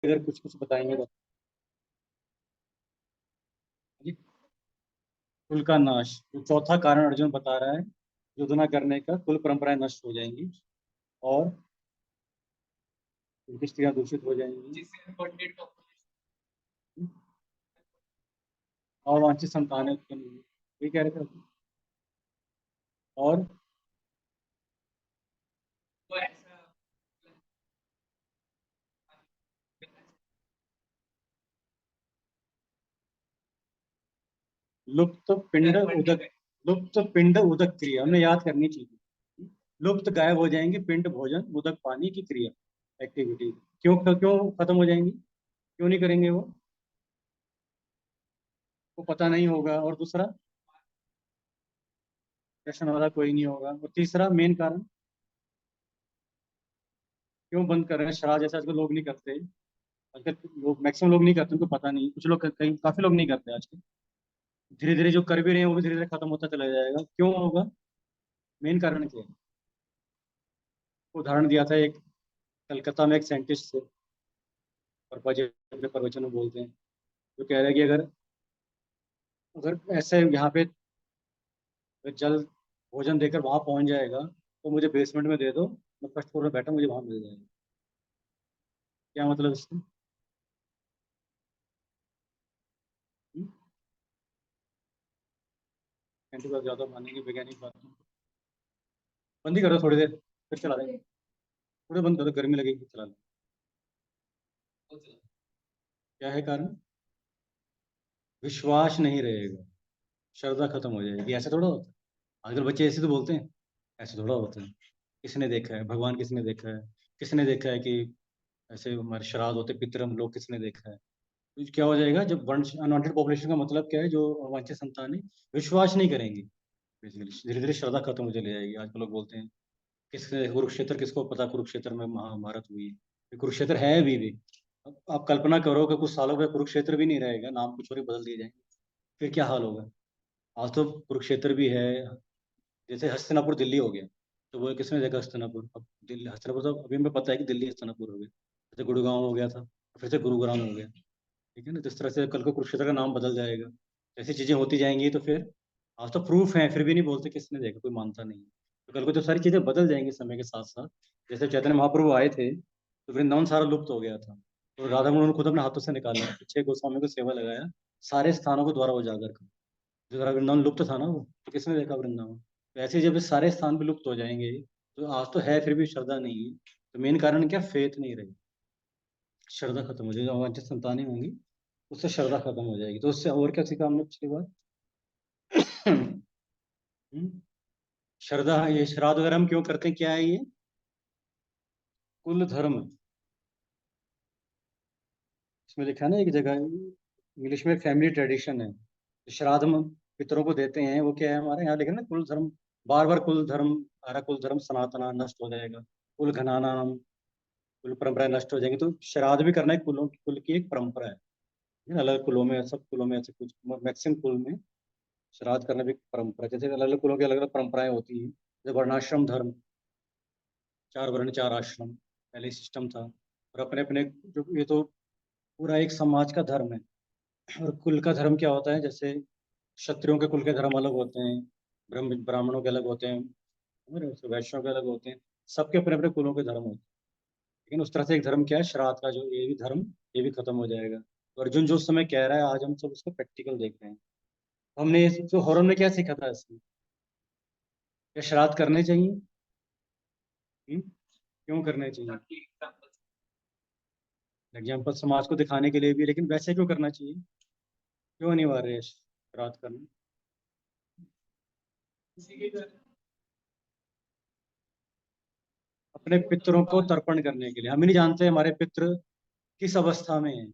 अगर कुछ कुछ बताएंगे तो जी। कुल का नाश, जो चौथा कारण अर्जुन बता रहा है, युद्ध न करने का, कुल परंपराएं नष्ट हो जाएंगी और उनकी स्त्रियां दूषित हो जाएंगी और वांछित संतानें उत्पन्न होंगी। ये कह रहे थे। और लुप्त पिंड उदक, लुप्त पिंड उदक क्रिया हमने याद करनी चाहिए। लुप्त गायब हो जाएंगे पिंड भोजन उदक पानी की क्रिया, एक्टिविटी। क्यों क्यों खत्म हो जाएंगी? क्यों नहीं करेंगे वो पता नहीं होगा। और दूसरा, प्रश्न वाला कोई नहीं होगा। और तीसरा मेन कारण, क्यों बंद कर रहे हैं? शराब जैसे आजकल लोग नहीं करते। आजकल लोग, मैक्सिमम लोग नहीं करते, उनको पता नहीं। कुछ लोग, कई काफी लोग नहीं करते आजकल। धीरे धीरे जो कर भी रहे हैं वो भी धीरे धीरे खत्म होता चला जाएगा। क्यों होगा? मेन कारण क्या है? उदाहरण दिया था एक, कलकत्ता में एक साइंटिस्ट से, और अपने प्रवचन में बोलते हैं, जो कह रहे हैं कि अगर अगर ऐसे यहाँ पे जल भोजन देकर वहां पहुंच जाएगा तो मुझे बेसमेंट में दे दो, मैं फर्स्ट फ्लोर में बैठा, मुझे वहां मिल जाएगा। क्या मतलब इसका? साइंटिस्ट बात ज्यादा मानेंगे, वैज्ञानिक बात नहीं। बंद ही करो थोड़ी देर, फिर चला देंगे। थोड़ा बंद करो, गर्मी लगेगी, चला लें। क्या है कारण? विश्वास नहीं रहेगा, श्रद्धा खत्म हो जाएगी। ऐसा थोड़ा होता है। आजकल बच्चे ऐसे तो बोलते हैं, ऐसे थोड़ा होता है। किसने देखा है भगवान? किसने देखा है? किसने देखा है कि ऐसे हमारे श्राद्ध होते, पितरम लोग किसने देखा है? तो क्या हो जाएगा जब वंश अनवांटेड पॉपुलेशन का मतलब क्या है, जो अवांछित संतान है, विश्वास नहीं करेंगे। बेसिकली धीरे धीरे श्रद्धा खत्म हो चली जाएगी। आजकल लोग बोलते हैं, किसने कुरुक्षेत्र, किसको पता कुरुक्षेत्र में महाभारत हुई है? ये कुरुक्षेत्र है अभी भी। अब आप कल्पना करो कि कुछ सालों में कुरुक्षेत्र भी नहीं रहेगा, नाम कुछ और ही बदल दिए जाएंगे, फिर क्या हाल होगा? आज तो कुरुक्षेत्र भी है। जैसे हस्तिनापुर दिल्ली हो गया, तो वो किसने देखा हस्तिनापुर? अब दिल्ली हस्तिनापुर तो अभी हमें पता है कि दिल्ली हस्तिनापुर हो गया। जैसे गुड़गांव हो गया था, फिर से गुरुग्राम हो गया। ठीक है ना? तो इस तरह से कल को कुरुक्षेत्र का नाम बदल जाएगा। ऐसी चीजें होती जाएंगी तो फिर, आज तो प्रूफ है फिर भी नहीं बोलते किसने देखा, कोई मानता नहीं। तो कल को तो सारी चीजें बदल जाएंगी समय के साथ साथ। जैसे चैतन्य महाप्रभु आए थे तो वृंदावन सारा लुप्त हो गया था, तो राधा मोहन ने खुद अपने हाथों से निकाला, छह गोस्वामी को सेवा लगाया, सारे स्थानों को द्वारा उजागर कर। जो सारा वृंदावन लुप्त था ना, वो तो किसने देखा वृंदावन? तो ऐसे जब ये सारे स्थान भी लुप्त हो जाएंगे, तो आज तो है फिर भी श्रद्धा नहीं है। तो मेन कारण क्या? फेथ नहीं रही, श्रद्धा खत्म हो जाएगी। जो अवांछित संतानें होंगी, उससे श्रद्धा खत्म हो जाएगी। तो उससे और क्या सीखा हमने पिछली बार? हम्म? श्रद्धा, ये श्राद्ध वगैरह हम क्यों करते हैं? क्या है ये? कुल धर्म। इसमें लिखा है ना एक जगह, इंग्लिश में फैमिली ट्रेडिशन है। श्राद्ध हम पितरों को देते हैं, वो क्या है हमारे यहाँ लिखा है ना, कुल धर्म। बार बार कुल धर्म आ रहा, कुल धर्म सनातना नष्ट हो जाएगा, कुल घनानाम, कुल परंपराएं नष्ट हो जाएंगी। तो श्राद्ध भी करना एक कुलों कुल की एक परंपरा है। ये अलग कुलों में, सब कुलों में ऐसे कुछ, मैक्सिमम कुल में श्राद्ध करना भी एक परंपरा है। जैसे अलग अलग कुलों की अलग अलग परंपराएं होती हैं। जैसे वर्णाश्रम धर्म, चार वर्ण चार आश्रम, पहले सिस्टम था। और अपने अपने, जो ये तो पूरा एक समाज का धर्म है। और कुल का धर्म क्या होता है? जैसे क्षत्रियों के कुल के धर्म अलग होते हैं, ब्राह्मणों के अलग होते हैं, और वैश्यों के अलग होते हैं। सबके अपने अपने कुलों के धर्म होते हैं। लेकिन उस तरह से एक धर्म क्या है, श्राद्ध का, जो ये भी धर्म, ये भी खत्म हो जाएगा। तो अर्जुन जो उस समय कह रहा है, आज हम सब उसको प्रैक्टिकल देख रहे हैं। हमने जो हॉरम ने क्या सीखा था इसमें? क्या श्राद्ध करने चाहिए? क्यों करने चाहिए? एग्जाम्पल समाज को दिखाने के लिए भी, लेकिन वैसे क्यों करना चाहिए? क्यों अनिवार्य है श्राद्ध करना? अपने पितरों को तर्पण करने के लिए। हम ही नहीं जानते हमारे पितृ किस अवस्था में है।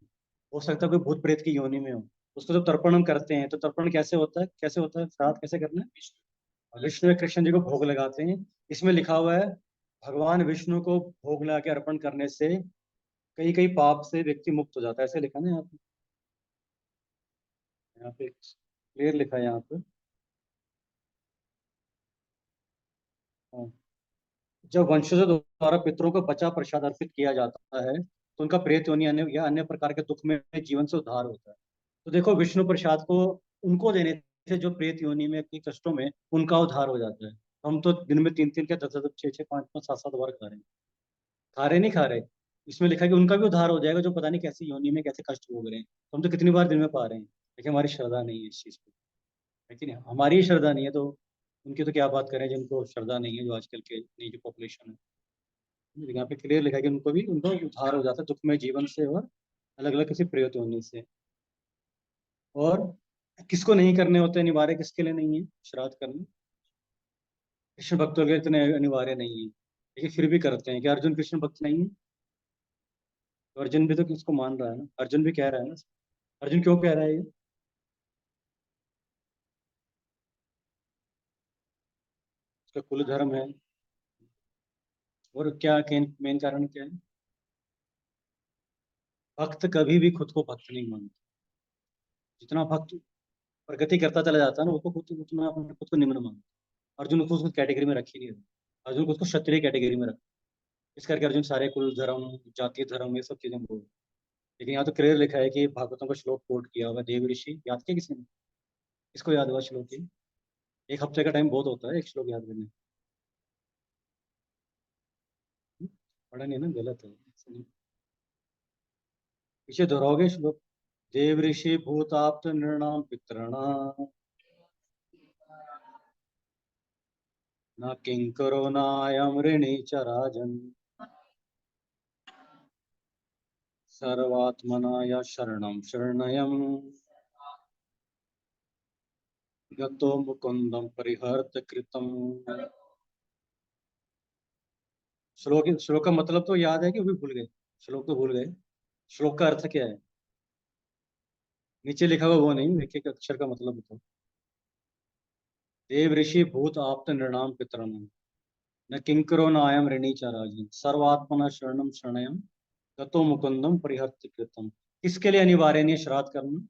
हो सकता है कोई भूत प्रेत की योनि में हो। उसको जब तर्पण हम करते हैं, तो तर्पण कैसे होता है? कैसे होता है श्राद्ध? कैसे करना है? विष्णु या कृष्ण जी को भोग लगाते हैं। इसमें लिखा हुआ है, भगवान विष्णु को भोग लगा के अर्पण करने से कई कई पाप से व्यक्ति मुक्त हो जाता है। ऐसे लिखा ना यहाँ पे, यहाँ पे क्लियर लिखा है यहाँ पे। हाँ। जब वंशजों द्वारा पितरों को बचा प्रसाद अर्पित किया जाता है, तो उनका प्रेत योनि अन्य या अन्य प्रकार के दुख में जीवन से उद्धार होता है। तो देखो विष्णु प्रसाद को उनको देने से जो प्रेत योनि में अपनी कष्टों में उनका उद्धार हो जाता है। हम तो दिन में 3-3 क्या 10-10 6-6 5-5 7-7 बार खा रहे हैं। खा रहे नहीं खा रहे, इसमें लिखा है कि उनका भी उद्धार हो जाएगा जो पता नहीं कैसी योनि में कैसे कष्ट भोग रहे हैं। तो हम तो कितनी बार दिन में पा रहे हैं, लेकिन हमारी श्रद्धा नहीं है इस चीज पे, है कि नहीं? हमारी ही श्रद्धा नहीं है तो उनकी तो क्या बात करें जिनको श्रद्धा नहीं है, जो आजकल के नई जो पॉपुलेशन है। यहाँ पे क्लियर लिखा है कि उनको भी उनको उद्धार हो जाता है दुख में जीवन से और अलग अलग किसी प्रेत योनि से। और किसको नहीं करने होते अनिवार्य, किसके लिए नहीं है श्राद्ध करने? कृष्ण भक्तों के लिए इतने अनिवार्य नहीं है, लेकिन फिर भी करते हैं। कि अर्जुन कृष्ण भक्त नहीं है? तो अर्जुन भी तो किसको मान रहा है ना, अर्जुन भी कह रहा है ना। अर्जुन क्यों कह रहा है ये? उसका कुल धर्म है। और क्या मेन कारण क्या है? भक्त कभी भी खुद को भक्त नहीं मानता। जितना भक्त प्रगति करता चला जाता है ना, उसको खुद उतना अपने खुद को निम्न मानता। अर्जुन उसको उस कैटेगरी में रख ही नहीं रहा। अर्जुन को उसको क्षत्रिय कैटेगरी में रख। इस करके अर्जुन सारे कुल धर्म, जाति धर्म, ये सब चीजें बोल। लेकिन यहाँ तो क्लियर लिखा है कि भागवतों का श्लोक कोट किया हुआ देव ऋषि, याद किया किसी ने? इसको याद हुआ श्लोक ही? एक हफ्ते का टाइम बहुत होता है एक श्लोक याद करने में। पढ़ा नहीं ना, गलत है ऐसा नहीं। पीछे दोहराओगे श्लोक? देव ऋषि भूताप्त नृणाम पितॄणाम न किंकरो नायम ऋणी च राजन सर्वात्मना या शरणम शरणयम गतो मुकुंदम परिहर्त कृतम। श्लोक का मतलब तो याद है कि वो भी भूल गए? श्लोक तो भूल गए। श्लोक का अर्थ क्या है? नीचे लिखा हुआ वो नहीं, एक एक अक्षर का मतलब बताओ। देव ऋषि भूत आप्त नृणाम पितॄणाम न किंकरो नायम ऋणी च राजन सर्वात्मना शरणम शरणयम गतो मुकुंदम परिहर्त कृतम। किसके लिए अनिवार्य नहीं है श्राद्ध करना?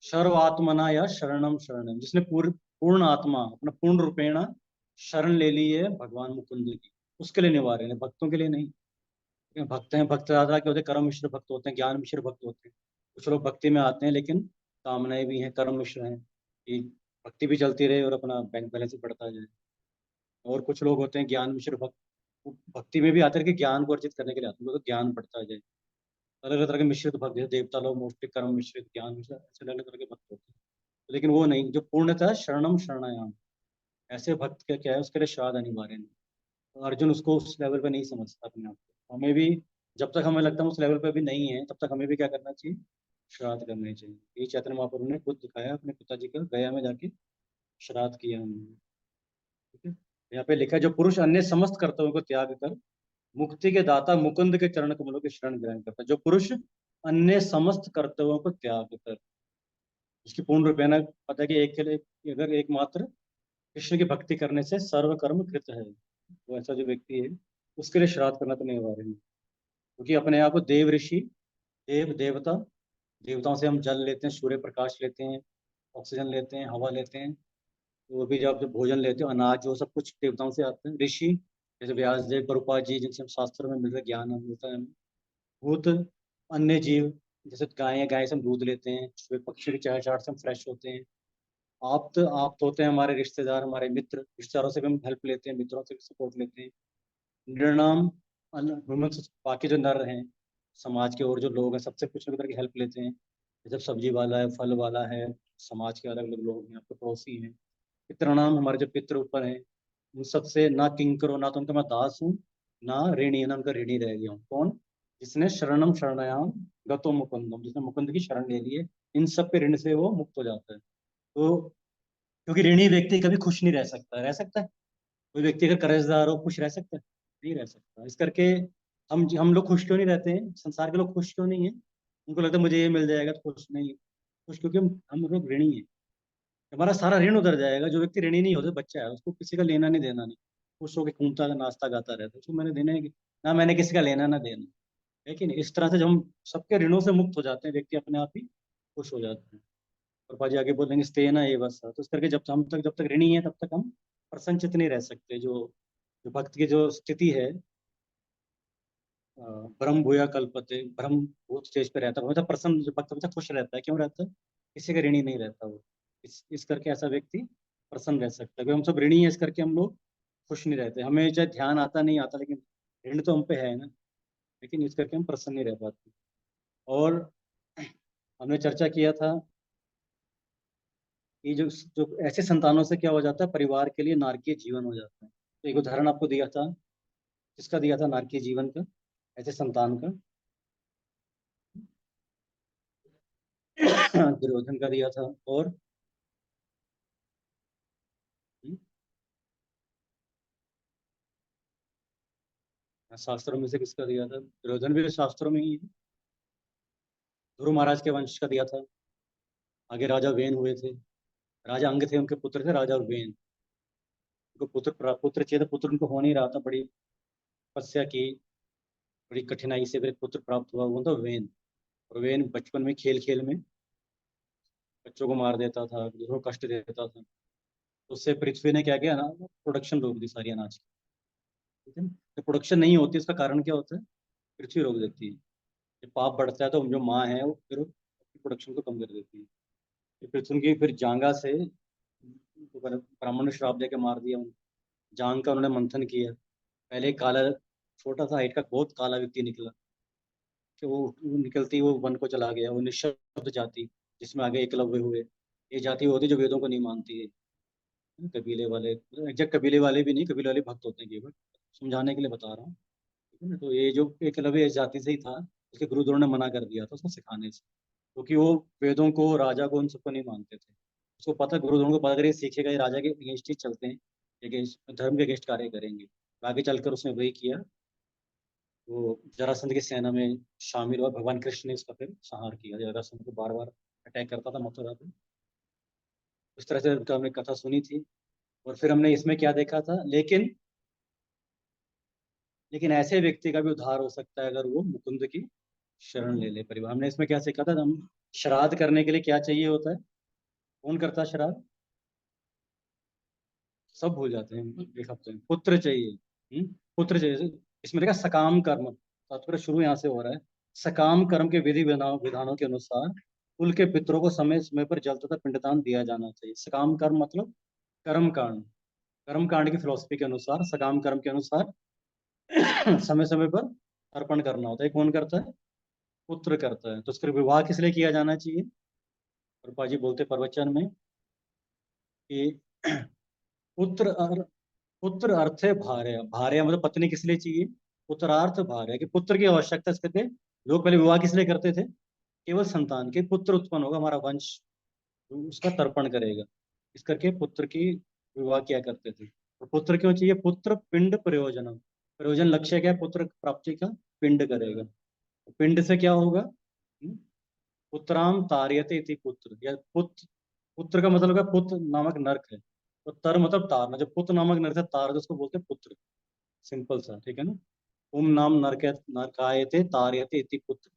सर्वात्मना या शरणम शरणम, जिसने पूर्ण आत्मा अपना पूर्ण रूपेण शरण ले ली है भगवान मुकुंद की, उसके लिए अनिवार्य है, भक्तों के लिए नहीं। भक्त हैं, भक्त ज्यादा के होते हैं, कर्म मिश्र भक्त होते हैं, ज्ञान मिश्र भक्त होते हैं। कुछ लोग भक्ति में आते हैं लेकिन कामनाएं भी हैं, कर्म मिश्र हैं कि भक्ति भी चलती रहे और अपना बैंक बैलेंस भी बढ़ता जाए। और कुछ लोग होते हैं ज्ञान मिश्र भक्त, वो भक्ति में भी आते हैं कि ज्ञान को अर्जित करने के लिए आते हैं, तो ज्ञान बढ़ता जाए। अलग अलग तरह के मिश्रित भक्त, जैसे देवता लोग मोस्टली कर्म मिश्रित, ज्ञान मिश्रित, ऐसे अलग अलग तरह के भक्त होते हैं। लेकिन वो नहीं, जो पूर्णतः शरणम शरणायाम, ऐसे भक्त का क्या है, उसके लिए श्राद्ध अनिवार्य नहीं। तो अर्जुन उसको उस लेवल पे नहीं समझता अपने आप को। हमें भी जब तक हमें लगता है उस लेवल पे भी नहीं है, तब तक हमें भी क्या करना चाहिए? श्राद्ध करने चाहिए। ये चैतन्य महाप्रभु ने खुद दिखाया, अपने पिताजी का गया में जाके श्राद्ध किया उन्होंने। ठीक है। यहाँ पे लिखा है, जो पुरुष अन्य समस्त कर्तव्यों को त्याग कर मुक्ति के दाता मुकुंद के चरण कमलों की शरण ग्रहण करता है। जो पुरुष अन्य समस्त कर्तव्यों को त्याग कर, इसकी पूर्ण रूपेण पता है कि एक के लिए अगर एकमात्र कृष्ण की भक्ति करने से सर्व कर्म कृत है, तो ऐसा जो व्यक्ति है उसके लिए श्राद्ध करना तो नहीं हो रहा है। क्योंकि अपने आप को देव ऋषि, देव देवता, देवताओं से हम जल लेते हैं, सूर्य प्रकाश लेते हैं, ऑक्सीजन लेते हैं, हवा लेते हैं। तो वो भी जब भोजन लेते हो, अनाज जो सब कुछ देवताओं से आते हैं। ऋषि जैसे व्यास देव, प्रभुपाद जी, जिनसे हम शास्त्र में मिल रहे ज्ञान मिलता है हमें। भूत, अन्य जीव, जैसे गाय है, गाय से हम दूध लेते हैं, पक्षी की चहचहाट से हम फ्रेश होते हैं। आप्त, आप्त होते हैं हमारे रिश्तेदार, हमारे मित्र, रिश्तेदारों से भी हम हेल्प लेते हैं, मित्रों से भी सपोर्ट लेते हैं। निर्णाम, बाकी जो नर हैं समाज के और जो लोग हैं सबसे कुछ ना कुछ की हेल्प लेते हैं। जब सब्जी वाला है, फल वाला है, समाज के अलग अलग लोग हैं, आपके पड़ोसी हैं। पितृणाम, हमारे जो पितृ ऊपर हैं, उन सबसे ना किंकरो, ना तो उनका मैं दास हूँ, ना ऋणी, ना उनका ऋणी रह गया हूँ। कौन? जिसने शरणम शरणायाम गतो मुकुंदम, जिसने मुकुंद की शरण ले ली है, इन सब के ऋण से वो मुक्त हो जाता है। तो क्योंकि ऋणी व्यक्ति कभी खुश नहीं रह सकता, रह सकता है? कोई व्यक्ति अगर कर्जदार हो खुश रह सकता है? नहीं रह सकता। इस करके हम लोग खुश क्यों नहीं रहते हैं, संसार के लोग खुश क्यों नहीं है? उनको लगता है मुझे ये मिल जाएगा तो खुश नहीं है। खुश क्योंकि हम लोग ऋणी है, हमारा सारा ऋण उधर जाएगा। जो व्यक्ति ऋणी नहीं होता, बच्चा है, उसको किसी का लेना नहीं देना नहीं। खुश होकर घूमता नाचता गाता रहता है, उसको मैंने देना है कि ना, मैंने किसी का लेना ना देना। है कि नहीं? इस तरह से जब हम सबके ऋणों से मुक्त हो जाते हैं, व्यक्ति अपने आप ही खुश हो जाता है। और बाजी आगे बोलेंगे स्टे ना ये बस। तो इस करके जब तक ऋणी है तब तक हम प्रसन्नचित्त नहीं रह सकते। जो जो भक्त की जो स्थिति है, ब्रह्म भूया कल्पते, ब्रह्म भूत स्टेज पे रहता है, हमेशा प्रसन्न, जो भक्त हमेशा खुश रहता है। क्यों रहता है? किसी का ऋणी नहीं रहता वो। इस करके ऐसा व्यक्ति प्रसन्न रह सकता है, क्योंकि हम सब ऋणी हैं, इस करके हम लोग खुश नहीं रहते। हमें चाहे ध्यान आता नहीं आता, लेकिन ऋण तो हम पे है ना, लेकिन इस करके हम प्रसन्न नहीं रह पाते। और हमने चर्चा किया था कि जो जो ऐसे संतानों से क्या हो जाता है, परिवार के लिए नारकीय जीवन हो जाता है। तो एक उदाहरण आपको दिया था, किसका दिया था नारकीय जीवन का, ऐसे संतान का? दुर्योधन का दिया था। और शास्त्रों में से किसका दिया था? दुर्योधन भी शास्त्रों में ही है। ध्रुव महाराज के वंश का दिया था। आगे राजा वेन हुए थे, राजा अंग थे, उनके पुत्र थे राजा वेन। उनको पुत्र चाहिए था, पुत्र उनको हो नहीं रहा था, बड़ी तपस्या की, बड़ी कठिनाई से फिर पुत्र प्राप्त हुआ, वो था वेन। और वेन बचपन में खेल खेल में बच्चों को मार देता था, दूसरों को कष्ट देता था। उससे पृथ्वी ने क्या किया ना, प्रोडक्शन रोक दी सारी अनाज की। ठीक है ना? जब प्रोडक्शन नहीं होती, उसका कारण क्या होता है? पृथ्वी रोक देती है। जब पाप बढ़ता है तो जो माँ है वो फिर प्रोडक्शन को कम कर देती है। फिर उनकी फिर जांगा से तो ब्राह्मण ने श्राप देके मार दिया उनको। जांग का उन्होंने मंथन किया। पहले एक काला, छोटा सा हाइट का बहुत काला व्यक्ति निकला, कि वो निकलती वो वन को चला गया। वो निशब्द जाति, जिसमें आगे एकलव्य हुए। ये जाति वो होती है जो वेदों को नहीं मानती है। कबीले वाले, एग्जैक्ट कबीले वाले भी नहीं, कबीले वाले भक्त होते हैं केवल, समझाने के लिए बता रहा हूँ। ठीक है ना? तो ये जो एकलव्य इस जाति से ही था, उसके गुरुदेव ने मना कर दिया था उसको सिखाने से, क्योंकि वो वेदों को, राजा को, उन सबको नहीं मानते थे। उसको पता, गुरुदेव को पता, अगर ये सीखेगा ये राजा के अगेंस्ट ही चलते हैं, धर्म के अगेंस्ट कार्य करेंगे। तो आगे चलकर उसने वही किया। वो जरासंध की सेना में शामिल हुआ, भगवान कृष्ण ने उसका फिर संहार किया। जरासंध को बार बार अटैक करता था मथुरा पे। उस तरह से उनका हमने कथा सुनी थी। और फिर हमने इसमें क्या देखा था, लेकिन ऐसे व्यक्ति का भी उद्धार हो सकता है अगर वो मुकुंद की शरण ले ले परिवार। हमने इसमें क्या सीखा था? हम श्राद्ध करने के लिए क्या चाहिए होता है? कौन करता है श्राद्ध? सब भूल जाते हैं एक हफ्ते में। पुत्र चाहिए। पुत्र चाहिए। इसमें देखा सकाम कर्म, तात्पर्य शुरू यहाँ से हो रहा है। सकाम कर्म के विधि विधानों विधानों के अनुसार कुल के पितरों को समय समय पर जल तथा पिंडदान दिया जाना चाहिए। सकाम कर्म मतलब कर्म कांड। कर्म कांड की फिलोसफी के अनुसार, सकाम कर्म के अनुसार समय समय पर अर्पण करना होता है। कौन करता है? पुत्र करता है। तो उसका विवाह किस लिए किया जाना चाहिए? और पाजी बोलते प्रवचन में कि पुत्र पुत्र अर्थ है भार्य। भार्य मतलब पत्नी किस लिए चाहिए? पुत्रार्थ भार्य, कि पुत्र की आवश्यकता इसके थे। लोग पहले विवाह किस लिए करते थे? केवल संतान के, पुत्र उत्पन्न होगा हमारा वंश, उसका तर्पण करेगा, इस करके पुत्र की विवाह किया करते थे। और पुत्र क्यों चाहिए? पुत्र पिंड प्रयोजन, प्रयोजन लक्ष्य क्या है? पुत्र प्राप्ति का। पिंड करेगा। पिंड से क्या होगा? पुत्राम तार्यते इति पुत्र, या पुत्र, पुत्र का मतलब है पुत्र नामक नरक है। तो तर मतलब तारना, जो पुत्र नामक नरक है तार, तो उसको बोलते हैं पुत्र। सिंपल सा, ठीक है ना? पुम नाम नरक नरकायते तार्यते इति पुत्र।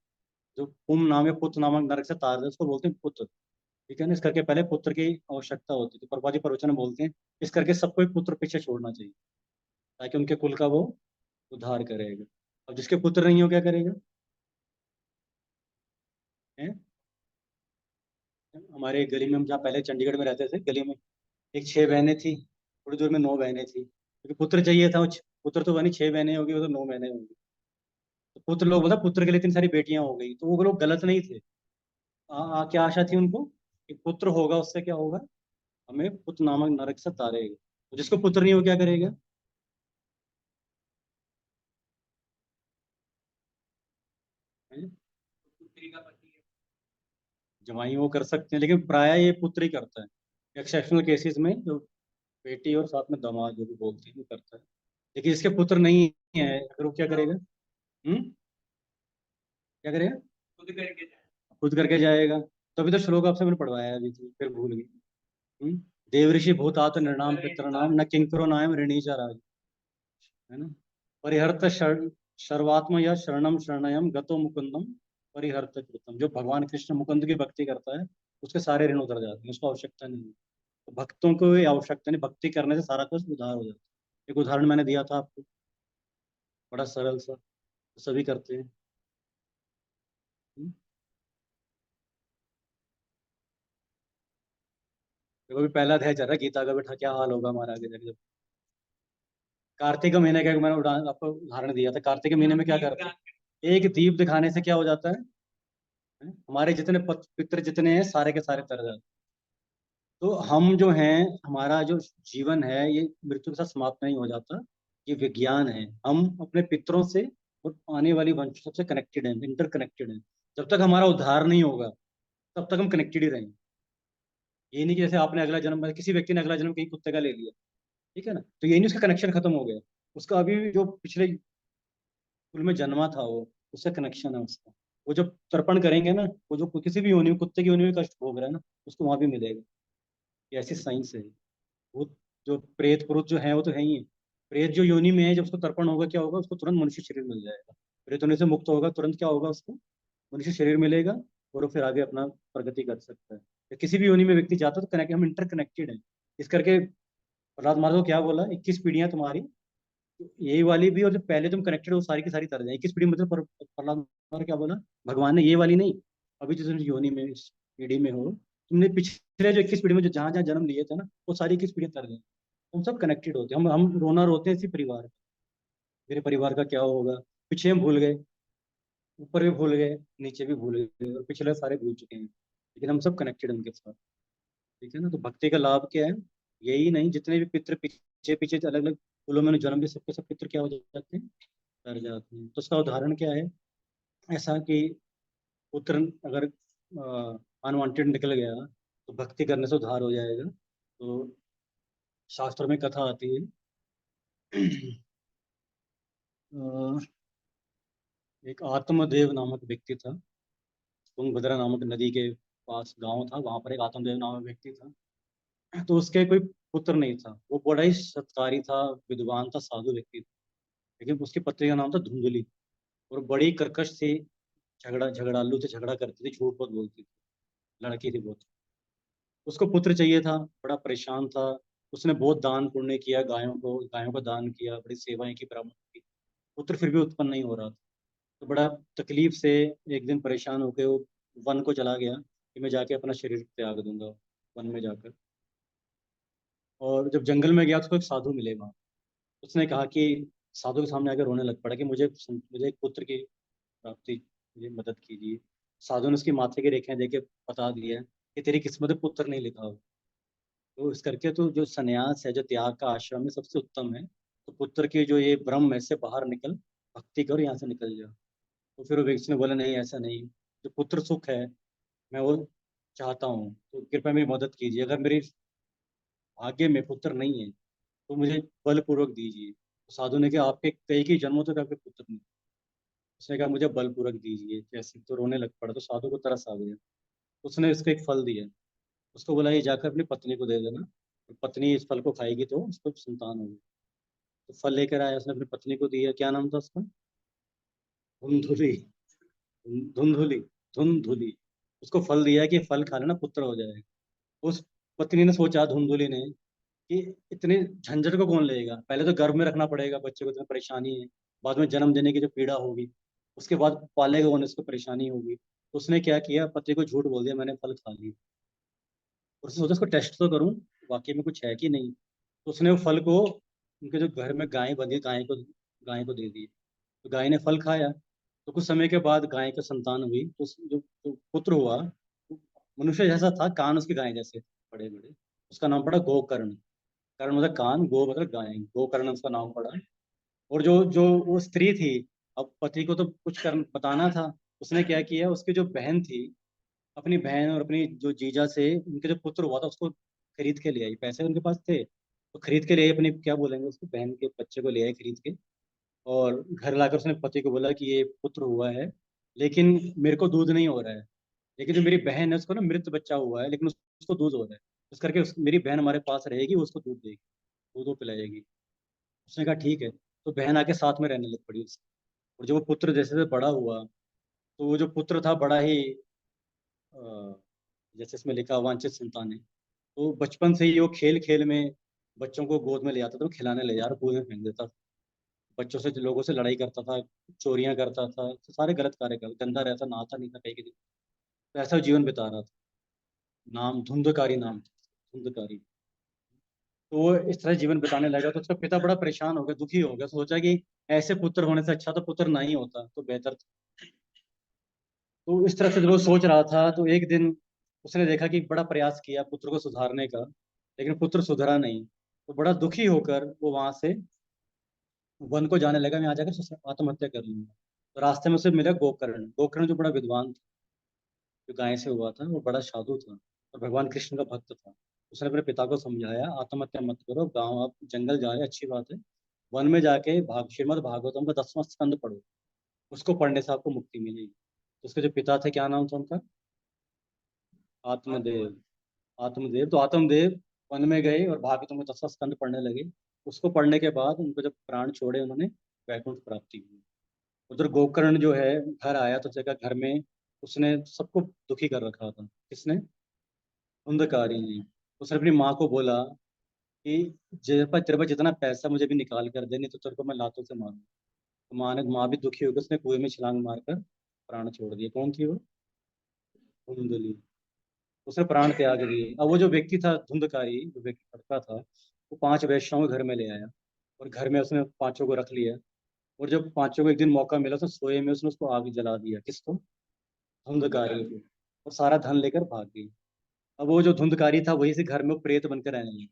जो पुम नाम है, पुत्र नामक नरक से तार, उसको बोलते हैं पुत्र। ठीक है ना? इस करके पहले पुत्र की आवश्यकता होती थी। प्रभा जी प्रवचन में बोलते हैं इस करके सबको एक पुत्र पीछे छोड़ना चाहिए, ताकि उनके कुल का वो उद्धार करेगा। अब जिसके पुत्र नहीं हो क्या करेगा? हैं? हमारे गली में, हम जहाँ पहले चंडीगढ़ में रहते थे, गली में एक 6 बहनें थी, थोड़ी दूर में 9 बहनें थी, क्योंकि पुत्र चाहिए था। पुत्र तो बनी, 6 बहनें होगी, वो तो 9 बहनें होंगी। तो पुत्र लोग बोला, पुत्र के लिए इतनी सारी बेटियां हो गई, तो वो लोग गलत नहीं थे। क्या आशा थी उनको कि पुत्र होगा, उससे क्या होगा? हमें पुत्र नामक नरक से तारेगा। तो जिसको पुत्र नहीं हो क्या करेगा? हैं? जमाई वो कर सकते हैं, लेकिन प्राय ये पुत्र ही करता है। एक्सेप्शनल केसेस में जो बेटी और साथ में दामाद जो भी बोलते हैं वो करता है। लेकिन जिसके पुत्र नहीं है, अगर वो क्या करेगा? क्या करेगा? खुद करके जाएगा। तभी तो श्लोक आपसे मैंने पढ़वाया है अभी, तो फिर भूल गई। देव ऋषि भूतात नृणाम पितृणाम न किंकरो नायम ऋणी च राज। है ना? परिहर्त सर्वात्म या शरणम शरणयम गतो मुकुंदम परिहर्त कृतम। जो भगवान कृष्ण मुकुंद की भक्ति करता है, उसके सारे ऋण उतर जाते हैं, उसको आवश्यकता नहीं है। तो भक्तों को ये आवश्यकता नहीं, भक्ति करने से सारा कुछ उधार हो जाता है। एक उदाहरण मैंने दिया था आपको, बड़ा सरल सा। तो सभी करते हैं। हम्म। देखो अभी पहला अध्याय चल रहा है गीता का, बेटा क्या हाल होगा हमारा आगे जाके। कार्तिक का महीने का मैंने आपको उदाहरण दिया था, कार्तिक के महीने में क्या करते हैं, एक दीप दिखाने से क्या हो जाता है, हमारे जितने पितृ जितने हैं सारे के सारे तर जाते हैं। तो हम जो हैं, हमारा जो जीवन है ये मृत्यु के साथ समाप्त नहीं हो जाता। ये विज्ञान है, हम अपने पितरों से और आने वाली वंशों से कनेक्टेड हैं, इंटर कनेक्टेड हैं। जब तक हमारा उद्धार नहीं होगा तब तक हम कनेक्टेड ही रहेंगे। ये नहीं कि जैसे आपने अगला जन्म, किसी व्यक्ति ने अगला जन्म कहीं कुत्ते का ले लिया, ठीक है ना, तो ये नहीं उसका कनेक्शन खत्म हो गया। उसका अभी जो पिछले कुल में जन्मा था वो, उससे कनेक्शन है उसका। वो जब तर्पण करेंगे ना, वो जो किसी भी योनि में, कुत्ते की योनि में कष्ट भोग रहा है ना, उसको वहां भी मिलेगा। ये ऐसी साइंस है। वो जो प्रेत पुरुष जो है वो तो है ही है। प्रेत जो योनि में है, जब उसको तर्पण होगा क्या होगा, उसको तुरंत मनुष्य शरीर मिल जाएगा। प्रेत होने से मुक्त होगा, तुरंत क्या होगा उसको, मनुष्य शरीर मिलेगा। और वो फिर आगे अपना प्रगति कर सकता है। तो किसी भी योनि में व्यक्ति जाता है तो कनेक्ट, हम इंटर कनेक्टेड है। इस करके प्रहलाद महाराज को क्या बोला, 21 पीढ़ियां तुम्हारी, यही वाली भी, और जो पहले तुम कनेक्टेड हो सारी की सारी तर जाए। 21 पीढ़ी मतलब प्रहलाद महाराज क्या बोला, भगवान ने ये वाली नहीं, अभी जो तुम योनि में इस पीढ़ी में हो, तुमने पिछले जो 21 पीढ़ी में जो जहां जहां जन्म लिए थे ना, वो सारी 21 पीढ़ी तर गई। हम सब कनेक्टेड होते हैं, हम रोना रोते हैं इसी परिवार में। मेरे परिवार का क्या होगा, पीछे हम भूल गए, ऊपर भी भूल गए, नीचे भी भूल गए, और पिछले सारे भूल चुके हैं, लेकिन हम सब कनेक्टेड उनके साथ। ठीक है ना, तो भक्ति का लाभ क्या है, यही नहीं, जितने भी पितृ पीछे पीछे अलग अलग कुलों में जन्म लिए, सबके सब पितृ क्या हो जाते हैं, तर जाते हैं। तो उसका उदाहरण क्या है, ऐसा कि पुत्र अगर अनवांटेड निकल गया तो भक्ति करने से उद्धार हो जाएगा। तो शास्त्रों में कथा आती है। अ, एक आत्मदेव नामक व्यक्ति था, तुंगभद्रा नामक नदी के पास गांव था, वहां पर एक आत्मदेव नामक व्यक्ति था। तो उसके कोई पुत्र नहीं था, वो बड़ा ही सत्कारी था, विद्वान था, साधु व्यक्ति था। लेकिन उसकी पत्नी का नाम था धुंधली, और बड़ी कर्कश थी, झगड़ालू से झगड़ा करती थी, झूठ बहुत बोलती थी, लड़की थी बहुत। उसको पुत्र चाहिए था, बड़ा परेशान था। उसने बहुत दान पुण्य किया, गायों को दान किया, बड़ी सेवाएं की, ब्राह्मण की। पुत्र फिर भी उत्पन्न नहीं हो रहा था। तो बड़ा तकलीफ से एक दिन परेशान होकर वो वन को चला गया कि मैं जाके अपना शरीर त्याग दूंगा, वन में जाकर। और जब जंगल में गया तो उसको एक साधु मिले वहाँ। उसने कहा कि, साधु के सामने आकर रोने लग पड़ा कि मुझे एक पुत्र की प्राप्ति, मुझे मदद कीजिए। साधु ने उसकी माथे की रेखाएं देके बता दिया कि तेरी किस्मत में पुत्र नहीं लिखा हो। तो इस करके तो जो सन्यास है, जो त्याग का आश्रम है, सबसे उत्तम है। तो पुत्र की जो ये ब्रह्म है, से बाहर निकल, भक्ति कर, यहाँ से निकल जा। तो फिर वो व्यक्ति ने बोला, नहीं ऐसा नहीं, जो पुत्र सुख है मैं वो चाहता हूँ, तो कृपया मेरी मदद कीजिए। अगर मेरे भाग्य में पुत्र नहीं है तो मुझे बलपूर्वक दीजिए। तो साधु ने कहा, आपके कई कई जन्मों तक आपके पुत्र नहीं। उसने कहा, मुझे बलपूर्वक दीजिए जैसे। तो रोने लग पड़ा, तो साधु को तरस आ गया। उसने उसको एक फल दिया, उसको बोला, ये जाकर अपनी पत्नी को दे देना, तो पत्नी इस फल को खाएगी तो उसको संतान होगी। तो फल लेकर आया, उसने अपनी पत्नी को दिया, क्या नाम था उसका, धुंधुली। धुंधुली, धुंधुली। उसको फल दिया कि फल खा लेना, पुत्र हो जाएगा। उस पत्नी ने सोचा, धुंधुली ने, कि इतने झंझट को कौन लेगा, पहले तो गर्भ में रखना पड़ेगा बच्चे को, इतना परेशानी है, बाद में जन्म देने की जो पीड़ा होगी, उसके बाद पालेगा कौन, इसको परेशानी होगी। तो उसने क्या किया, पति को झूठ बोल दिया, मैंने फल खा लिया। और उसने सोचा इसको टेस्ट तो करूं, वाकई में कुछ है कि नहीं। तो उसने वो फल को, उनके जो घर में गाय बंधी, गाय को दे दी। तो गाय ने फल खाया। तो कुछ समय के बाद गाय का संतान हुई, तो जो पुत्र हुआ, वो मनुष्य जैसा था, कान उसके गाय जैसे थे, बड़े बड़े। उसका नाम पड़ा गोकर्ण। कर्ण मतलब कान, गो मतलब गाय, गोकर्ण उसका नाम पड़ा। और जो जो वो स्त्री थी, अब पति को तो कुछ कर बताना था। उसने क्या किया, उसकी जो बहन थी, अपनी बहन और अपनी जो जीजा से उनके जो पुत्र हुआ था उसको खरीद के ले आई, पैसे उनके पास थे तो खरीद के ले आई, अपनी क्या बोलेंगे उसको, बहन के बच्चे को ले आई खरीद के। और घर लाकर उसने पति को बोला कि ये पुत्र हुआ है, लेकिन मेरे को दूध नहीं हो रहा है। लेकिन जो मेरी बहन है उसको ना मृत बच्चा हुआ है, लेकिन उसको दूध हो रहा है। इस करके मेरी बहन हमारे पास रहेगी, वो उसको दूध देगी, दूध वो पिलाएगी। उसने कहा ठीक है। तो बहन आके साथ में रहने लग पड़ी उससे। और जब वो पुत्र जैसे जैसे बड़ा हुआ, तो वो जो पुत्र था बड़ा ही अ, जैसे इसमें लिखा, वांछित संतान है। तो बचपन से ही वो खेल खेल में बच्चों को गोद में ले आता था, वो खिलाने ले जा रहा, कुएं में फेंक देता था। बच्चों से, लोगों से लड़ाई करता था, चोरियां करता था, तो सारे गलत कार्य कर, गंदा रहता, नहाता नहीं था कहीं के दिन। तो ऐसा जीवन बिता रहा था। नाम धुंधकारी, नाम था, धुंधकारी। तो वो इस तरह जीवन बिताने लगा, तो उसका पिता बड़ा परेशान हो गया, दुखी हो गया, सोचा कि ऐसे पुत्र होने से अच्छा तो पुत्र ना ही होता तो बेहतर था। तो इस तरह से जब वो सोच रहा था, तो एक दिन उसने देखा कि बड़ा प्रयास किया पुत्र को सुधारने का, लेकिन पुत्र सुधरा नहीं। तो बड़ा दुखी होकर वो वहां से वन को जाने लगा, मैं यहाँ जाकर आत्महत्या कर लूंगा। तो रास्ते में उसे मिला गोकर्ण। गोकर्ण जो बड़ा विद्वान था, जो गाय से हुआ था, वो बड़ा साधु था और भगवान कृष्ण का भक्त था। उसने अपने पिता को समझाया, आत्महत्या मत करो, गाँव आप जंगल जा रहे हैं, अच्छी बात है, वन में जाके श्रीमद् भागवतम का 10वां स्कंद पढ़ो, उसको पढ़ने से आपको मुक्ति मिलेगी। तो उसके जो पिता थे, क्या नाम था उनका? आत्मदेव। आत्मदेव, तो आत्मदेव वन में गए और भागवतम का 10वां स्कंद पढ़ने लगे। उसको पढ़ने के बाद उनको जब प्राण छोड़े उन्होंने, वैकुंठ प्राप्ति हुई। उधर गोकर्ण जो है घर आया, तो जगह घर में उसने सबको दुखी कर रखा था। किसने? अंधकारी ने। उसने अपनी माँ को बोला कि तेरे पास जितना पैसा, मुझे भी निकाल कर दे, नहीं तो तेरे को मैं लातों से मारूं। तो माँ भी दुखी होकर उसने कुएं में छलांग मारकर प्राण छोड़ दिए। कौन थी वो? धुंधली। उसने प्राण त्याग दिए। अब वो जो व्यक्ति था धुंधकारी, जो व्यक्ति लड़का था, वो 5 वैश्याओं को घर में ले आया और घर में उसने पांचों को रख लिया। और जब पांचों को एक दिन मौका मिला, तो सोए में उसने उसको आग जला दिया। किसको? धुंधकारी को। और सारा धन लेकर भाग गई। अब वो जो धुंधकारी था, वही से घर में वो प्रेत बनकर रहने लगा,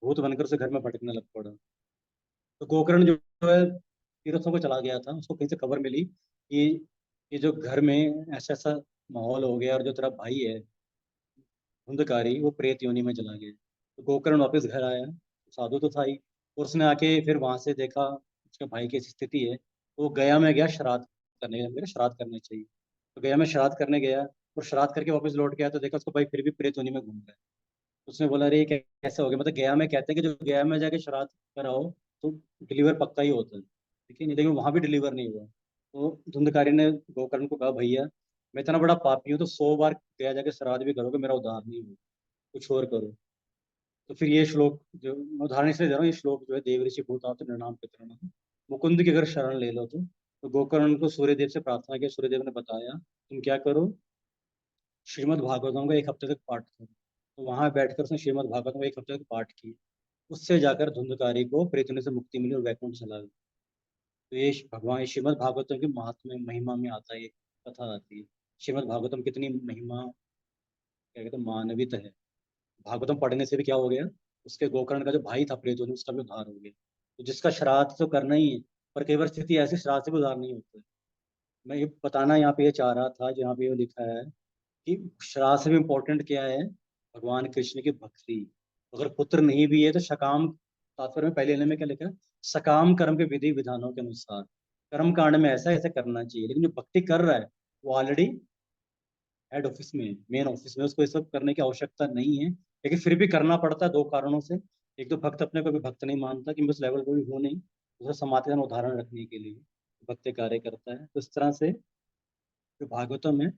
भूत बनकर उसे घर में भटकने लग पड़ा। तो गोकर्ण जो है तीर्थों को चला गया था, उसको कहीं से खबर मिली कि ये जो घर में ऐसा ऐसा माहौल हो गया, और जो तेरा भाई है धुंधकारी, वो प्रेत योनि में चला गया। तो गोकर्ण वापस घर आया, साधु तो था ही, और उसने आके फिर वहां से देखा उसके भाई की ऐसी स्थिति है, तो वो गया में गया श्राद्ध करने, मेरे श्राद्ध करने चाहिए। तो गया में श्राद्ध करने गया, और श्राद्ध करके वापस लौट गया, तो देखा उसका भाई फिर भी प्रेत योनि में घूम रहा है। उसने बोला, अरे ये कैसे हो गया? मतलब गया में कहते हैं कि जो गया में जाके श्राद्ध कराओ तो डिलीवर पक्का ही होता है, ठीक है, नहीं, लेकिन वहां भी डिलीवर नहीं हुआ। तो धुंधकारी ने गोकर्ण को कहा, भैया मैं इतना बड़ा पापी हूँ, तो 100 बार गया जाके श्राद्ध भी करोगे, मेरा उद्धार नहीं हुआ, कुछ और करो। तो फिर ये श्लोक, जो मैं उदाहरण इसलिए दे रहा हूँ, ये श्लोक जो है, देव ऋषि भूतात नृणाम पितॄणाम मुकुंद की अगर शरण ले लो तो गोकर्ण को सूर्यदेव से प्रार्थना की, सूर्यदेव ने बताया तुम क्या करो, श्रीमद् भागवतम का 1 हफ्ते तक पाठ करो। तो वहां बैठकर उसने श्रीमद् भागवतम का 1 हफ्ते तक पाठ किया। उससे जाकर धुंधकारी को प्रेतने से मुक्ति मिली और वैकुंठ चला गया। तो ये भगवान श्रीमद् भागवतम के महात्म्य महिमा में आता है, ये कथा आती है। श्रीमद् भागवतम कितनी महिमा, क्या कहते हैं, मानवित है। भागवतम पढ़ने से भी क्या हो गया, उसके गोकर्ण का जो भाई था प्रेतों, उसका भी उद्धार हो गया। तो जिसका श्राद्ध तो करना ही है, पर कई बार स्थिति ऐसी, श्राद्ध से भी उद्धार नहीं होता है। मैं ये बताना यहाँ पे ये चाह रहा था, जहाँ पे ये लिखा है कि श्राद्ध से भी इम्पोर्टेंट क्या है, भगवान कृष्ण की भक्ति। अगर पुत्र नहीं भी है तो सकाम, तात्पर्य में पहले में क्या लिखा है, सकाम कर्म के विधि विधानों के अनुसार कर्म कांड में ऐसा ऐसा करना चाहिए। लेकिन जो भक्ति कर रहा है, वो ऑलरेडी हेड ऑफिस में, मेन ऑफिस में, उसको ये सब करने की आवश्यकता नहीं है, लेकिन फिर भी करना पड़ता है 2 कारणों से। एक तो भक्त अपने को भी भक्त नहीं मानता कि मैं उस लेवल को भी हूँ नहीं, दूसरा समाज का उदाहरण रखने के लिए भक्त कार्य करता है। तो इस तरह से जो भागवतम है,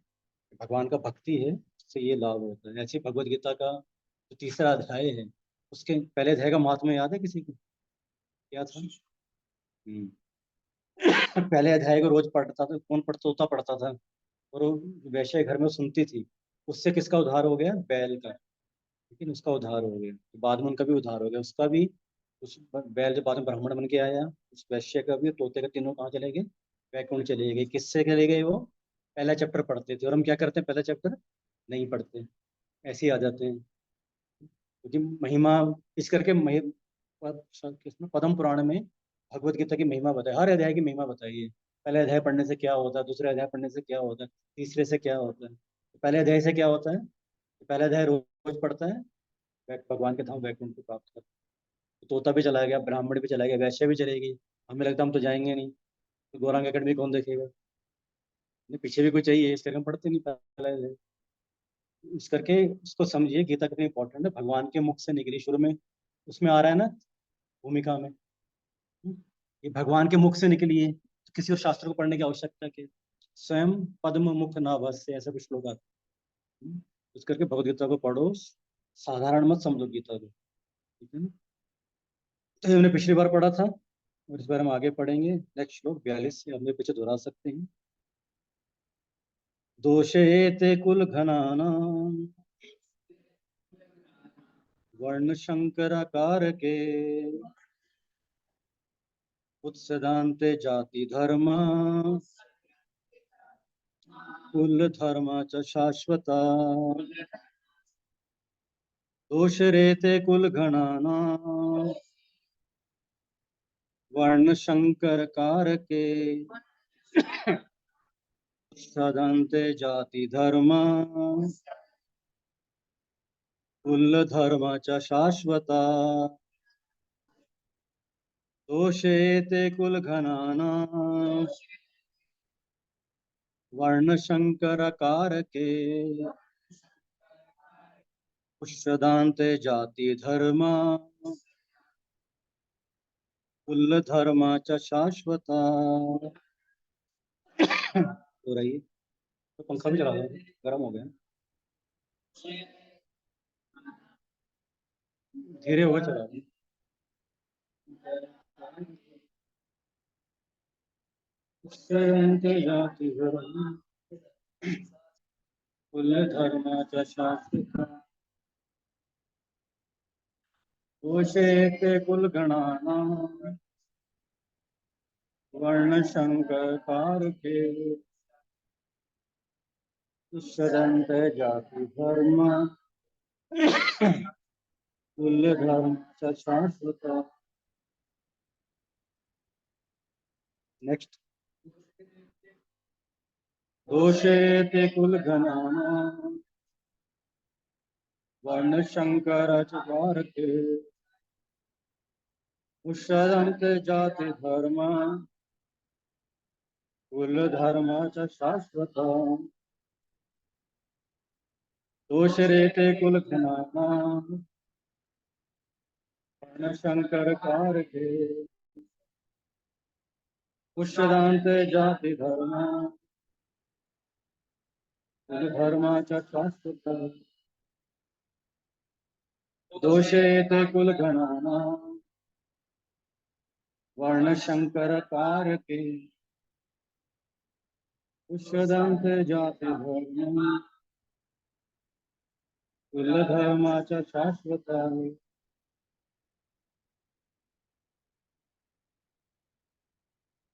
भगवान का भक्ति है, उससे ये लाभ होता है। ऐसे ही भगवत गीता का जो तीसरा अध्याय है, उसके पहले अध्याय का महात्मा याद है किसी को? क्या था? पहले अध्याय को रोज पढ़ता था, कौन पढ़ता होता पढ़ता था, और वो वैश्य घर में सुनती थी। उससे किसका उद्धार हो गया? बैल का। लेकिन उसका उद्धार हो गया, तो बाद में उनका भी उद्धार हो गया, उसका भी। उस बैल जो बाद में ब्राह्मण बन के आया, उस वैश्य का भी, तोते का, तीनों कहाँ चले गए? वैकुंठ चले गए। किससे चले गए वो? पहला चैप्टर पढ़ते थे, और हम क्या करते हैं, पहला चैप्टर नहीं पढ़ते, ऐसे ही आ जाते हैं। क्योंकि महिमा, इस करके किसमें, पद्म पुराण में भगवत गीता की महिमा बताई, हर अध्याय की महिमा बताई है। पहले अध्याय पढ़ने से क्या होता है, दूसरे अध्याय पढ़ने से क्या होता है, तीसरे से क्या होता है। तो पहले अध्याय से क्या होता है? पहला अध्याय रोज पढ़ता है, भगवान के धाम वैकुंठ को प्राप्त कर। तो तोता भी चला गया, ब्राह्मण भी चला गया, वैश्य भी चलेगी। हमें लगता है हम तो जाएंगे नहीं, तो गौरांग अकेडमी कौन देखेगा? नहीं, पीछे भी कोई चाहिए, इस करके हम पढ़ते नहीं पहला अध्याय। इस करके इसको समझिए, गीता कितनी इंपॉर्टेंट है, भगवान के मुख से निकली शुरू में, उसमें आ रहा है ना, भूमिका में। ये भगवान के मुख से निकली है, तो किसी और शास्त्र को पढ़ने की आवश्यकता क्या है? स्वयं पद्म मुख नाभस से, ऐसा कुछ श्लोक आता है। इस करके भगवद गीता को पढ़ो, साधारण मत समझो गीता को, ठीक है ना। तो ये हमने पिछली बार पढ़ा था, और इस बार हम आगे पढ़ेंगे नेक्स्ट श्लोक 42 से, हम पीछे दोहरा सकते हैं। दोषेते कुल घनानां वर्ण शंकराकार के उत्सदान्ते जाति धर्म कुल धर्म च शाश्वता। दोषरेते कुल घनानां वर्ण शंकराकार के उत्सदान्ते जाति धर्म कुल धर्म च शाश्वता। दोषेते कुल घनानां वर्ण शंकराकार के उष्दान्ते जाति धर्म कुल धर्म च शाश्वता। तो रही तो पंखा भी चला दो, गर्म हो गया, धीरे होगा चला दो। उष्दान्ते जाति धर्म कुल धर्म च शाश्वता। दोषेते कुल गणानां वर्ण शंकराकार के उष्दन्ते जाति धर्म कुल धर्म च शाश्वता। नेक्स्ट। दोषेते कुल घनानां वर्ण शंकराचार के उष्दन्ते जाति धर्म कुल धर्म च शाश्वता। दोषरेते कुल घनानां वर्ण शंकराकार के उष्दन्ते जाति धर्म कुल धर्म च शाश्वता। दोषेते कुल घनानां वर्ण शंकराकार के उष्दन्ते जाति धर्म कुल धर्म च शाश्वता।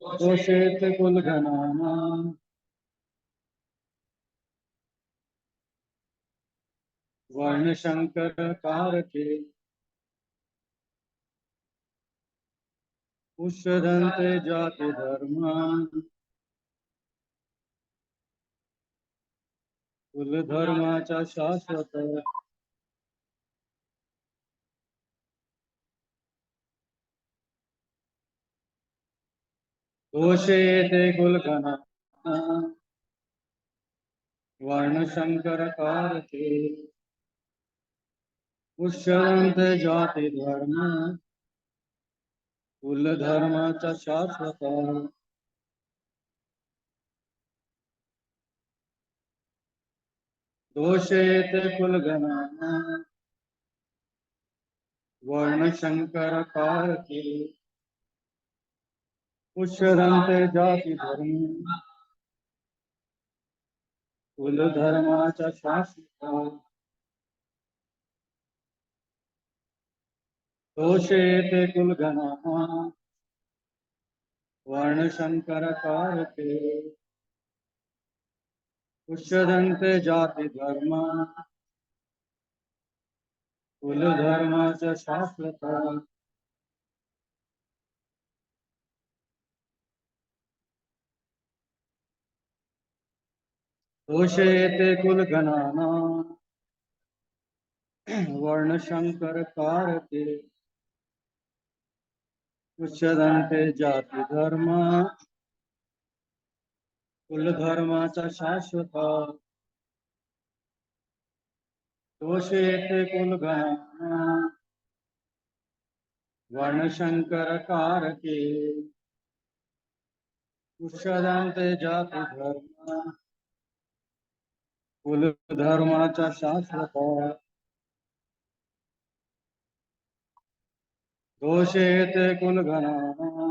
दोषेते कुल घनानां वर्ण शंकराकार के उष्दन्ते जाति धर्म कुल धर्म च शाश्वत। दोषेते कुल घनानां वर्ण शंकराकार के उष्दन्ते जाति धर्म कुल धर्म च शाश्वत। दोषेते कुल घनानां वर्ण शंकराकार के उष्दन्ते जाति धर्म कुल धर्म च शाश्वत। दोषेते कुल घनानां वर्ण शंकराकार के उष्दन्ते जाति धर्म कुल धर्म च शाश्वत। दोषेते कुल घनानां वर्ण शंकराकार के उष्दन्ते जाति धर्म कुल धर्म च शाश्वत। दोषेते कुल घनानां वर्ण शंकराकार के उष्दन्ते जाति धर्म कुल धर्म च शाश्वत। दोषेते कुल घनानां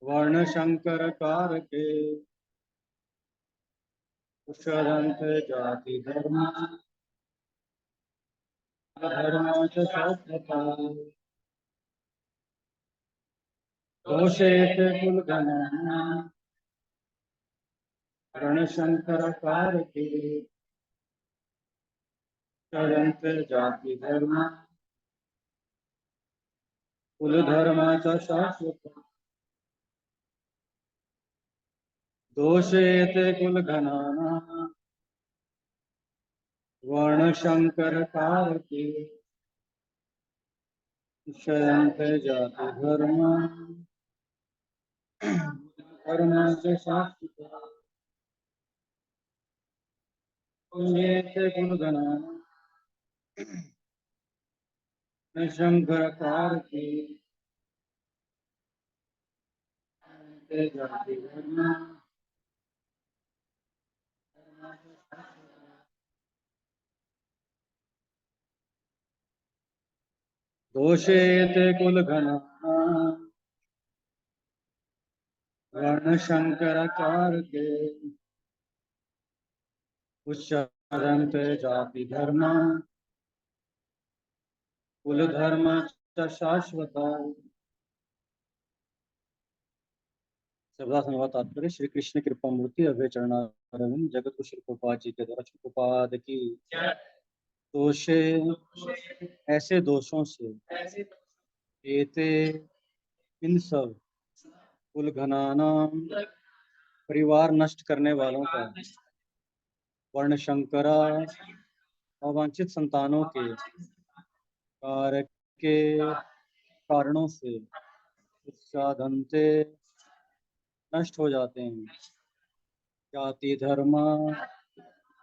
वर्ण शंकर कारके उषरंत जाति धर्म धर्म च शाश्वता दोषेत कुलगणना वर्ण शंकर कारके उषरंत जाति धर्म कुल धर्म च शाश्वता दोषेत कुलगणना वर्ण शंकर कारके उषरंत जाति धर्म धर्म च शाश्वता गुणगणना शंकर कारके जाति धर्म दोषेत कुलगणना वर्ण शंकर कारके उच्चारन्त जाति धर्म कुल धर्म च शाश्वता। सबला संवाद तात्पर्य श्री कृष्ण कृपा मूर्ति अभय चरणारविंद जगत को श्री गोपाल जी के द्वारा श्री गोपाल की दोषे ऐसे दोषों से एते इन सब कुल घनाना परिवार नष्ट करने वालों का वर्ण शंकरा अवांछित संतानों के कारक के कारणों से साधनते नष्ट हो जाते हैं। जाति धर्म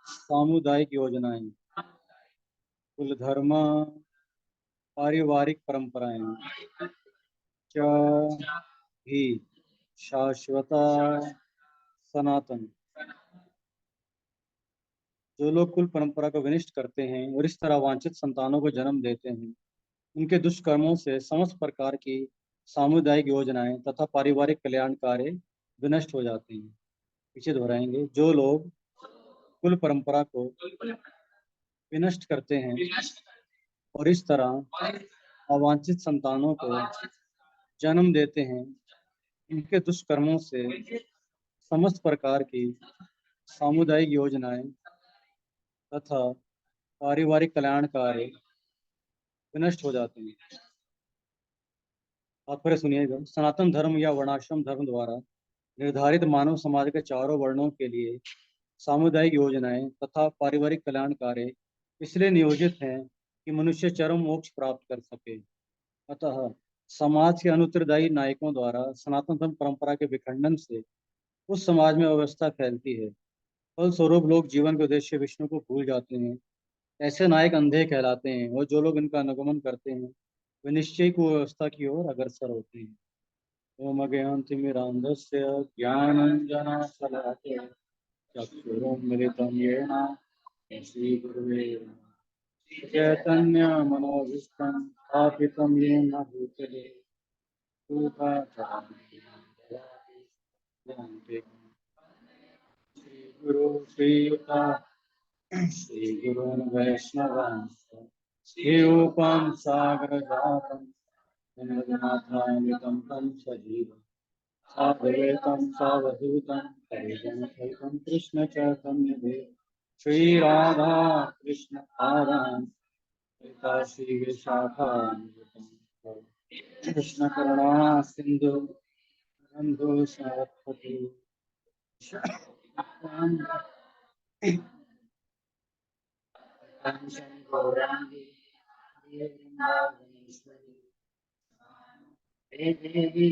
सामुदायिक योजनाएं कुल धर्म पारिवारिक परंपराएं च ही शाश्वता सनातन। जो लोग कुल परंपरा को विनिष्ट करते हैं और इस तरह वांछित संतानों को जन्म देते हैं उनके दुष्कर्मों से समस्त प्रकार की सामुदायिक योजनाएं तथा पारिवारिक कल्याण कार्य विनष्ट हो जाते हैं। पीछे दोहराएंगे, जो लोग कुल परंपरा को विनष्ट करते हैं और इस तरह अवांछित संतानों को जन्म देते हैं इनके दुष्कर्मों से समस्त प्रकार की सामुदायिक योजनाएं तथा पारिवारिक कल्याण कार्य विनष्ट हो जाते हैं। तात्पर्य सुनिएगा, सनातन धर्म या वर्णाश्रम धर्म द्वारा निर्धारित मानव समाज के चारों वर्णों के लिए सामुदायिक योजनाएं तथा पारिवारिक कल्याण कार्य इसलिए नियोजित हैं कि मनुष्य चरम मोक्ष प्राप्त कर सके। अतः समाज के अनुत्तरदायी नायकों द्वारा सनातन धर्म परंपरा के विखंडन से उस समाज में अव्यवस्था फैलती है। फलस्वरूप लोग जीवन के उद्देश्य विष्णु को भूल जाते हैं। ऐसे नायक अंधे कहलाते हैं और जो लोग इनका अनुगमन करते हैं वे निश्चय कुव्यवस्था की ओर अग्रसर होते हैं। ओम अज्ञानतिमिरान्धस्य ज्ञानाञ्जनशलाकया चक्षुरुन्मिलितं येन श्रीगुरुवे नमः। चैतन्यमनोभीष्टं स्थापितं येन भूतले श्रीगुरु श्रीयुता श्रीगुरून् वैष्णवांश्च श्रीरूपं सागरजातं जगन्नाथान्वितं तं सजीवम् साद्वैतं सावधूतं परिजनसहितं कृष्ण चैतन्यदेव श्री राधा कृष्ण पादान् श्री विशाखान्वितं कृष्ण करुणा सिंधु बंधु सरस्वती गौरांगी देवी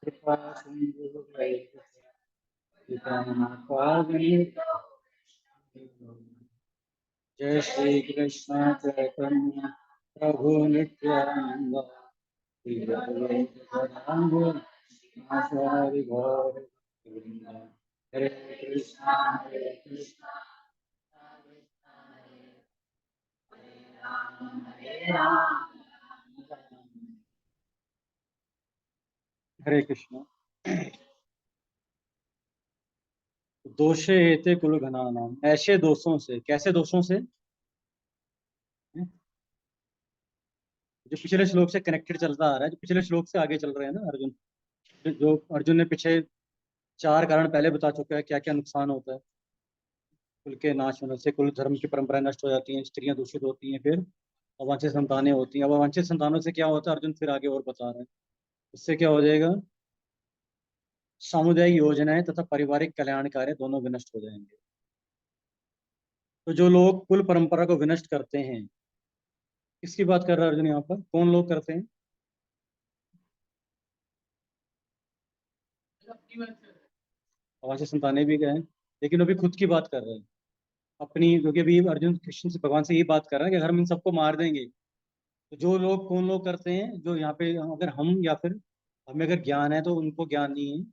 कृपा सिंधु जय श्री कृष्ण चैतन्य प्रभु नित्यानंद श्री अद्वैत आचार्य गौर हरे कृष्णा हरे कृष्ण। दोषे हेते कुल घना नाम, ऐसे दोषों से, कैसे दोषों से? जो पिछले श्लोक से कनेक्टेड चलता आ रहा है, जो पिछले श्लोक से आगे चल रहे हैं ना अर्जुन। जो अर्जुन ने पीछे चार कारण पहले बता चुका है, क्या क्या नुकसान होता है कुल के नाश होने से। कुल धर्म की परंपराएं नष्ट हो जाती हैं, स्त्रियां दूषित होती हैं, फिर अवांछित संतानें होती हैं। अब अवांछित संतानों से क्या होता है अर्जुन फिर आगे और बता रहे हैं। इससे क्या हो जाएगा? सामुदायिक योजनाएं तथा पारिवारिक कल्याण कार्य दोनों विनष्ट हो जाएंगे। तो जो लोग कुल परंपरा को विनष्ट करते हैं, किसकी बात कर रहा है अर्जुन यहाँ पर? कौन लोग करते हैं? अवांछित संतानें भी गए, लेकिन अभी खुद की बात कर रहे हैं अपनी। क्योंकि अभी अर्जुन कृष्ण से, भगवान से ये बात कर रहा है कि अगर हम इन सबको मार देंगे तो जो लोग, कौन लोग करते हैं जो यहाँ पे, अगर हम या फिर हमें अगर ज्ञान है तो उनको ज्ञान नहीं है,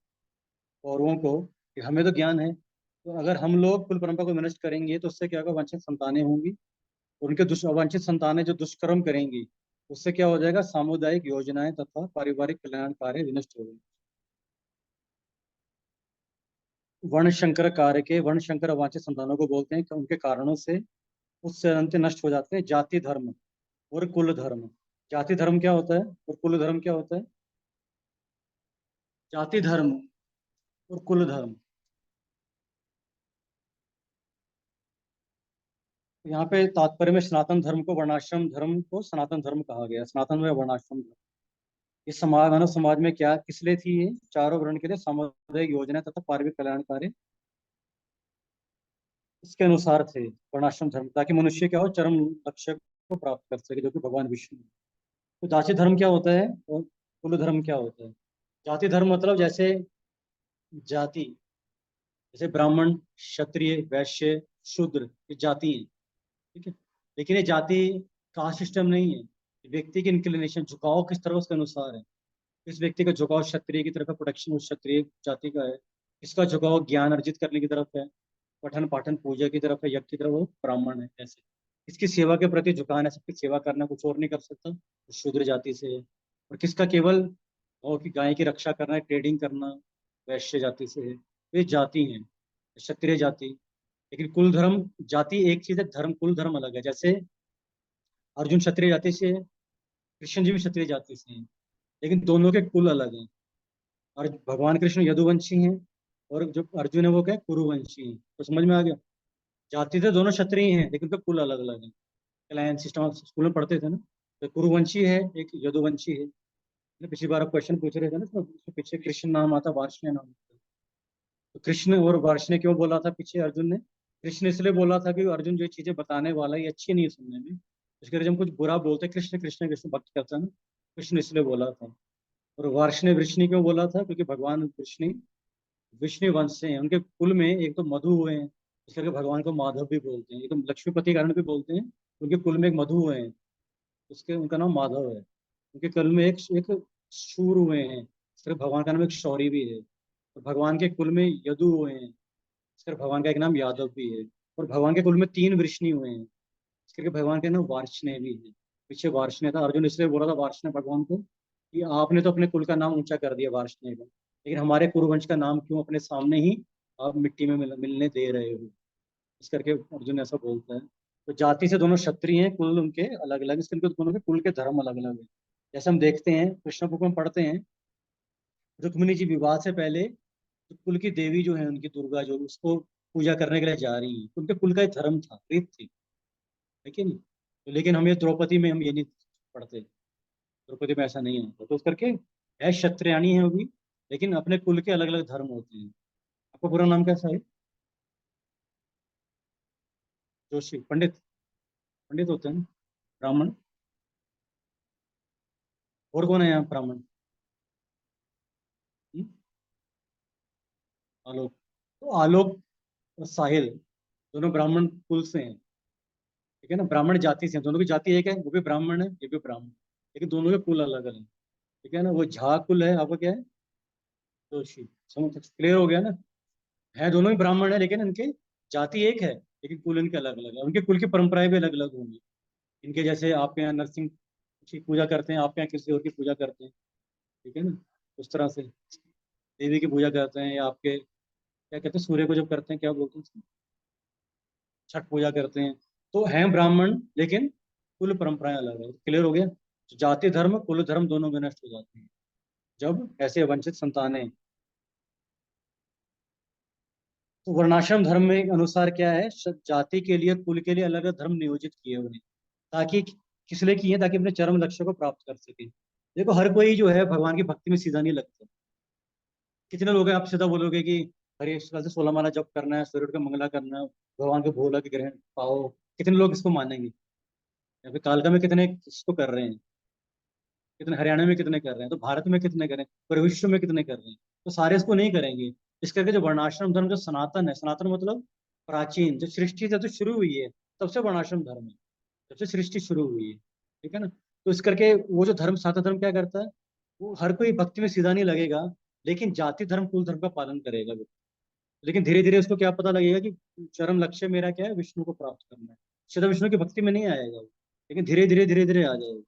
औरों को कि हमें तो ज्ञान है। तो अगर हम लोग कुल परंपरा को विनष्ट करेंगे तो उससे क्या होगा? वांछित संतानें होंगी, और उनके अवांछित संतानें जो दुष्कर्म करेंगी, उससे क्या हो जाएगा? सामुदायिक योजनाएं तथा पारिवारिक कल्याण कार्य विनष्ट हो गए। वर्ण शंकर कार्य के, वर्ण शंकर अवांछित संतानों को बोलते हैं कि उनके कारणों से उससे अंत नष्ट हो जाते हैं जाति धर्म और कुल धर्म। जाति धर्म क्या होता है और कुल धर्म क्या होता है? जाति धर्म और कुल धर्म। यहाँ पे तात्पर्य में सनातन धर्म को, वर्णाश्रम धर्म को सनातन धर्म कहा गया। सनातन में वर्णाश्रम धर्म, इस समाज, मानव समाज में क्या किस लिए थी? ये चारों वर्ण के लिए सामुदायिक योजना तथा पारिवारिक कल्याण कार्य इसके अनुसार थे, वर्णाश्रम धर्म, ताकि मनुष्य क्या हो? चरम लक्ष्य को प्राप्त कर सके, जो कि भगवान विष्णु है। तो जाति धर्म क्या होता है और कुल धर्म क्या होता है? जाति धर्म मतलब जैसे जाति, जैसे ब्राह्मण, क्षत्रिय, वैश्य, शूद्र, ये जाति है। ठीक है। लेकिन ये जाति कास्ट सिस्टम नहीं है। व्यक्ति की इंक्लिनेशन, झुकाव किस तरह, उसके अनुसार है। इस व्यक्ति का झुकाव क्षत्रिय की तरफ है, प्रोटेक्शन उस क्षत्रिय जाति का है। इसका झुकाव ज्ञान अर्जित करने की तरफ है, पठन पाठन पूजा की तरफ है, यज्ञ की तरफ, वो ब्राह्मण है। ऐसे इसकी सेवा के प्रति झुकान है, सबकी सेवा करना, कुछ और नहीं कर सकता, वो शूद्र जाति से है। और किसका केवल गौ की, गाय की रक्षा करना है, ट्रेडिंग करना, वैश्य जाति से है। तो ये जाति है, क्षत्रिय जाति। लेकिन कुल धर्म, जाति एक चीज है, धर्म, कुल धर्म अलग है। जैसे अर्जुन क्षत्रिय जाति से है, कृष्ण जी भी क्षत्रिय जाति से हैं, लेकिन दोनों के कुल अलग हैं। और भगवान कृष्ण यदुवंशी हैं, और जो अर्जुन है वो क्या है? कुरुवंशी है। तो समझ में आ गया? जाति तो दोनों क्षत्रिय हैं, लेकिन उनका कुल अलग अलग है। क्लैन सिस्टम आप स्कूल में पढ़ते थे ना। तो कुरुवंशी है, एक यदुवंशी है। पिछली बार आप क्वेश्चन पूछ रहे थे ना, तो उसके पीछे कृष्ण नाम आता, वार्ष्णेय नाम आता। तो कृष्ण और वार्ष्णेय क्यों बोला था पीछे अर्जुन ने? कृष्ण इसलिए बोला था कि अर्जुन जो चीजें बताने वाला है ये अच्छी नहीं है सुनने में, इसके लिए हम कुछ बुरा बोलते हैं, कृष्ण कृष्ण कृष्ण भक्त करता है ना। कृष्ण इसलिए बोला था। और वार्ष्णेय वृष्णि क्यों बोला था? क्योंकि भगवान विष्णु विष्णु वंश से हैं, उनके कुल में एक तो मधु हुए हैं, इस करके भगवान को माधव भी बोलते हैं। एक तो लक्ष्मीपति कारण भी बोलते हैं, उनके कुल में एक मधु हुए हैं, उसके उनका नाम माधव है। उनके कुल में एक एक शूर हुए हैं, इस करके भगवान का नाम एक शौरी भी है। और भगवान के कुल में यदु हुए हैं, इस करके भगवान का एक नाम यादव भी है। और भगवान के कुल में तीन वृष्णि हुए हैं, इस करके भगवान का नाम वार्ष्णेय भी है। पीछे वार्ष्णेय था, अर्जुन इसलिए बोला था वार्ष्णेय भगवान को कि आपने तो अपने कुल का नाम ऊंचा कर दिया वार्ष्णेय का, लेकिन हमारे कुरुवंश का नाम क्यों अपने सामने ही आप मिट्टी में मिलने दे रहे हो? इस करके अर्जुन ऐसा बोलता है। तो जाति से दोनों क्षत्रिय हैं, कुल उनके अलग अलग, इस करके दोनों के कुल के धर्म अलग अलग है। जैसे हम देखते हैं कृष्ण बुक में पढ़ते हैं, रुक्मिणी जी विवाह से पहले तो कुल की देवी जो है उनकी, दुर्गा जो, उसको पूजा करने के लिए जा रही है। उनके कुल का एक धर्म था, रीत थी, लेकिन तो लेकिन हम ये द्रौपदी में हम ये नहीं पढ़ते। द्रौपदी में ऐसा नहीं होता। तो उस करके है, क्षत्रियाणी है वो भी, लेकिन अपने कुल के अलग अलग धर्म होते हैं। आपका पूरा नाम कैसा है? जोशी, पंडित? पंडित होते हैं ना? ब्राह्मण? और कौन है यहाँ ब्राह्मण? हम्म? आलोक। तो आलोक और साहिल दोनों ब्राह्मण कुल से हैं। ठीक है ना? ब्राह्मण जाति से हैं, दोनों की जाति एक है, वो भी ब्राह्मण है, ये भी ब्राह्मण, लेकिन दोनों के कुल अलग अलग। ठीक है ना? वो झा कुल है, आपका क्या है? जोशी। समझ, क्लियर हो गया ना? है दोनों ही ब्राह्मण है, लेकिन इनके जाति एक है, लेकिन कुल इनके अलग अलग है, उनके कुल की परंपराएं भी अलग अलग होंगी। इनके जैसे आप यहाँ नरसिंह की पूजा करते हैं, आप यहाँ किसी और की पूजा करते हैं, ठीक है ना। उस तरह से देवी की पूजा करते हैं, या आपके क्या कहते हैं, सूर्य को जब करते हैं क्या बोलते हैं उसको? छठ पूजा करते हैं। तो हैं ब्राह्मण, लेकिन कुल परंपराएं अलग है। क्लियर हो गया? जाति धर्म कुल धर्म दोनों में नष्ट हो जाते हैं जब ऐसे वंचित संतानें। तो वर्णाश्रम धर्म में अनुसार क्या है, जाति के लिए कुल के लिए अलग अलग धर्म नियोजित किए हुए हैं, ताकि किस लिए किए, ताकि अपने चरम लक्ष्य को प्राप्त कर सके। देखो हर कोई जो है भगवान की भक्ति में सीधा नहीं लगता। कितने लोग हैं आप सीधा बोलोगे कि हरे कल से 16 माला जप करना है, सूर्य को मंगला करना है, भगवान को भोला के ग्रहण पाओ, कितने लोग इसको मानेंगे? या फिर कालका में कितने इसको कर रहे हैं, कितने हरियाणा में कितने कर रहे हैं, तो भारत में कितने करें, पूरे विश्व में कितने कर रहे हैं? तो सारे इसको नहीं करेंगे। इस करके जो वर्णाश्रम धर्म जो सनातन है, सनातन मतलब प्राचीन, जो सृष्टि जब से शुरू हुई है तब से वर्णाश्रम धर्म है, जब से सृष्टि शुरू हुई है, ठीक है ना। तो इस करके वो जो धर्म, सनातन धर्म क्या करता है, वो हर कोई भक्ति में सीधा नहीं लगेगा, लेकिन जाति धर्म कुल धर्म का पालन करेगा वो। लेकिन धीरे धीरे उसको क्या पता लगेगा कि चरम लक्ष्य मेरा क्या है, विष्णु को प्राप्त करना है। सीधा विष्णु की भक्ति में नहीं आएगा वो, लेकिन धीरे धीरे आ जाएगा।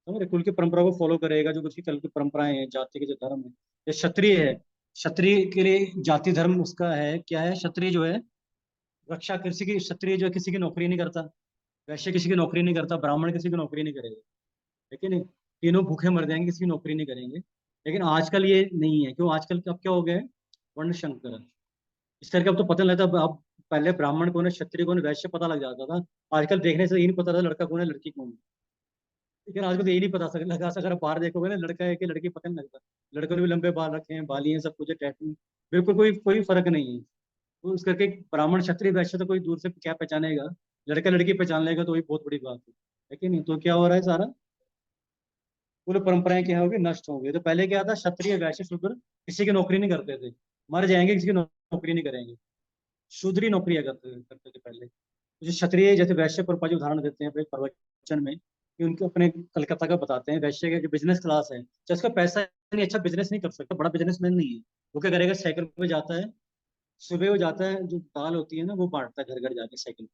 समझ रहे? कुल की परंपरा को फॉलो करेगा, जो उसकी कल की परंपराएं हैं, जाति के जो धर्म है। ये क्षत्रिय है, क्षत्रिय के लिए जाति धर्म उसका है क्या है, क्षत्रिय जो है रक्षा, किसी की क्षत्रिय जो है किसी की नौकरी नहीं करता, वैश्य किसी की नौकरी नहीं करता, ब्राह्मण किसी की नौकरी नहीं करेगा, लेकिन तीनों भूखे मर जाएंगे, किसी की नौकरी नहीं करेंगे। लेकिन आजकल ये नहीं है, क्यों? आजकल अब क्या हो गया है, वर्ण संकर। इस करके अब तो पता नहीं लगता, अब पहले ब्राह्मण कौन है, क्षत्रिय कौन है, वैश्य पता लग जाता था। आजकल देखने से ये नहीं पता था लड़का कौन है, लड़की कौन है। लेकिन आजकल तो यही नहीं पता लगा, अगर बाहर देखोगे ना, लड़का है कि लड़की पता नहीं लगता। लड़कों ने भी लंबे बाल रखे हैं, बाली हैं, सब कुछ है, टैटू, बिल्कुल कोई कोई फर्क नहीं है। तो इस करके ब्राह्मण क्षत्रिय वैश्य तो कोई दूर से क्या पहचानेगा, लड़का लड़की पहचान लेगा तो वही बहुत बड़ी बात है कि नहीं? तो क्या हो रहा है, सारा पूरी परंपराएं क्या होगी, नष्ट होंगी। तो पहले क्या था, क्षत्रिय वैश्य शूद्र किसी की नौकरी नहीं करते थे, मर जाएंगे किसी की नौकरी नहीं करेंगे, शूद्र ही नौकरियां करते करते थे पहले। तो जो क्षत्रिय जैसे वैश्य पर जी उदाहरण देते हैं अपने प्रवचन में, कि उनके अपने कलकत्ता का बताते हैं, वैश्य का जो बिजनेस क्लास है, जो उसका पैसा नहीं, अच्छा बिजनेस नहीं कर सकता, बड़ा बिजनेसमैन नहीं है, वो क्या करेगा, साइकिल पे जाता है, सुबह वो जाता है, जो दाल होती है ना वो बांटता है घर घर जाके साइकिल,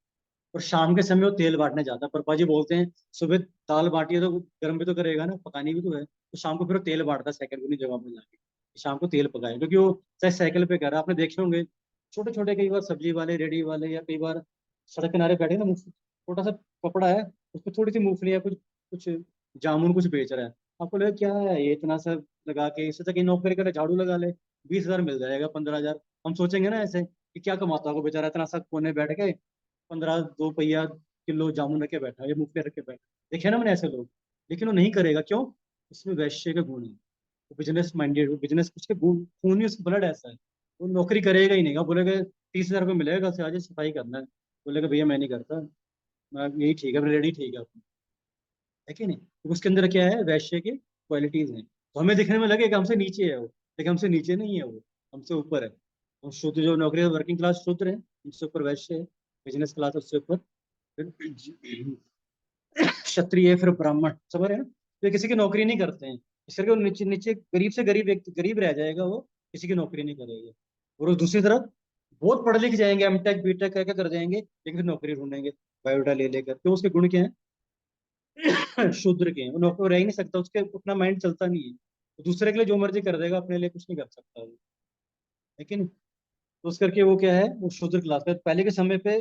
और शाम के समय वो तेल बांटने जाता है। पापा जी बोलते हैं सुबह दाल बांटी है तो गर्म भी तो करेगा ना, पकानी भी तो है, तो शाम को फिर वो तेल बांटता है साइकिल को, नहीं जगह पे जाके शाम को तेल पकाए, क्योंकि वो चाहे साइकिल पे कर रहा है। आपने देखे होंगे छोटे छोटे कई बार सब्जी वाले, रेडी वाले, या कई बार सड़क किनारे बैठे ना, छोटा सा कपड़ा है, उस पर थोड़ी सी मूंगफली या कुछ कुछ जामुन कुछ बेच रहा है। आपको लगा क्या है ये इतना सा लगा के, इससे तक नौकरी करे, झाड़ू लगा ले, 20,000 मिल जाएगा, 15,000। हम सोचेंगे ना ऐसे कि क्या कमाता होगा बेचारा, इतना सा कोने बैठ के 15 दो पहिया किलो जामुन रख के बैठा है, या मुंह पे रख के बैठा है। देखे ना मैंने ऐसे लोग, लेकिन वो नहीं करेगा, क्यों? उसमें वैश्य के गुण है, वो बिजनेस माइंडेड, वो बिजनेस, उसके गुण खून में उसका ब्लड ऐसा है। वो नौकरी करेगा ही नहीं, वो बोलेगा 30,000 रुपये मिलेगा, से आज सफाई करना है, बोलेगा भैया मैं नहीं करता, मैं यही ठीक है, रेडी ठीक है अपनी, है कि नहीं? तो उसके अंदर क्या है, वैश्य की क्वालिटीज हैं। तो हमें दिखने में लगेगा हमसे नीचे है वो, लेकिन हमसे नीचे नहीं है वो, हमसे ऊपर है। हम शुद्ध जो नौकरी, वर्किंग क्लास शूद्र है, उससे ऊपर वैश्य है, बिजनेस क्लास उससे ऊपर फिर क्षत्रिय, फिर ब्राह्मण, समझ रहे हैं ना? तो ये किसी की नौकरी नहीं करते हैं, इस करके वो नीचे नीचे गरीब से गरीब व्यक्ति गरीब रह जाएगा, वो किसी की नौकरी नहीं करेगा। और वो दूसरी तरफ बहुत पढ़ लिख जाएंगे, एमटेक बीटेक करके कर जाएंगे, लेकिन फिर नौकरी ढूंढेंगे बायोडा ले लेकर, तो उसके गुण क्या है? शूद्र के हैं, वो नौकरी रह ही नहीं सकता, उसके अपना माइंड चलता नहीं है, तो दूसरे के लिए जो मर्जी कर देगा, अपने लिए कुछ नहीं कर सकता वो, लेकिन तो उस करके वो क्या है, वो शूद्र क्लास का। पहले के समय पे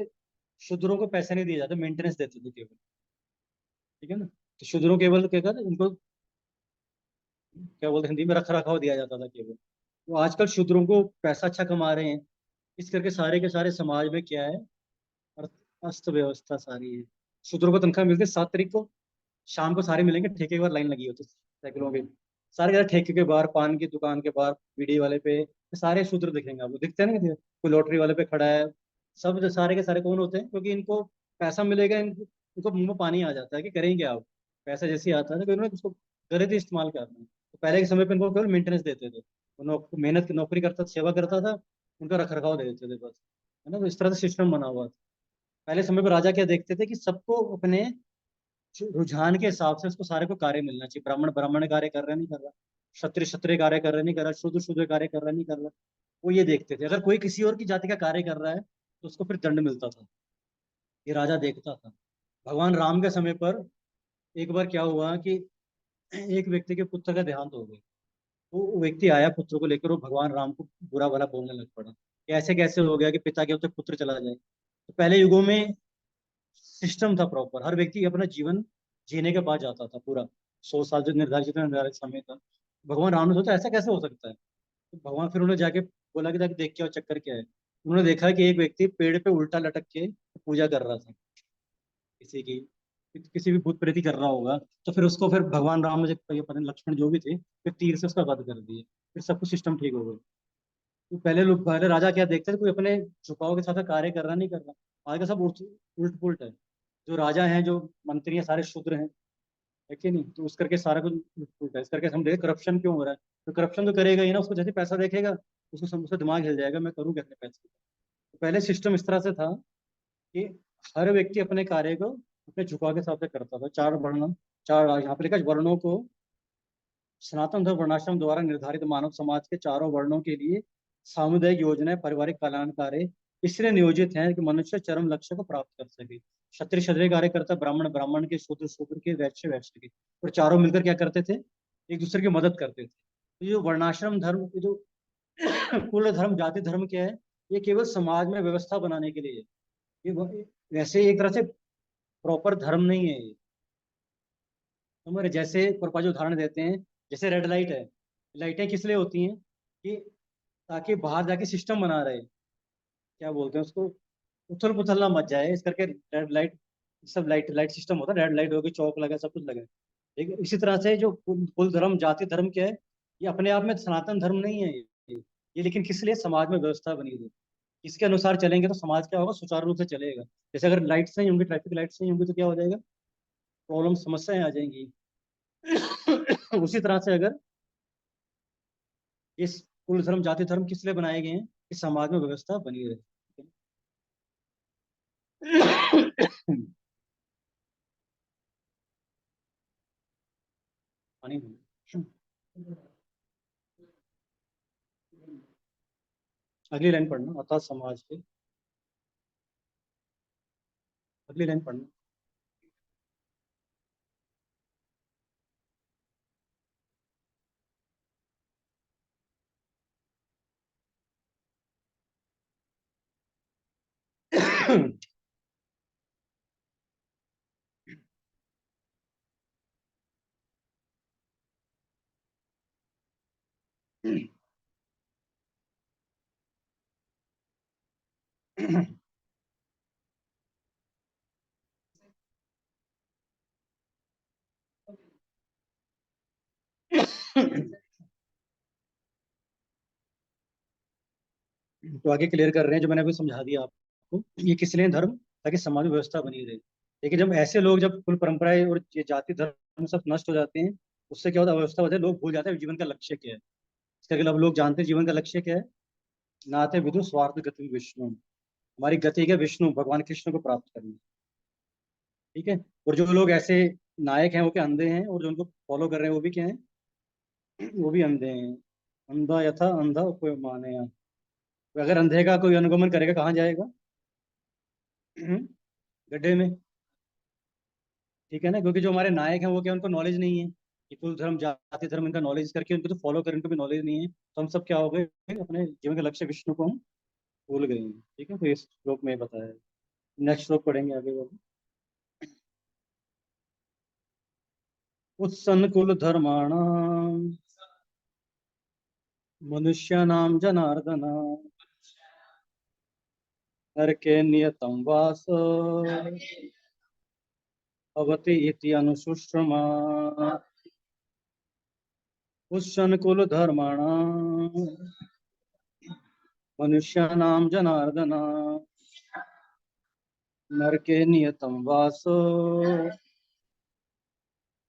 शूद्रों को पैसे नहीं दिए जाते, मेंटेनेंस देते थे केवल, ठीक है ना। तो शूद्रों केवल क्या कर उनको क्या बोलते हैं हिंदी में, रख रखाव दिया जाता था केवल। तो आजकल शूद्रों को पैसा अच्छा कमा रहे हैं, इस करके सारे के सारे समाज में क्या है, अस्त व्यवस्था सारी है। शूद्रों को तनख्वाह मिलती है 7 तारीख को, शाम को सारे मिलेंगे, ठेके के बाहर लाइन लगी होती है साइकिलों की, सारे के सारे ठेके के बाहर, पान की दुकान के बाहर, बीड़ी वाले पे, सारे शूद्र दिखेंगे आपको, दिखते हैं ना, कोई लॉटरी वाले पे खड़ा है, सब जो सारे के सारे कौन होते हैं, क्योंकि इनको पैसा मिलेगा, इनको मुंह में पानी आ जाता है कि करेंगे आप, पैसा जैसे ही आता है ना, तो इन्होंने उसको गलत ही इस्तेमाल करना है। तो पहले के समय पे इनको केवल मेंटेनेंस देते थे, मेहनत नौकरी करता, सेवा करता था, उनका रख रखाव दे देते थे बस, है ना। तो इस तरह से सिस्टम बना हुआ था। पहले समय पर राजा क्या देखते थे, कि सबको अपने रुझान के हिसाब से उसको सारे को कार्य मिलना चाहिए, ब्राह्मण ब्राह्मण कार्य कर रहा नहीं कर रहा, क्षत्रिय क्षत्रिय कार्य कर रहा नहीं कर रहा, शूद्र शूद्र कार्य कर रहा नहीं कर रहा। वो ये देखते थे, अगर कोई किसी और की जाति का कार्य कर रहा है तो उसको फिर दंड मिलता था, ये राजा देखता था। भगवान राम के समय पर एक बार क्या हुआ कि एक व्यक्ति के पुत्र का देहांत हो गया। वो व्यक्ति आया पुत्र को लेकर, वो भगवान राम को बुरा भला बोलने लग पड़ा कि ऐसे कैसे हो गया कि पिता के होते पुत्र चला जाए। तो पहले युगों में सिस्टम था प्रॉपर, हर व्यक्ति अपना जीवन जीने के बाद जाता था पूरा, 100 साल जो निर्धारित, जितना निर्धारित समय था। भगवान राम ने सोचा ऐसा कैसे हो सकता है। तो भगवान फिर उन्होंने जाके बोला कि जाके देख के आओ, चक्कर क्या है। उन्होंने देखा कि एक व्यक्ति पेड़ पे उल्टा लटक के पूजा कर रहा था किसी की, किसी भी भूत प्रेती कर रहा होगा। तो फिर उसको फिर भगवान राम ने, ये पता नहीं लक्ष्मण जो भी थे, फिर तीर से उसका वध कर दिए। फिर सब कुछ सिस्टम ठीक हो गया। तो पहले लोग, पहले राजा क्या देखते थे, कोई अपने झुकाव के साथ कार्य कर रहा नहीं कर रहा। आज का सब उल्ट उल्ट पुल्ट है। जो राजा हैं, जो मंत्री हैं, सारे शूद्र हैं, है कि नहीं। तो उस करके सारा कुछ उल्ट पुल्ट है। इस करके हम देखें करप्शन क्यों हो रहा है। तो करप्शन तो करेगा ही ना, उसको जैसे पैसा देखेगा उसको उसका दिमाग हिल जाएगा, मैं करूँ क्या अपने पैसे। तो पहले सिस्टम इस तरह से था कि हर व्यक्ति अपने कार्य को अपने झुकाव के हिसाब से करता था। चार वर्ण, चार यहाँ पे लिखा है, वर्णों को सनातन धर्म वर्णाश्रम द्वारा निर्धारित मानव समाज के चारों वर्णों के लिए सामुदायिक योजनाएं पारिवारिक कल्याण कार्य इसलिए नियोजित हैं कि मनुष्य चरम लक्ष्य को प्राप्त कर सके। क्षत्रिय क्षत्रिय कार्य करता, ब्राह्मण ब्राह्मण के, शूद्र शूद्र के, वैश्य वैश्य के। और चारों मिलकर क्या करते थे, एक दूसरे की मदद करते थे। तो ये जो वर्णाश्रम धर्म, ये जो कुल धर्म जाति धर्म क्या है, ये केवल समाज में व्यवस्था बनाने के लिए है। वैसे एक तरह से प्रॉपर धर्म नहीं है ये। हमारे जैसे प्रपा जो उदाहरण देते हैं, जैसे रेड लाइट है, लाइटें किस लिए होती हैं कि ताकि बाहर जाके सिस्टम बना रहे, क्या बोलते हैं उसको, उथल पुथल ना मच जाए, इस करके रेड लाइट, सब लाइट लाइट सिस्टम होता है। रेड लाइट होगी, चौक लगा, सब कुछ लगा। ठीक है, इसी तरह से जो कुल धर्म जाति धर्म क्या है, ये अपने आप में सनातन धर्म नहीं है ये लेकिन किस लिए, समाज में व्यवस्था बनी हुई है। इसके अनुसार चलेंगे तो समाज क्या होगा, सुचारू रूप से चलेगा। जैसे अगर लाइट्स नहीं होंगी, ट्रैफिक लाइट्स नहीं होंगी, तो क्या हो जाएगा, प्रॉब्लम समस्याएं आ जाएंगी। उसी तरह से अगर इस कुल धर्म जाति धर्म किस लिए बनाए गए हैं, कि समाज में व्यवस्था बनी रहे। पानी में। अगली लाइन पढ़ना, अतः समाज के, अगली लाइन पढ़ना। तो आगे क्लियर कर रहे हैं, जो मैंने अभी समझा दिया आपको, ये किस लिए धर्म, ताकि समाज में व्यवस्था बनी रहे। लेकिन जब ऐसे लोग, जब कुल परंपराएं और ये जाति धर्म सब नष्ट हो जाते हैं, उससे क्या होता है, अव्यवस्था होती है, लोग भूल जाते हैं जीवन का लक्ष्य क्या है। इसका मतलब अब लोग जानते हैं जीवन का लक्ष्य क्या है, नाते विदु स्वार्थ गति विष्णु, हमारी गति क्या, विष्णु भगवान कृष्ण को प्राप्त करना। ठीक है। और जो लोग ऐसे नायक हैं वो क्या, अंधे हैं, और जो उनको फॉलो कर रहे हैं वो भी क्या है, वो भी अंधे हैं। अंधा यथा अंधा कोई माने। तो अगर अंधे का कोई अनुगमन करेगा, कहाँ जाएगा, गड्ढे में। ठीक है ना, क्योंकि जो हमारे नायक हैं वो क्या, उनको नॉलेज नहीं है कि कुल धर्म जाति धर्म, इनका नॉलेज करके उनको तो फॉलो करें, उनको भी नॉलेज नहीं है। तो हम सब क्या हो गए, अपने जीवन का लक्ष्य विष्णु को हम भूल गए हैं। ठीक है, तो इस श्लोक में बताया है। नेक्स्ट श्लोक पढ़ेंगे आगे वाले। उत्सन कुल धर्माणाम मनुष्याणाम जनार्दन नरके नियतम वास भवति इति अनुशुश्रुमा। उत्सन कुल धर्माणाम मनुष्याणाम जनार्दन नरके नियतम वासो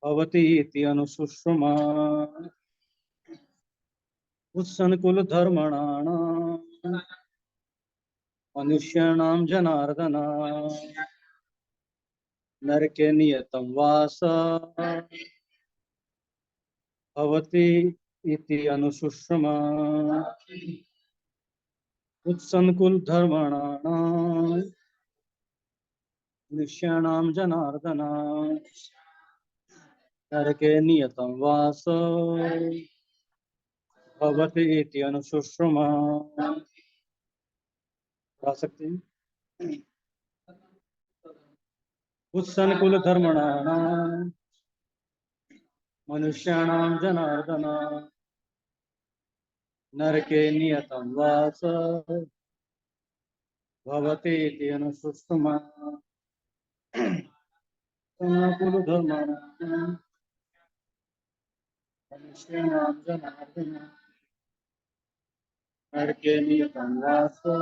भवति इति अनुशुश्रुमा। उत्सन्नकुल धर्मणानां मनुष्याणां जनार्दन नरके नियतं वास भवति इति अनुशुश्रुमा। उत्सन्नकुल धर्मणानां मनुष्याणां जनार्दन नरके नियतं वासो भवति इति अनुशुश्रुमा। पढ़ा सकते हैं। उत्सन्नकुल धर्मणानां मनुष्याणां जनार्दन नरके नियतं वासो भवति इति अनुशुश्रुमा। उत्सन्नकुल धर्मणानां मनुष्याणां जनार्दन नरके नियतं वासो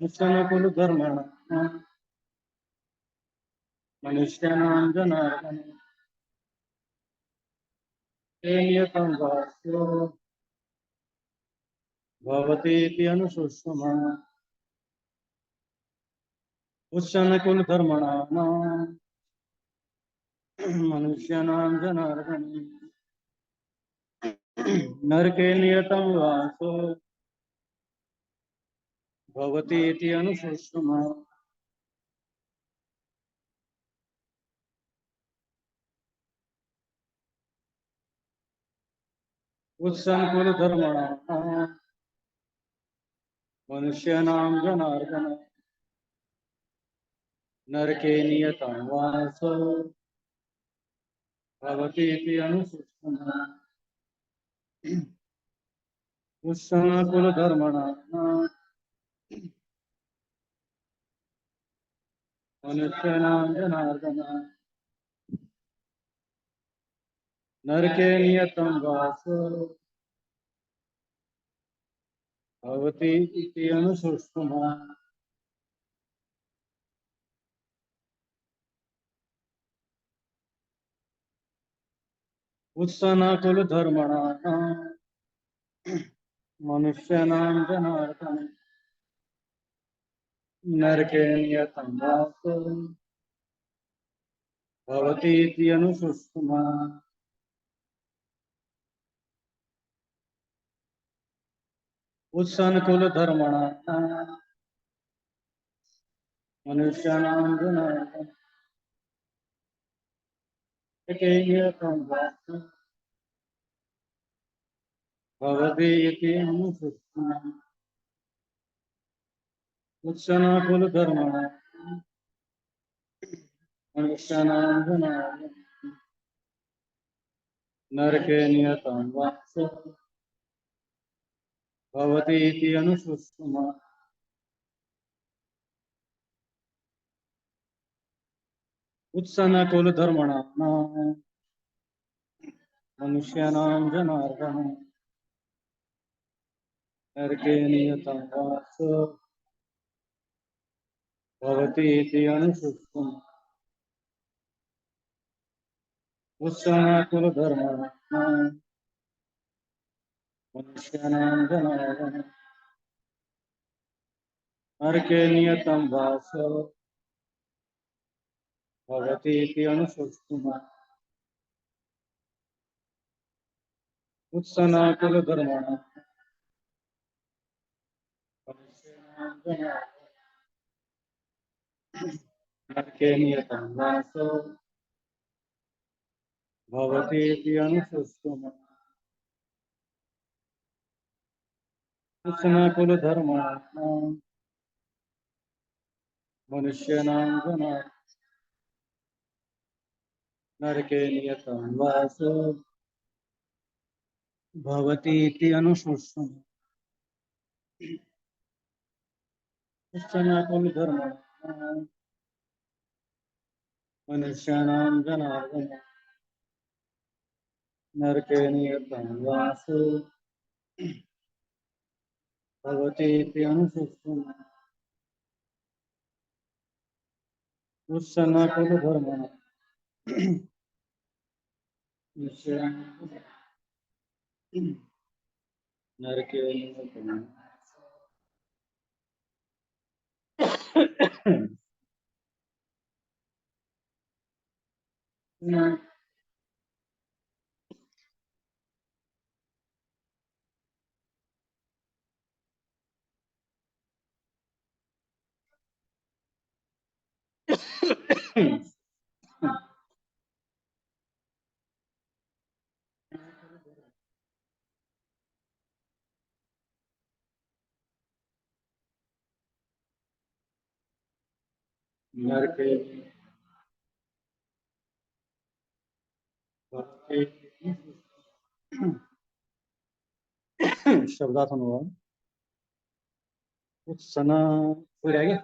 उत्सन्नकुल धर्मणानां मनुष्याणां जनार्दन नियतं वासो भवति इति अनुशुश्रुमा। उत्सन्नकुल धर्मणानां मनुष्याणां जनार्दन नरके नियतं वासो भवति इति अनुशुश्रुमा। उत्सन्नकुल धर्मणानां मनुष्याणां जनार्दन नरके नियतं वासो भवति इति अनुशुश्रुमा। उत्सन्नकुल धर्मणानां मनुष्याणां जनार्दन नरके नियतं वासो भवति इति अनुशुश्रुमा। उत्सन्नकुल धर्मणानां मनुष्याणां जनार्दन नरके नियतं वासो भवति इति अनुशुश्रुमा। उत्सन्नकुल धर्मणानां मनुष्याणां जनार्दन नरके नियतं वासो भवति इति अनुशुश्रुमा। उत्सन्नकुल धर्मणानां मनुष्याणां जनार्दन नरके नियतं वासो भवति इति अनुशुश्रुमा। उत्सन्नकुल धर्मणानां मनुष्याणां जनार्दन नरके नियतं वासो भवति इति अनुशुश्रुमा। उत्सन्नकुल धर्मणानां मनुष्याणां जनार्दन नरके नियतं वासो भवति इति अनुशुश्रुमा। उत्सन्नकुल धर्मणानां मनुष्याणां जनार्दन नरके नियतं वासो भवति इति अनुशुश्रुमा। उत्सन्नकुल धर्मणानां मनुष्याणां जनार्दन नरके नियतं वासो भवति इति अनुशुश्रुमा। उत्सन्नकुल धर्मणानां मनुष्याणां जनार्दन नरके नियतं वासो भवति इति अनुशुश्रुमा। उत्सन्नकुल धर्मणानां मनुष्याणां नरके नियतं नर के शब्दार्थ अनुवाद कुछ सना कोई रह गया।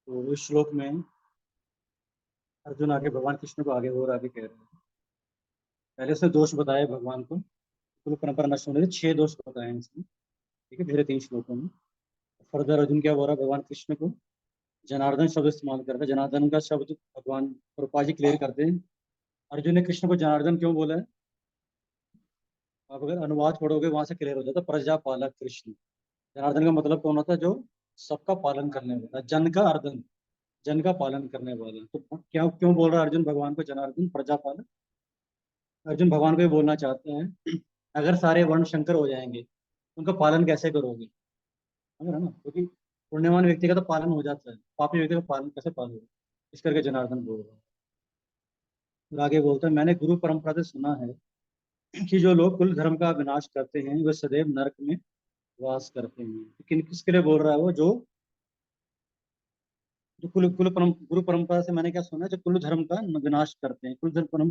तो इस श्लोक में अर्जुन आगे भगवान कृष्ण को आगे और आगे कह रहे हैं। पहले से दोष बताए भगवान को, कुल परंपरा नष्ट होने से 6 दोष बताए हैं इसमें। ठीक है, पहले 3 श्लोकों में। फर्दर अर्जुन क्या बोल रहा है भगवान कृष्ण को, जनार्दन शब्द इस्तेमाल करता है। जनार्दन का शब्द भगवान प्रभुपाद जी क्लियर करते हैं। अर्जुन ने कृष्ण को जनार्दन क्यों बोला है, आप अगर अनुवाद पढ़ोगे वहां से क्लियर हो जाता है। प्रजापालक कृष्ण, जनार्दन का मतलब कौन होता है, जो सबका पालन करने वाला, जन का अर्दन, जन का पालन करने वाला। तो क्या क्यों बोल रहा है अर्जुन भगवान को जनार्दन प्रजापालक। अर्जुन भगवान को ये बोलना चाहते हैं, अगर सारे वर्ण शंकर हो जाएंगे उनका पालन कैसे करोगे, समझ रहे हो ना, क्योंकि पुण्यवान व्यक्ति का तो पालन हो जाता है, पापी व्यक्ति का पालन कैसे पालन होगा। इस करके जनार्दन बोल रहा है। और आगे बोलता है, मैंने गुरु परंपरा से सुना है कि जो लोग कुल धर्म का विनाश करते हैं वे सदैव नरक में वास करते हैं। तो किन किसके लिए बोल रहा है वो, जो गुरु परंपरा से मैंने क्या सुना है, जो कुल धर्म का विनाश करते हैं। कुल धर्म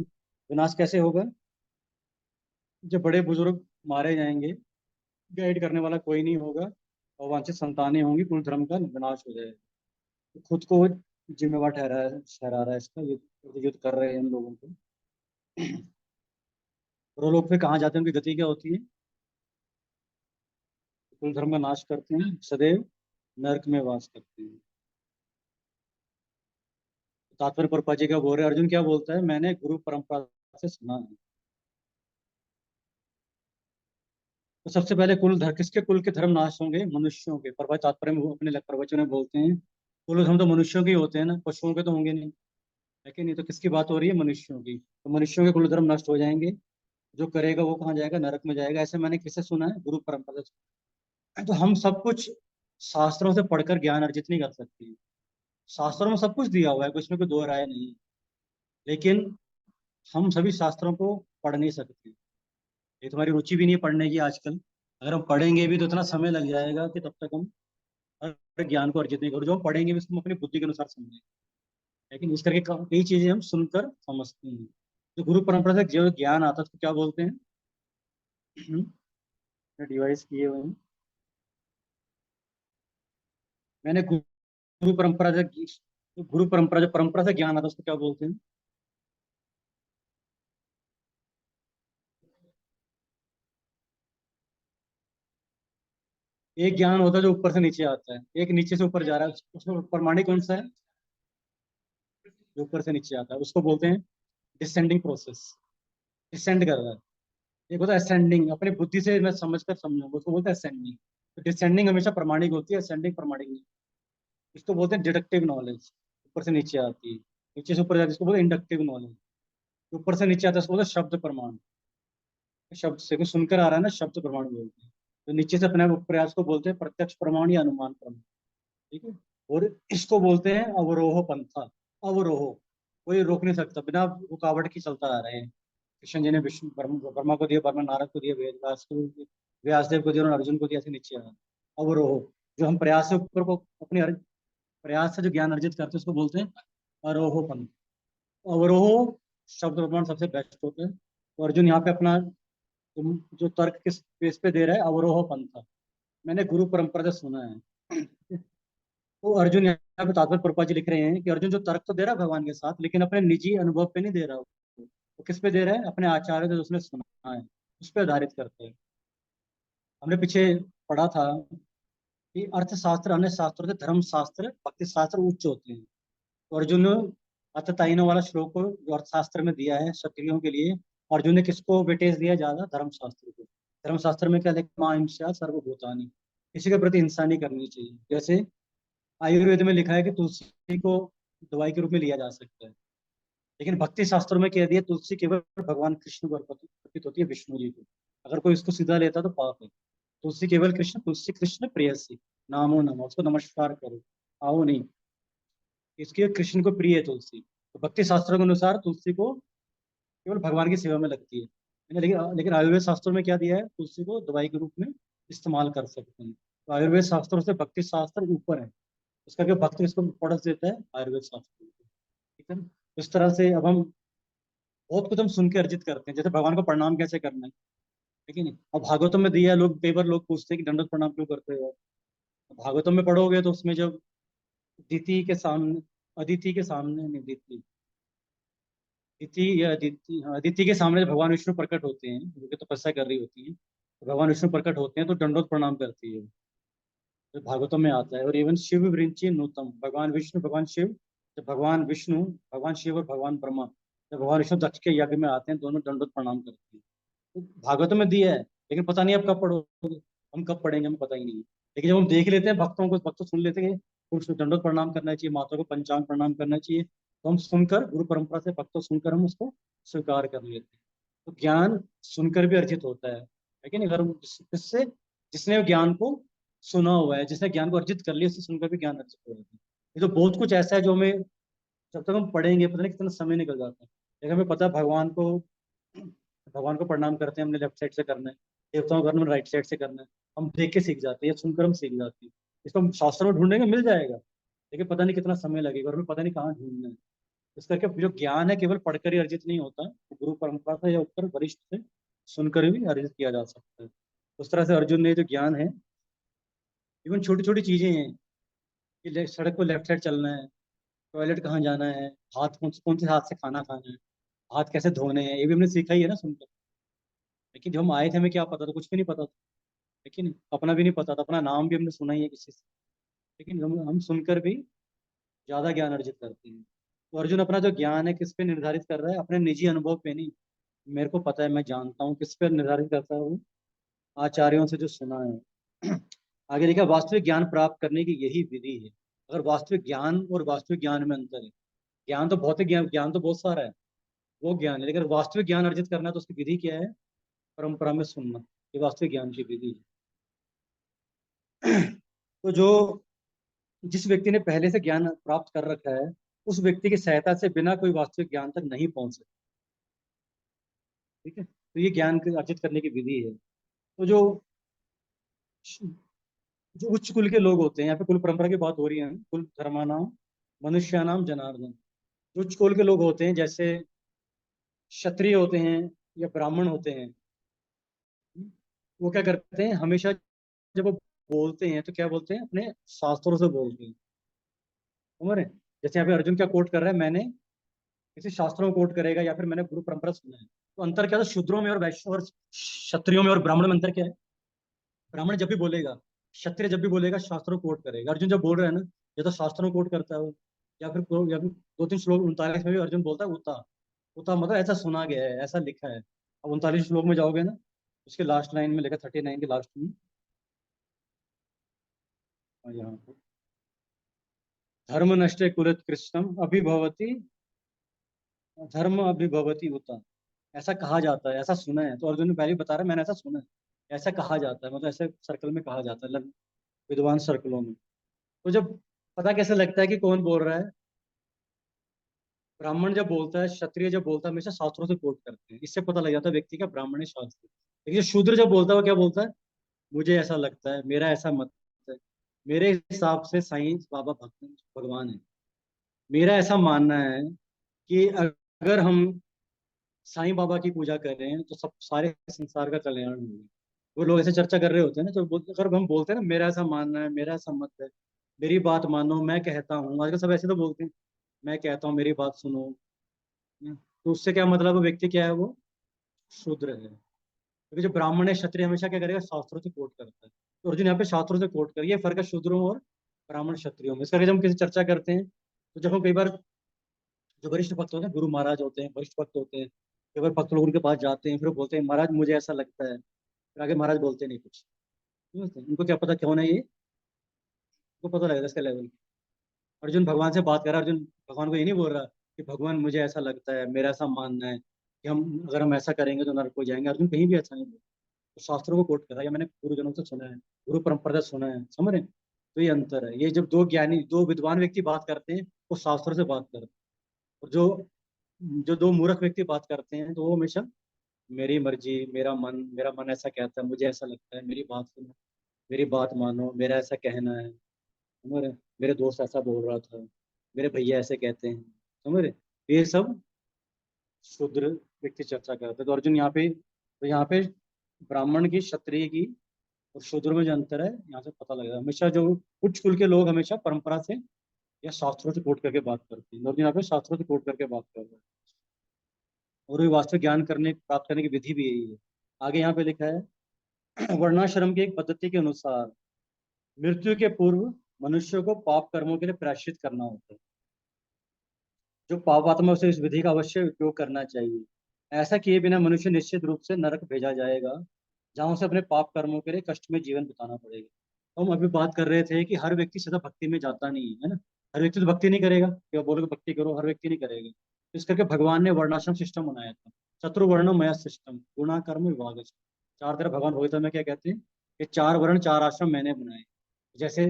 विनाश कैसे होगा, जब बड़े बुजुर्ग मारे जाएंगे, गाइड करने वाला कोई नहीं होगा, और वांछित संतानें होंगी, कुल धर्म का विनाश हो जाएगा। तो खुद को वो जिम्मेवार ठहरा रहा है इसका, युद्ध कर रहे हैं इन लोगों को। और वो लोग फिर कहाँ जाते हैं, उनकी गति क्या होती है, कुल धर्म का नाश करते हैं, सदैव नरक में वास करते हैं। तात्पर्य प्रभुपाद जी क्या बोल रहे हैं, अर्जुन क्या बोलता है, मैंने गुरु परंपरा से सुना है। तो सबसे पहले कुल धर्म, किसके कुल के धर्म नाश होंगे, मनुष्यों के। प्रभात तात्पर्य में वो अपने प्रवचन में बोलते हैं, कुल धर्म तो मनुष्यों के ही होते हैं ना, पशुओं के तो होंगे नहीं, है कि नहीं। तो किसकी बात हो रही है, मनुष्यों की। तो मनुष्यों के कुल धर्म नष्ट हो जाएंगे, जो करेगा वो कहाँ जाएगा, नरक में जाएगा। ऐसे मैंने किससे सुना है, गुरु परंपरा से। तो हम सब कुछ शास्त्रों से पढ़कर ज्ञान अर्जित नहीं कर सकते। शास्त्रों में सब कुछ दिया हुआ है, कुछ में कोई दो राय नहीं है। लेकिन हम सभी शास्त्रों को पढ़ नहीं सकते। ये तुम्हारी रुचि भी नहीं है पढ़ने की आजकल। अगर हम पढ़ेंगे भी तो इतना समय लग जाएगा कि तब तक हम हर ज्ञान को अर्जित नहीं करो। जो हम पढ़ेंगे भी उसको हम अपनी बुद्धि के अनुसार समझेंगे। लेकिन इस करके कई चीजें हम सुनकर समझते हैं। जो गुरु परंपरा से जो ज्ञान आता है उसको क्या बोलते हैं, डिवाइस किए हुए हैं। मैंने गुरु परंपरा से, गुरु परंपरा, जो परंपरा से ज्ञान आता है उसको क्या बोलते हैं। एक ज्ञान होता है जो ऊपर से नीचे आता है, एक नीचे से ऊपर जा रहा है, उसमें प्रमाणिक कौन सा है, जो ऊपर से नीचे आता है उसको बोलते हैं डिसेंडिंग प्रोसेस, डिसेंड कर रहा है। एक होता है असेंडिंग, अपनी बुद्धि से मैं समझ कर समझूंगा, उसको बोलते हैं असेंडिंग। तो डिसेंडिंग हमेशा प्रमाणिक होती है, असेंडिंग प्रमाणिक नहीं। इसको बोलते हैं डिडक्टिव नॉलेज, ऊपर से नीचे आती है, नीचे से ऊपर जाती है, इसको बोलते हैं इंडक्टिव नॉलेज। ऊपर से नीचे आता है, इसको बोलते हैं शब्द प्रमाण। शब्द से कुछ सुनकर आ रहा है ना, शब्द प्रमाण बोलते हैं। तो नीचे से अपने प्रयास को बोलते हैं प्रत्यक्ष प्रमाण या अनुमान प्रमाण। ठीक है। और इसको बोलते हैं अवरोह पंथा। अवरोह, कोई रोक नहीं सकता, बिना रुकावट की चलता आ रहे हैं। कृष्ण जी ने विष्णु वर्मा को दिया, वर्मा नारद को दिया, वेद व्यास को, व्यासदेव को दिया और अर्जुन को दिया, ऐसे नीचे आया। अवरोह, जो हम प्रयास से ऊपर को अपने प्रयास से जो ज्ञान अर्जित करते हैं उसको बोलते हैं अरोह पंथ। अवरोह शब्द प्रमाण सबसे बेस्ट होते हैं। तो अर्जुन यहाँ पे अपना जो तर्क किस बेस पे दे रहा है, अवरोह पंथ। मैंने गुरु परंपरा से सुना है। तो अर्जुन यहाँ पे तात्पर्य प्रभुपाद जी लिख रहे हैं कि अर्जुन जो तर्क तो दे रहा है भगवान के साथ, लेकिन अपने निजी अनुभव पे नहीं दे रहा वो किस पे दे रहा है, अपने आचार्य जो उसने सुना है उस पर आधारित करते हैं। हमने पीछे पढ़ा था कि अर्थशास्त्र अन्य शास्त्रों से धर्म शास्त्र भक्ति शास्त्र उच्च होते हैं। तो अर्जुन अर्थताइनों वाला श्लोक को जो अर्थशास्त्र में दिया है क्षत्रियों के लिए, अर्जुन ने किसको वेटेज दिया ज्यादा, धर्मशास्त्र को। धर्मशास्त्र में क्या लिखा, मां हिंसा सर्वभूतानि, किसी के प्रति हिंसा नहीं करनी चाहिए। जैसे आयुर्वेद में लिखा है कि तुलसी को दवाई के रूप में लिया जा सकता है, लेकिन भक्ति शास्त्रों में कह दिया तुलसी केवल भगवान कृष्ण को अर्पित होती है, विष्णु जी को। अगर कोई इसको सीधा लेता तो पाप है। तुलसी केवल कृष्ण, तुलसी कृष्ण प्रेयसी, नामो नमः, उसको नमस्कार करो, आओ नहीं। इसके कृष्ण को प्रिय है तुलसी, तो भक्ति शास्त्रों के अनुसार तुलसी को केवल भगवान की सेवा में लगती है। लेकिन लेकिन आयुर्वेद शास्त्रों में क्या दिया है, तुलसी को दवाई के रूप में इस्तेमाल कर सकते हैं। तो आयुर्वेद शास्त्रों से भक्ति शास्त्र ऊपर है, इस करके भक्त इसको इम्पोर्टेंस देता है आयुर्वेद शास्त्र को। ठीक है ना? तो इस तरह से अब हम बहुत कुछ हम सुन के अर्जित करते हैं, जैसे भगवान को प्रणाम कैसे करना है। ठीक है नहीं, अब भागवतम में दिया है, लोग कई बार लोग पूछते हैं कि दंडवत प्रणाम क्यों करते हो। भागवतम में पढ़ोगे तो उसमें जब दिति के सामने, अदिति के सामने नहीं, दिति, दिति या अदिति, हाँ, अदिति के सामने जब भगवान विष्णु प्रकट होते हैं, जो कि तपस्या कर रही होती है, तो भगवान विष्णु प्रकट होते हैं तो दंडवत प्रणाम करती है, जो भागवतम में आता है। और इवन शिव विरिंची नूतम, भगवान विष्णु भगवान शिव, जब भगवान विष्णु, भगवान शिव और भगवान ब्रह्मा, जब भगवान विष्णु दक्ष के यज्ञ में आते हैं, दोनों दंडवत प्रणाम करते हैं। तो भागवतम में दिया है, लेकिन पता नहीं अब कब पढ़ोगे, हम कब पढ़ेंगे हमें पता ही नहीं है। लेकिन जब हम देख लेते हैं भक्तों को, भक्त सुन लेते हैं कि पुरुष को दंडवत प्रणाम करना चाहिए, माता को पंचांग प्रणाम करना चाहिए, तो हम सुनकर गुरु परंपरा से भक्तों सुनकर हम उसको स्वीकार कर लेते हैं। तो ज्ञान सुनकर भी अर्जित होता है कि नहीं। अगर जिससे, जिसने ज्ञान को सुना हुआ है, जिसने ज्ञान को अर्जित कर लिया, उससे सुनकर भी ज्ञान अर्जित हो जाता है। ये तो बहुत कुछ ऐसा है जो हमें, जब तक हम पढ़ेंगे पता नहीं कितना समय निकल जाता है। लेकिन हमें पता है भगवान को प्रणाम करते हैं हमने लेफ्ट साइड से करना है, देवताओं को करना है राइट साइड से करना है। हम देख के सीख जाते हैं या सुनकर हम सीख जाते हैं। इसको हम शास्त्रों में ढूंढेंगे मिल जाएगा, लेकिन पता नहीं कितना समय लगेगा और हमें पता नहीं कहाँ ढूंढना है। इस करके जो ज्ञान है केवल पढ़कर ही अर्जित नहीं होता, वो गुरु परंपरा से या ऊपर वरिष्ठ से सुनकर भी अर्जित किया जा सकता है। उस तरह से अर्जुन ने जो ज्ञान है, इवन छोटी छोटी चीजें हैं कि सड़क को लेफ्ट साइड चलना है, टॉयलेट कहाँ जाना है, हाथ कौन से हाथ से खाना खाना है, हाथ कैसे धोने हैं, ये भी हमने सीखा ही है ना सुनकर। लेकिन जब हम आए थे हमें क्या पता था, कुछ भी नहीं पता था। लेकिन अपना भी नहीं पता था, अपना नाम भी हमने सुना ही है किसी से। लेकिन हम सुनकर भी ज्यादा ज्ञान अर्जित करते हैं। तो अर्जुन अपना जो ज्ञान है किस पे निर्धारित कर रहा है, अपने निजी अनुभव पे नहीं। मेरे को पता है, मैं जानता हूँ, किस पे निर्धारित करता है वो, आचार्यों से जो सुना है। आगे देखा, वास्तविक ज्ञान प्राप्त करने की यही विधि है। अगर वास्तविक ज्ञान और वास्तविक ज्ञान में अंतर है, ज्ञान तो भौतिक ज्ञान, ज्ञान तो बहुत सारा है, वो ज्ञान है, लेकिन वास्तविक ज्ञान अर्जित करना है तो उसकी विधि क्या है, परंपरा में सुनना, ये वास्तविक ज्ञान की विधि है। तो जो, जिस व्यक्ति ने पहले से ज्ञान प्राप्त कर रखा है, उस व्यक्ति की सहायता से बिना कोई वास्तविक ज्ञान तक नहीं पहुंच सकता। ठीक है, तो ये ज्ञान अर्जित करने की विधि है। तो जो जो उच्च कुल के लोग होते हैं, यहाँ पे कुल परंपरा की बात हो रही है, कुल धर्मानाम मनुष्यानाम जनार्दन। जो उच्च कुल के लोग होते हैं, जैसे क्षत्रिय होते हैं या ब्राह्मण होते हैं, वो क्या करते हैं हमेशा, जब वो बोलते हैं तो क्या बोलते हैं, अपने शास्त्रों से बोलते हैं। समझ रहे हैं? जैसे यहाँ पे अर्जुन क्या कोट कर रहा है, मैंने किसी शास्त्रों में कोट करेगा या फिर मैंने गुरु परंपरा सुना है। तो अंतर क्या था शूद्रों में और वैश्य और क्षत्रियों में और ब्राह्मण में अंतर क्या है। ब्राह्मण जब भी बोलेगा, क्षत्रिय जब भी बोलेगा शास्त्रों को कोट करेगा। अर्जुन जब बोल रहा है ना, या तो शास्त्रों को कोट करता है वो, या फिर 2-3 श्लोक 39 में भी अर्जुन बोलता है उता। उता मतलब ऐसा सुना गया है, ऐसा लिखा है। अब 39 श्लोक में जाओगे ना, उसके लास्ट लाइन में लिखा, 39 के लास्ट में, और यहाँ पे धर्म नष्टे कुलत्कृष्टम अभिभवती, धर्म अभिभवती उता, ऐसा कहा जाता है, ऐसा सुना है। तो अर्जुन पहले ही बता रहा है, मैंने ऐसा सुना है, ऐसा कहा जाता है, मतलब ऐसे सर्कल में कहा जाता है, विद्वान सर्कलों में। तो जब पता कैसे लगता है कि कौन बोल रहा है? ब्राह्मण जब बोलता है, क्षत्रिय जब बोलता है, हमेशा शास्त्रों से कोट करते हैं, इससे पता लग जाता है व्यक्ति का ब्राह्मण है शास्त्र। लेकिन जो शूद्र जब बोलता है, वो क्या बोलता है? मुझे ऐसा लगता है, मेरा ऐसा मत है, मेरे हिसाब से साईं बाबा भक्त भगवान है, मेरा ऐसा मानना है कि अगर हम साईं बाबा की पूजा करें तो सब सारे संसार का कल्याण होगा। वो लोग ऐसे चर्चा कर रहे होते हैं ना, तो अगर हम बोलते हैं ना, मेरा ऐसा मानना है, मेरा ऐसा मत है, मेरी बात मानो, मैं कहता हूँ, आजकल सब ऐसे तो बोलते हैं, मैं कहता हूँ मेरी बात सुनो। तो उससे क्या मतलब, वो व्यक्ति क्या है? वो शूद्र है। क्योंकि जो ब्राह्मण है, क्षत्रिय हमेशा क्या करेगा? शास्त्रों से कोट करता है। तो अर्जुन यहाँ पे शास्त्रों से कोट कर, ये फर्क है शूद्रों और ब्राह्मण क्षत्रियों में। इसका जब हम किसी चर्चा करते हैं, तो जब हम कई बार, जो वरिष्ठ भक्त होते हैं, गुरु महाराज होते हैं, वरिष्ठ भक्त होते हैं, कई बार भक्त लोग उनके पास जाते हैं, फिर वो बोलते हैं महाराज मुझे ऐसा लगता है, फिर आगे महाराज बोलते नहीं कुछ। समझते हैं? उनको क्या पता कौन है ये, उनको पता लगेगा इसका लेवल। अर्जुन भगवान से बात कर रहा है, अर्जुन भगवान को ये नहीं बोल रहा कि भगवान मुझे ऐसा लगता है, मेरा ऐसा मानना है कि हम, अगर हम ऐसा करेंगे तो नरक को जाएंगे। अर्जुन कहीं भी ऐसा नहीं बोल, तो शास्त्रों को कोट कर रहा है, या मैंने गुरुजनों से सुना है, गुरु परंपरा से सुना है। समझ रहे हैं? तो ये अंतर है। ये जब दो ज्ञानी, दो विद्वान व्यक्ति बात करते हैं, वो शास्त्रों से बात करते हैं। और जो जो दो मूर्ख व्यक्ति बात करते हैं, तो वो हमेशा मेरी मर्जी, मेरा मन ऐसा कहता है, मुझे ऐसा लगता है, मेरी बात सुनो, मेरी बात मानो, मेरा ऐसा कहना है। समझ रहे? मेरे दोस्त ऐसा बोल रहा था, मेरे भैया ऐसे कहते हैं। समझ रहे? ये सब शूद्र व्यक्ति चर्चा करते हैं। तो अर्जुन यहाँ पे, तो यहाँ पे ब्राह्मण की, क्षत्रिय की और शूद्र में जो अंतर है, यहाँ से पता लगेगा। हमेशा जो उच्च कुल के लोग हमेशा परंपरा से या शास्त्रों से कोट करके बात करते हैं, अर्जुन यहाँ पे शास्त्रों से कोट करके बात कर रहे हैं। और ये वास्तविक ज्ञान करने, प्राप्त करने की विधि भी यही है। आगे यहाँ पे लिखा है वर्णाश्रम की एक पद्धति के अनुसार मृत्यु के पूर्व मनुष्य को पाप कर्मों के लिए प्रायश्चित करना होता है। जो पापात्मा, उसे इस विधि का अवश्य उपयोग करना चाहिए। ऐसा किए बिना मनुष्य निश्चित रूप से नरक भेजा जाएगा, जहाँ उसे अपने पाप कर्मों के लिए कष्ट में जीवन बिताना पड़ेगा। तो हम अभी बात कर रहे थे कि हर व्यक्ति सदा भक्ति में जाता नहीं है ना। हर व्यक्ति तो भक्ति नहीं करेगा, कि बोलोगे भक्ति करो, हर व्यक्ति नहीं करेगा। तो इस करके भगवान ने वर्णाश्रम सिस्टम बनाया था, चतुर्वर्ण मया सिस्टम, गुणा कर्म विभाग। चार तरह भगवान भगवत में क्या कहते हैं कि चार वर्ण चार आश्रम मैंने बनाए। जैसे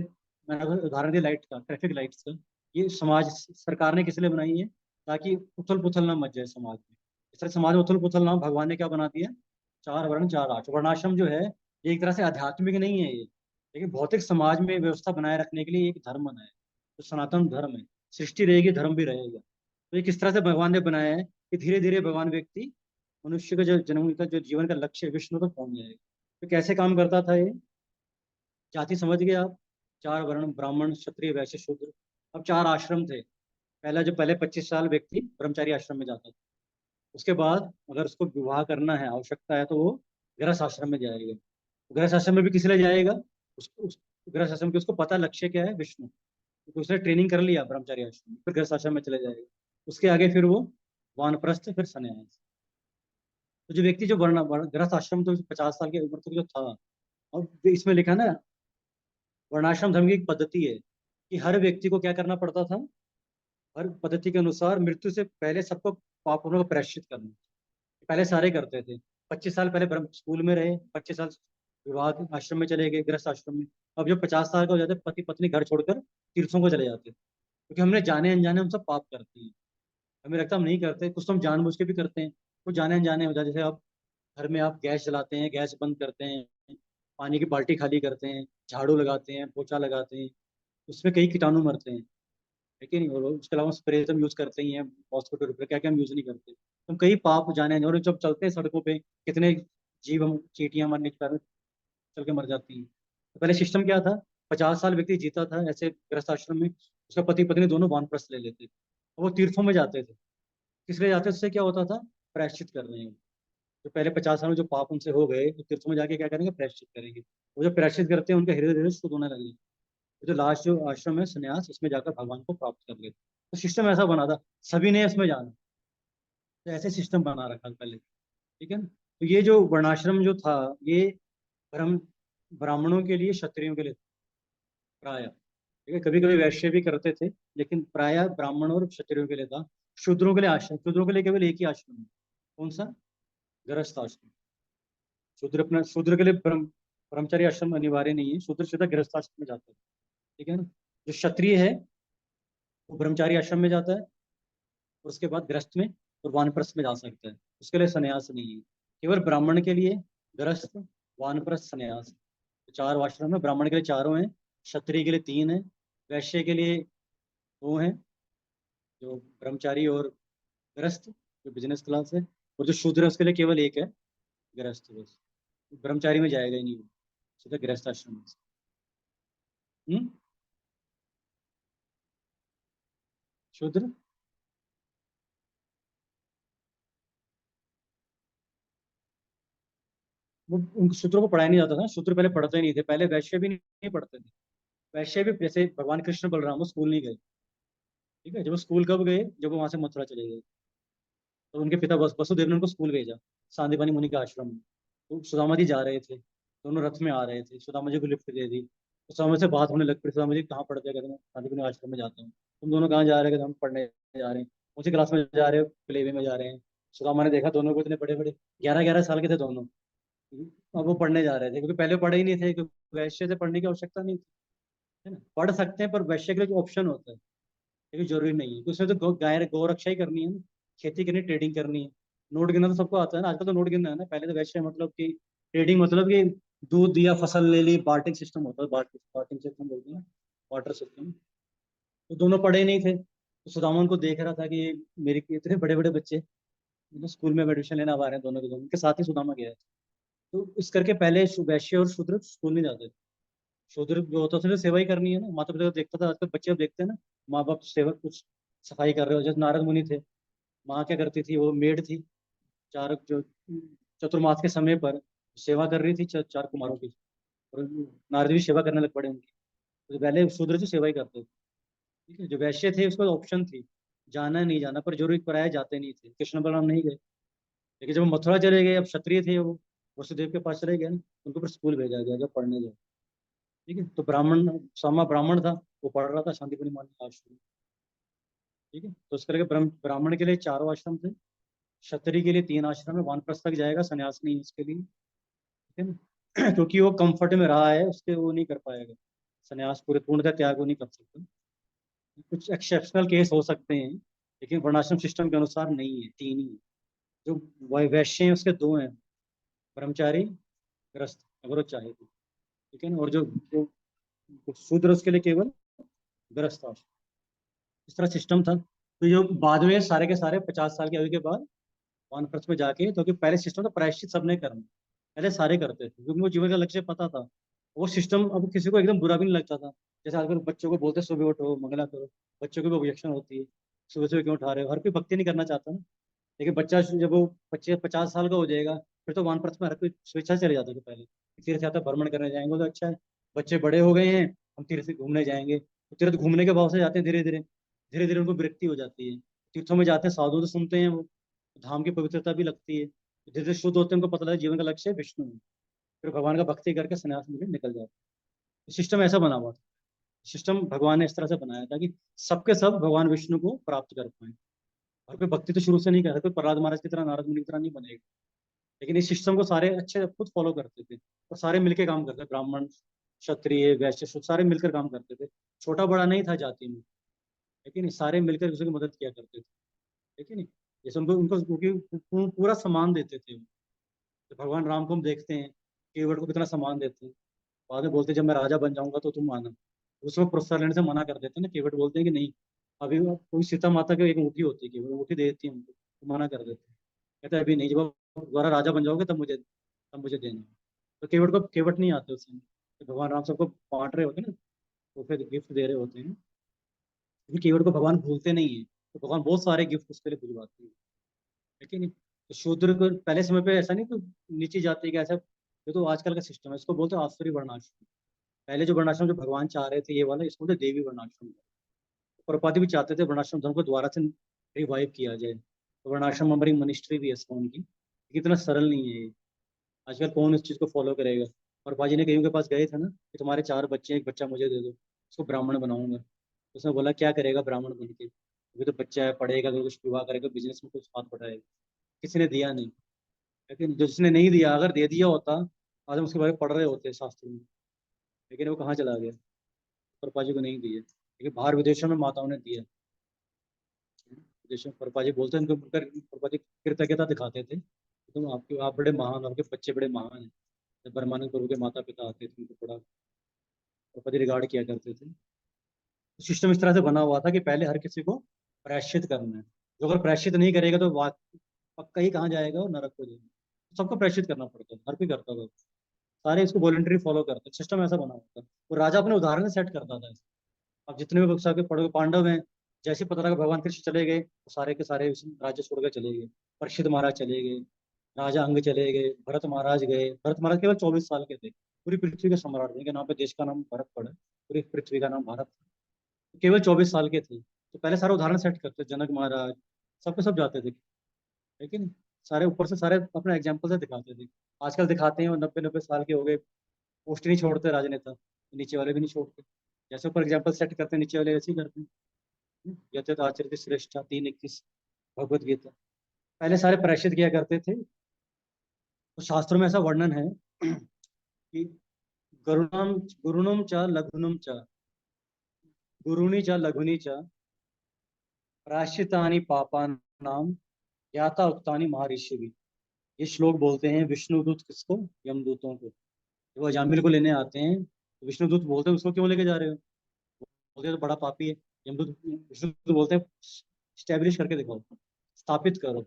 मैंने अगर उदाहरण दिया लाइट का, ट्रैफिक लाइट्स का, ये समाज सरकार ने किस लिए बनाई है? ताकि उथल पुथल ना मच जाए समाज में। इस तरह समाज में उथल पुथल ना हो, भगवान ने क्या बना दिया? चार वर्ण चार आश्रम। वर्णाश्रम जो है, ये एक तरह से आध्यात्मिक नहीं है ये, लेकिन भौतिक समाज में व्यवस्था बनाए रखने के लिए एक धर्म बनाया है। तो सनातन धर्म है, सृष्टि रहेगी धर्म भी रहेगा। तो ये किस तरह से भगवान ने बनाया है कि धीरे धीरे भगवान व्यक्ति, मनुष्य का जो जन्म का जो जीवन का लक्ष्य है, विष्णु तक पहुंच जाएगा। तो कैसे काम करता था ये? जाति समझ गए आप? चार वर्ण, ब्राह्मण क्षत्रिय वैश्य शूद्र। अब चार आश्रम थे। पहला जो पहले 25 साल व्यक्ति ब्रह्मचारी आश्रम में जाता था, उसके बाद अगर उसको विवाह करना है, आवश्यकता है, तो वो गृहस्थ आश्रम में जाएगा। गृहस्थ आश्रम में भी किस लिए जाएगा? उस गृहस्थ आश्रम के, उसको पता लक्ष्य क्या है, विष्णु। तो उसने ट्रेनिंग कर लिया ब्रह्मचारी आश्रम में, फिर गृहस्थ आश्रम में चले जाएगा। उसके आगे फिर वो वानप्रस्थ, फिर सन्यास। तो जो व्यक्ति जो गृहस्थ आश्रम, तो 50 साल की उम्र तक जो था, और इसमें लिखा ना, वर्णाश्रम धर्म की एक पद्धति है कि हर व्यक्ति को क्या करना पड़ता था? हर पद्धति के अनुसार मृत्यु से पहले सबको पापों का प्रायश्चित करना। पहले सारे करते थे। 25 साल पहले ब्रह्म स्कूल में रहे, 25 साल विवाह के आश्रम में चले गए, गृहस्थ आश्रम में। अब जब 50 साल का हो जाते, पति पत्नी घर छोड़कर तीर्थों को चले जाते, क्योंकि हमने जाने अनजाने हम सब पाप करते हैं। हमें लगता है हम नहीं करते, कुछ तो हम जानबूझ के भी करते हैं, कुछ जाने अनजाने हो जाते। जैसे आप घर में आप गैस जलाते हैं, गैस बंद करते हैं, पानी की बाल्टी खाली करते हैं, झाड़ू लगाते हैं, पोछा लगाते हैं, उसमें कई कीटाणु मरते हैं, है कि नहीं? और उसके अलावा स्प्रे तो हम यूज करते ही हैं, मॉस्किटो रिपेल, क्या क्या हम यूज नहीं करते। हम कई पाप जाने हैं, और जब चलते हैं सड़कों पे, कितने जीव, हम चींटियां मरने के कारण चल के मर जाती हैं। तो पहले सिस्टम क्या था? 50 साल व्यक्ति जीता था ऐसे गृहस्थ आश्रम में, उसका पति पत्नी दोनों वानप्रस्थ ले लेते थे, और वो तीर्थों में जाते थे। किस लिए जाते थे? उससे क्या होता था? प्रायश्चित कर रहे हैं। जो पहले 50 साल में जो पाप उनसे हो गए, तो तीर्थों में जाके क्या करेंगे? प्रायश्चित करेंगे। वो जो प्रायश्चित करते हैं, उनका हृदय धीरे शुद्ध होने लगे। जो लास्ट जो आश्रम है संन्यास, इसमें जाकर भगवान को प्राप्त कर लेते। तो सिस्टम ऐसा बना था, सभी ने इसमें जाना। तो ऐसे सिस्टम बना रखा था पहले। ठीक है ना। तो ये जो वर्णाश्रम जो था, ये ब्रह्म ब्राह्मणों के लिए, क्षत्रियों के लिए प्राय, ठीक है, कभी कभी वैश्य भी करते थे, लेकिन प्राय ब्राह्मण और क्षत्रियों के लिए था। शूद्रों के लिए आश्रम, शूद्रों के लिए केवल एक ही आश्रम है। कौन सा? गृहस्थ आश्रम। शूद्र के लिए ब्रह्मचारी आश्रम अनिवार्य नहीं है, शूद्र सीधा गृहस्थ आश्रम में जाता है। ठीक है ना। जो क्षत्रिय है वो ब्रह्मचारी आश्रम में जाता है, और उसके बाद गृहस्थ में और वानप्रस्थ में जा सकता है। उसके लिए संन्यास नहीं है। केवल ब्राह्मण के लिए गृहस्थ, वानप्रस्थ, संन्यास, तो चार आश्रम है। ब्राह्मण के लिए चारों हैं, क्षत्रिय के लिए तीन है, वैश्य के लिए दो हैं, जो ब्रह्मचारी और गृहस्थ, जो बिजनेस क्लास है, और जो शूद्र है उसके लिए केवल एक है, गृहस्थ बस। ब्रह्मचारी में जाएगा ही नहीं वो, सीधा गृहस्थ आश्रम में। हम्म। शूद्र, वो उन शूद्रों को पढ़ाया नहीं जाता था। शूद्र पहले पढ़ते ही नहीं थे, पहले वैश्य भी नहीं पढ़ते थे। वैश्य भी जैसे भगवान कृष्ण बलराम, वो स्कूल नहीं गए। ठीक है। जब वो स्कूल कब गए? जब वो वहां से मथुरा चले गए, तो उनके पिता वसुदेव ने उनको स्कूल भेजा, सांदीपनि मुनि के आश्रम में। तो सुदामा जी जा रहे थे, दोनों रथ में आ रहे थे, सुदामा जी को लिफ्ट दे दी। तो सुदामा से बात होने लग पड़ी, सुदामा जी कहाँ पढ़ते हैं? कहते हैं सांदीपनि आश्रम में जाता हूँ। तुम दोनों कहाँ जा रहे हैं? कहते हम पढ़ने जा रहे हैं। उसी क्लास में जा रहे हो, प्ले वे में जा रहे हैं। सुदामा ने देखा दोनों को, इतने बड़े बड़े, 11-11 साल के थे दोनों। अब वो पढ़ने जा रहे थे, क्योंकि पहले पढ़े ही नहीं थे, क्योंकि वैश्य से पढ़ने की आवश्यकता नहीं थी। है ना। पढ़ सकते हैं, पर वैश्य के लिए ऑप्शन होता है, लेकिन जरूरी नहीं है। उसमें तो गाय गौ रक्षा ही करनी है ना, खेती करनी, ट्रेडिंग करनी है। नोट गिनना तो सबको आता है ना, आजकल तो नोट गिनना है ना। पहले तो वैश्य मतलब कि ट्रेडिंग, मतलब कि दूध दिया, फसल ले ली, बार्टिंग सिस्टम होता है, बार्टिंग सिस्टम बोलते हैं, वाटर सिस्टम। तो दोनों पढ़े नहीं थे, तो सुदामा उनको देख रहा था कि मेरे इतने बड़े बड़े बच्चे मतलब स्कूल में एडमिशन लेना आ रहे हैं, दोनों के दोनों के साथ ही सुदामा गया है। तो इस करके पहले वैश्य और शूद्र स्कूल नहीं जाते थे। शूद्र जो होता था, सेवा ही करनी है ना, माता पिता को देखता था। आजकल बच्चे अब देखते हैं ना, माँ बाप सेवा कुछ सफाई कर रहे हो, जैसे नारद मुनि थे। माँ क्या करती थी? वो मेड थी, चार जो चतुर्मास के समय पर सेवा कर रही थी, चार कुमारों की। और नारद भी सेवा करने लग पड़े उनकी। तो पहले शूद्र जो सेवा ही करते थे। ठीक है। जो वैश्य थे उसका ऑप्शन थी, जाना नहीं जाना, पर जरूरी पराया जाते नहीं थे। कृष्ण बलराम नहीं गए। लेकिन जब वो मथुरा चले गए, अब क्षत्रिय थे वो, वसुदेव के पास चले गए ना, उनको फिर स्कूल भेजा गया जब पढ़ने गए। ठीक है। तो ब्राह्मण, सामा ब्राह्मण था, वो पढ़ रहा था शांतिपुनी मान आश्रम। ठीक है। तो इस करके ब्राह्मण के लिए चारों आश्रम थे, क्षत्रिय के लिए तीन आश्रम है, वानप्रस्थ तक जाएगा, संन्यास नहीं है उसके लिए। ठीक है ना। क्योंकि वो कंफर्ट में रहा है, उसके वो नहीं कर पाएगा संन्यास, पूरे पूर्णतः त्याग वो नहीं कर सकता। कुछ एक्सेप्शनल केस हो सकते हैं, लेकिन वर्णाश्रम सिस्टम के अनुसार नहीं है, तीन ही है। जो वैश्य हैं उसके दो हैं, ब्रह्मचारी, गृहस्थ, अगर वो चाहे तो। ठीक है ना। और जो जो शूद्र, उसके लिए केवल गृहस्थ आश्रम। इस तरह सिस्टम था। तो जो बाद में सारे के सारे 50 साल की आयु के बाद वानप्रस्थ में जाके, तो कि पहले सिस्टम तो प्रायश्चित सबने करना, पहले सारे करते थे, क्योंकि वो जीवन का लक्ष्य पता था। वो सिस्टम अब किसी को एकदम बुरा भी नहीं लगता था। जैसे आजकल बच्चों को बोलते सुबह उठो, मंगला करो, बच्चों को भी ऑब्जेक्शन होती है, सुबह सुबह क्यों उठा रहे हो? हर कोई भक्ति नहीं करना चाहता ना। लेकिन बच्चा जब वो 25-50 साल का हो जाएगा, फिर तो वानप्रस्थ में हर कोई स्वेच्छा से चले जाते थे। पहले तीर्थ यात्रा भ्रमण करने जाएंगे तो अच्छा है, बच्चे बड़े हो गए हैं, हम तीर्थ घूमने जाएंगे, तो तीर्थ घूमने के भाव से जाते हैं। धीरे धीरे धीरे धीरे उनको विरक्ति हो जाती है। तीर्थों में जाते हैं, साधु तो सुनते हैं वो, धाम की पवित्रता भी लगती है, धीरे धीरे शुद्ध होते हैं, उनको पता लगता है जीवन का लक्ष्य है विष्णु है। फिर भगवान का भक्ति करके संन्यास में निकल जाते हैं। सिस्टम ऐसा बना हुआ था। सिस्टम भगवान ने इस तरह से बनाया था कि सबके सब भगवान विष्णु को प्राप्त कर पाए। और कोई भक्ति तो शुरू से नहीं कर, कोई प्रहलाद महाराज की तरह, नारद मुनि की तरह नहीं बनेगा। लेकिन इस सिस्टम को सारे अच्छे खुद फॉलो करते थे, और सारे मिलके काम करते थे। ब्राह्मण, क्षत्रिय, वैश्य, शूद्र, सारे मिलकर काम करते थे। छोटा बड़ा नहीं था जाति में, लेकिन सारे मिलकर दूसरे की मदद किया करते थे। ठीक है नहीं। जैसे उनको उनको क्योंकि पूरा सम्मान देते थे। तो भगवान राम को हम देखते हैं, केवट को कितना सम्मान देते हैं। बाद में बोलते हैं, जब मैं राजा बन जाऊंगा तो तुम आना। उसमें प्रोत्साहन लेने से मना कर देते हैं ना, केवट बोलते हैं कि नहीं। अभी वो कोई सीता माता की एक अंगूठी होती है, केवट अंगूठी दे देती है उनको, तो मना कर देते हैं। कहते हैं अभी नहीं, जब आप दोबारा राजा बन जाओगे तब मुझे देना। तो केवट नहीं आते उसमें। तो भगवान राम सबको बांट रहे होते हैं ना, तो फिर गिफ्ट दे रहे होते हैं, क्योंकि केवट को भगवान भूलते नहीं है। तो भगवान बहुत सारे गिफ्ट उसके लिए भिजवाते हैं। है कि नहीं। तो शूद्र को पहले समय पे ऐसा नहीं, तो नीची जाति का ऐसा, ये तो आजकल का सिस्टम है, इसको बोलते हैं आसुरी वर्णाश्रम। पहले जो वर्णाश्रम जो भगवान चाह रहे थे ये वाला, इसको बोलते देवी वर्णाश्रम। प्रभुपाद भी चाहते थे वर्णाश्रम धर्म को दोबारा से रिवाइव किया जाए, तो वर्णाश्रम हमारी मिनिस्ट्री भी है इसको उनकी। इतना सरल नहीं है ये। आजकल कौन इस चीज़ को फॉलो करेगा। और बाजी ने कईयों के पास गए थे ना कि तुम्हारे 4 बच्चे हैं, एक बच्चा मुझे दे दो, उसको ब्राह्मण बनाऊंगा। तो उसने बोला क्या करेगा ब्राह्मण बन के, अभी तो बच्चा है, पढ़ेगा तो कुछ विवाह करेगा, बिजनेस में कुछ हाथ बढ़ाएगा। किसी ने दिया नहीं। लेकिन जिसने नहीं दिया, अगर दे दिया होता, आज हम उसके बारे में पढ़ रहे होते शास्त्रों में। लेकिन वो कहाँ चला गया। प्रभुपाद जी को नहीं दिए, लेकिन बाहर विदेशों में माताओं ने दिया। विदेशों में प्रभुपाद जी बोलते हैं, उनको प्रभुपाद जी कृतज्ञता दिखाते थे, तुम आपके आप बड़े महान हो, आपके बच्चे बड़े महान हैं। जब ब्रह्मानंद प्रभु के माता पिता आते थे, उनको बड़ा प्रभुपाद जी रिगार्ड किया करते थे। सिस्टम इस तरह से बना हुआ था कि पहले हर किसी को प्रायश्चित करना है। जो अगर प्रायश्चित नहीं करेगा तो पक्का ही कहाँ जाएगा, वो नरक को जाएगा। सबको प्रायश्चित करना पड़ता है, हर कोई करता था। सारे इसको वॉलंटरी फॉलो करते, सिस्टम ऐसा बना हुआ था। वो राजा अपने उदाहरण सेट करता था। अब जितने भी बक्सा के पड़ोगे पांडव हैं, जैसे पता लगा भगवान कृष्ण चले गए, तो सारे के सारे राज्य छोड़ के चले गए। परीक्षित महाराज चले गए, राजा अंग चले गए, भरत महाराज गए। भरत महाराज केवल 24 साल के थे, पूरी पृथ्वी के सम्राट थे, इनके नाम पे देश का नाम भरत पड़ा है, पूरी पृथ्वी का नाम भारत। केवल 24 साल के थे, तो पहले सारा उदाहरण सेट करते, जनक महाराज सबके सब जाते थे। लेकिन सारे ऊपर से सारे अपने एग्जाम्पल से दिखाते थे। आजकल दिखाते हैं वो 90-90 साल के हो गए, पोस्ट ही नहीं छोड़ते राजनेता, नीचे वाले भी नहीं छोड़ते। जैसे ऊपर एग्जाम्पल सेट करते हैं, नीचे वाले वैसे ही करते हैं। यथेत आचरित श्रेष्ठा 3:21 भगवत गीता। पहले सारे प्रायश्चित किया करते थे। तो शास्त्रों में ऐसा वर्णन है कि गुरुणाम गुरुणम च लघुनम च, गुरुणी च लघुनी च, प्रायश्चितानि पापानाम ज्ञाता उक्तानि महर्षि भी। ये श्लोक बोलते हैं विष्णुदूत किसको, यमदूतों को। जब वो अजामिल को लेने आते हैं तो विष्णुदूत बोलते हैं उसको क्यों लेके जा रहे हो, बोलते हैं तो बड़ा पापी है। यमदूत विष्णुदूत बोलते हैं स्टैब्लिश करके दिखाओ, स्थापित करो।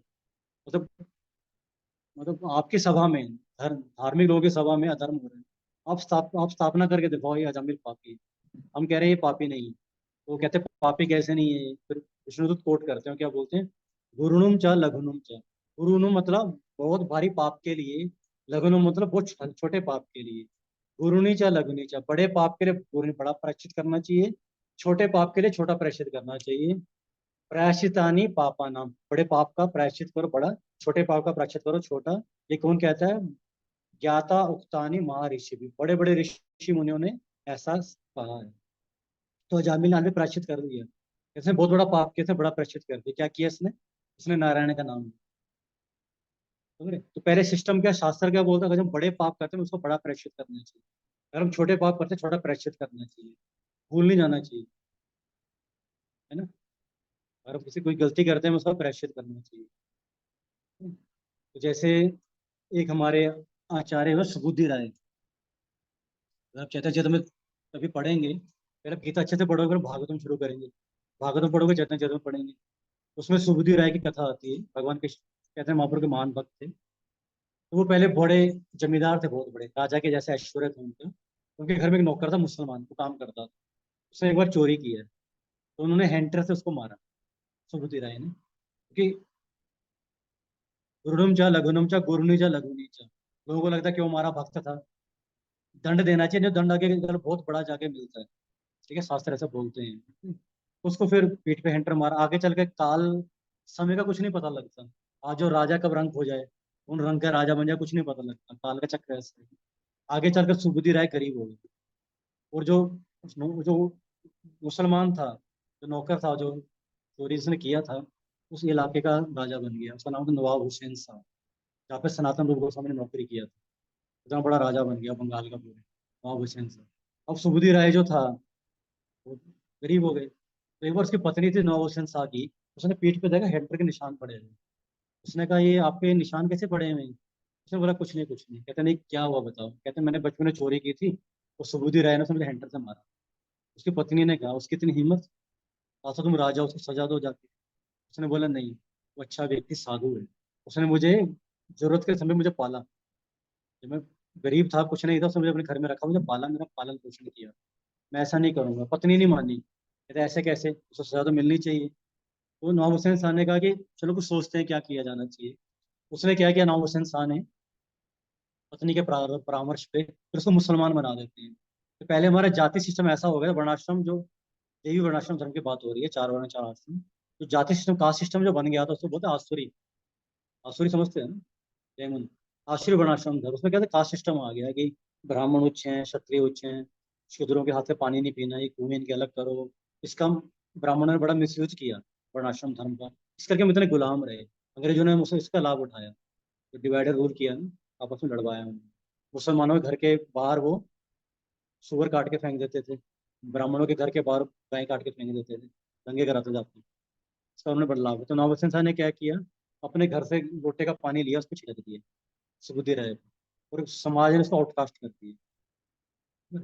मतलब आपकी सभा में, धर्म धार्मिक लोगों की सभा में अधर्म हो रहा है, आप स्थापना करके दिखाओ ये अजामिल पापी है। हम कह रहे हैं ये पापी नहीं है। तो वो कहते हैं पापी कैसे नहीं है। फिर विष्णुदूत कोट करते हैं, क्या बोलते हैं, गुरुनुम च लघुनुम च। गुरुनुम मतलब बहुत भारी पाप के लिए, लघुनुम मतलब बहुत छोटे पाप के लिए। गुरुनी च लघुनी च, बड़े पाप के लिए बड़ा प्रायश्चित करना चाहिए, छोटे पाप के लिए छोटा प्रायश्चित करना चाहिए। प्रायश्चितानी पापा नाम, बड़े पाप का प्रायश्चित करो बड़ा, छोटे पाप का प्रायश्चित करो छोटा। ये कौन कहता है, ज्ञाता उक्तानी महर्षि भी, बड़े बड़े ऋषि मुनियों ने ऐसा कहा है। तो अजामिल ने प्रायश्चित कर दिया। इसने बहुत बड़ा पाप किया, इसने बड़ा प्रायश्चित कर दिया। क्या किया इसने, इसने नारायण का नाम लिया। समझ रहे? तो पहले सिस्टम क्या, शास्त्र क्या बोलता है, अगर हम बड़े पाप करते हैं उसको बड़ा प्रायश्चित करना चाहिए, अगर हम छोटे पाप करते हैं छोटा प्रायश्चित करना चाहिए, भूल नहीं जाना चाहिए, है ना। अगर हम किसी कोई गलती करते हैं उसका प्रायश्चित करना चाहिए। तो जैसे एक हमारे आचार्य हुए सुबुद्धि राय, अगर आप चैतन्य चरित में कभी पढ़ेंगे, पहले गीता अच्छे से पढ़ोगे फिर भागवतम शुरू करेंगे, भागवतम पढ़ोगे चैतन्य चरित में पढ़ेंगे। उसमें सुबुद्धि राय की कथा आती है, भगवान कृष्ण कहते हैं महाप्रभु के महान भक्त थे। तो वो पहले बड़े जमींदार थे, बहुत बड़े राजा के जैसे ऐश्वर्य थे उनके। उनके घर में एक नौकर था मुसलमान, वो काम करता था। उसने एक बार चोरी की है, तो उन्होंने हैंटर से उसको मारा, सुबुद्धि राय ने, क्योंकि गुरुनम चा लघुनम चा गुरुनी चा लघुनी चा, लोगों को लगता है कि वो हमारा भक्त था, दंड देना चाहिए, जो दंड आगे चलो बहुत बड़ा जाके मिलता है। ठीक है, शास्त्र ऐसा बोलते हैं। उसको फिर पीठ पे हैंटर मारा, आगे चल के काल समय का कुछ नहीं पता लगता। आज जो राजा कब रंग हो जाए, उन रंग का राजा बन जाए, कुछ नहीं पता लगता, काल का चक्र ऐसे है। आगे चलकर सुबुद्धि राय गरीब हो गए। और जो मुसलमान था, जो नौकर था, जो चोरी उसने किया था, उस इलाके का राजा बन गया। उसका नाम था नवाब हुसैन साहब, जहाँ पे सनातन रूप गोस्वामी ने नौकरी किया था। इतना बड़ा राजा बन गया बंगाल का पूरे, नवाब हुसैन साहब। अब सुबुद्धि राय जो था वो गरीब हो गए। तो एक बार उसकी पत्नी थी नवाब हुसैन शाह की, उसने पीठ पे देखा हेडर के निशान पड़े हुए। उसने कहा ये आपके निशान कैसे पड़े हुए हैं। उसने बोला कुछ नहीं कुछ नहीं। कहते नहीं क्या हुआ बताओ। कहते मैंने बचपन में चोरी की थी, वो सुबुद्धि राय ने उसे मुझे हैंडर से मारा। उसकी पत्नी ने कहा उसकी इतनी हिम्मत, अच्छा तुम राजा उसको सजा दो जाके। उसने बोला नहीं, वो अच्छा व्यक्ति साधु है, उसने मुझे जरूरत के समय मुझे पाला। जब मैं गरीब था, कुछ नहीं था, उसने मुझे अपने घर में रखा, मुझे पाला, मेरा पालन पोषण किया। मैं ऐसा नहीं करूंगा। पत्नी नहीं मानी, कहते ऐसे कैसे, उसको सजा तो मिलनी चाहिए। तो नवाब हुसैन शाह ने कहा कि चलो कुछ सोचते हैं क्या किया जाना चाहिए। उसने क्या किया, नवाब हुसैन शाह ने पत्नी के परामर्श पे फिर उसको मुसलमान बना देते हैं। तो पहले हमारा जाति सिस्टम ऐसा हो गया, वर्णाश्रम जो, देवी वर्णाश्रम धर्म की बात हो रही है, 4 वर्ण 4 आश्रम। तो जाति सिस्टम, कास्ट सिस्टम जो बन गया था उसको बोलते हैं आसुरी। आसुरी समझते हैं ना, जयमुन आश्रय वर्णाश्रम धर्म, उसमें क्या था, कास्ट सिस्टम आ गया कि ब्राह्मण उच्च हैं, क्षत्रिय उच्च हैं, शूद्रों के हाथ से पानी नहीं पीना, ये कुएं इनके अलग करो। इसका ब्राह्मणों ने बड़ा मिसयूज किया वर्णाश्रम धर्म का। इस करके हम इतने गुलाम रहे। अंग्रेजों ने मुझसे इसका लाभ उठाया, तो डिवाइडर रूल किया ना, आपस में लड़वाया उन्होंने। मुसलमानों के घर के बाहर वो सुअर काट के फेंक देते थे, ब्राह्मणों के घर के बाहर गाय काट के फेंक देते थे, दंगे कराते थे आपको। इसका उन्होंने बदलाव किया। तो नवाब हुसैन शाह ने क्या किया, अपने घर से लोटे का पानी लिया, उसको छिड़क दिया सबूती रहे पे, और समाज ने उसको आउटकास्ट कर दिया।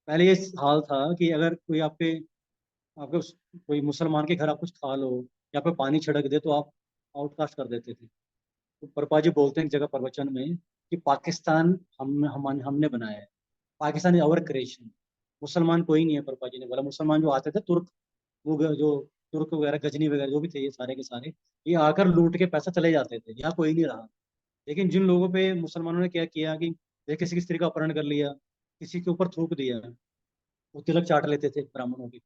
पहले ये हाल था कि अगर कोई आपके आपके कोई मुसलमान के घर आप कुछ खा लो या पे पानी छिड़क दे तो आप आउटकास्ट कर देते थे। तो परपा जी बोलते हैं एक जगह प्रवचन में कि पाकिस्तान हमने बनाया है, पाकिस्तान इज आवर क्रिएशन। मुसलमान कोई नहीं है, परपा जी ने बोला। मुसलमान जो आते थे तुर्क, जो तुर्क वगैरह, गजनी वगैरह जो भी थे, ये सारे के सारे ये आकर लूट के पैसा चले जाते थे, यहाँ कोई नहीं रहा। लेकिन जिन लोगों पे मुसलमानों ने क्या किया कि ये किसी की स्त्री का अपहरण कर लिया, किसी के ऊपर थूक दिया, वो तिलक चाट लेते थे ब्राह्मणों की,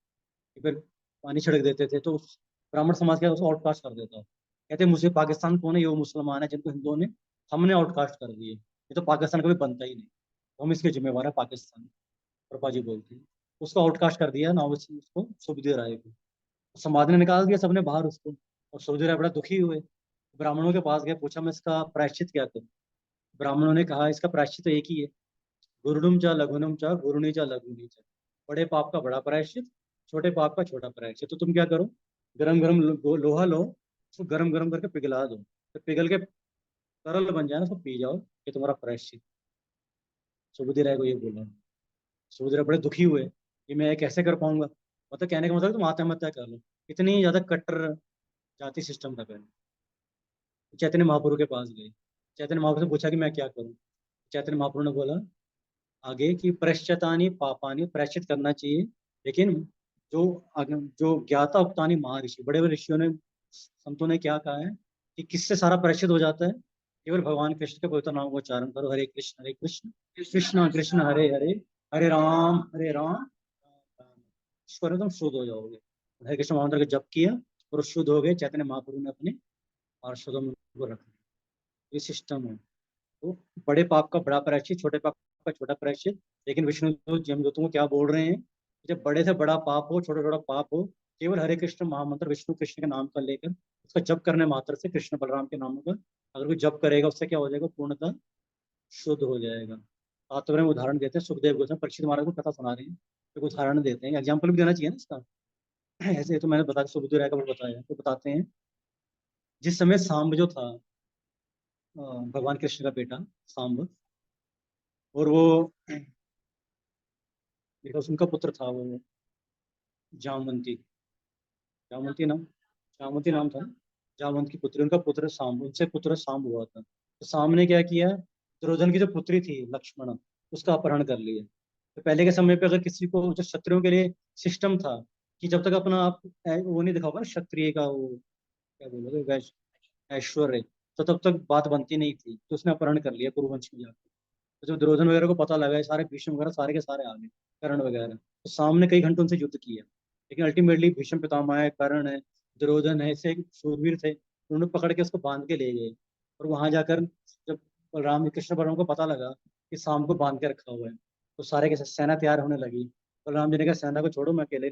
फिर पानी छिड़क देते थे, तो उस ब्राह्मण समाज का उसको आउटकास्ट कर देता। कहते मुझे पाकिस्तान कौन है, ये वो मुसलमान है जिनको हिंदुओं ने हमने आउटकास्ट कर दिए, ये तो पाकिस्तान कभी बनता ही नहीं, हम इसके जिम्मेवार है पाकिस्तान। प्रभा जी बोलते हैं उसको आउटकास्ट कर दिया ना, उसको सुखदेव राय को समाज ने निकाल दिया, सबने बाहर उसको। और सुखदेव राय बड़ा दुखी हुए, ब्राह्मणों के पास गए, पूछा मैं इसका प्रायश्चित क्या करूं। ब्राह्मणों ने कहा इसका प्रायश्चित तो एक ही है, गुरुडुम चा लघुनुम चा गुरुनी चा लघुनी चा, बड़े पाप का बड़ा प्रायश्चित, छोटे पाप का छोटा प्रायश्चित। तो तुम क्या करो, गरम गरम लोहा लो, उसको गरम गरम करके पिघला दो, तो पिघल के तरल बन जाए ना, उसको पी जाओ, ये तुम्हारा प्रायश्चित। सुबुद्धि राय को ये बोला। सुबुद्धि राय बड़े दुखी हुए कि मैं ये कैसे कर पाऊंगा। मतलब कहने का मतलब तुम आत्महत्या कर लो। इतनी ज्यादा कट्टर जाति सिस्टम था पहले। चैतन्य महाप्रभु के पास गए, चैतन्य महाप्रभु से पूछा कि मैं क्या करूं। चैतन्य महाप्रभु ने बोला आगे कि प्रश्चतानी पापानी, प्रायश्चित करना चाहिए, लेकिन जो जो ज्ञाता उक्तानी महर्षि, बड़े बड़े ऋषियों ने, संतों ने क्या कहा है कि किससे सारा प्रायश्चित हो जाता है, केवल भगवान कृष्ण के पवित्र नाम को उच्चारण करो, हरे कृष्ण कृष्ण कृष्ण हरे हरे, हरे राम ईश्वर तुम शुद्ध हो जाओगे। हरे कृष्ण महामंत्र का जप किया और शुद्ध हो गए। चैतन्य महाप्रभु ने अपने पार्षदों में उनको रख दिया। ये सिस्टम है। तो बड़े पाप का बड़ा प्रायश्चित, छोटे पाप का छोटा प्रायश्चित। लेकिन विष्णु तो यमदूतों को क्या बोल रहे हैं, जब बड़े से बड़ा पाप हो, छोटा छोटा पाप हो, केवल हरे कृष्ण महामंत्र विष्णु कृष्ण के नाम का लेकर उसका जप करने मात्र से, कृष्ण बलराम के नामों का अगर कोई जप करेगा, उससे क्या हो जाएगा, पूर्णतः शुद्ध हो जाएगा। तात्पर्य में उदाहरण देते हैं सुखदेव गोस्वामी, परीक्षित महाराज को कथा सुना रहे हैं, तो उदाहरण देते हैं, एग्जाम्पल भी देना चाहिए ना इसका। ऐसे तो मैंने बता सुखदेव राय का बताया, तो बताते हैं जिस समय सांब जो था, भगवान कृष्ण का बेटा सांब, और वो बिकॉज उनका पुत्र था वो जामवंती, जामवंती नाम, जामवंती नाम था ना? जामवंत की पुत्री, उनका पुत्र सांब, उनसे पुत्र सांब हुआ था। तो सांब ने क्या किया, दुर्योधन की जो पुत्री थी लक्ष्मण, उसका अपहरण कर लिया। तो पहले के समय पे अगर किसी को, जो क्षत्रियों के लिए सिस्टम था कि जब तक अपना आप वो नहीं दिखाओगे ना क्षत्रिय का, वो क्या बोलोगे, ऐश्वर्य, तो तब तक बात बनती नहीं थी। तो उसने अपहरण कर लिया कुरुवंश में जाकर। तो जब दुर्योधन वगैरह को पता लगा, ये सारे भीष्म वगैरह सारे के सारे आ गए, कर्ण वगैरह, तो सामने कई घंटों से युद्ध किया, लेकिन अल्टीमेटली भीष्म पितामह है, कर्ण है, दुर्योधन है, ऐसे शूरवीर थे, उन्होंने पकड़ के उसको बांध के ले गए। और वहां जाकर जब बलराम कृष्ण बलराम को पता लगा कि शाम को बांध के रखा हुआ है, तो सारे के साथ सेना तैयार होने लगी। बलराम जी ने कहा सेना को छोड़ो, मैं अकेले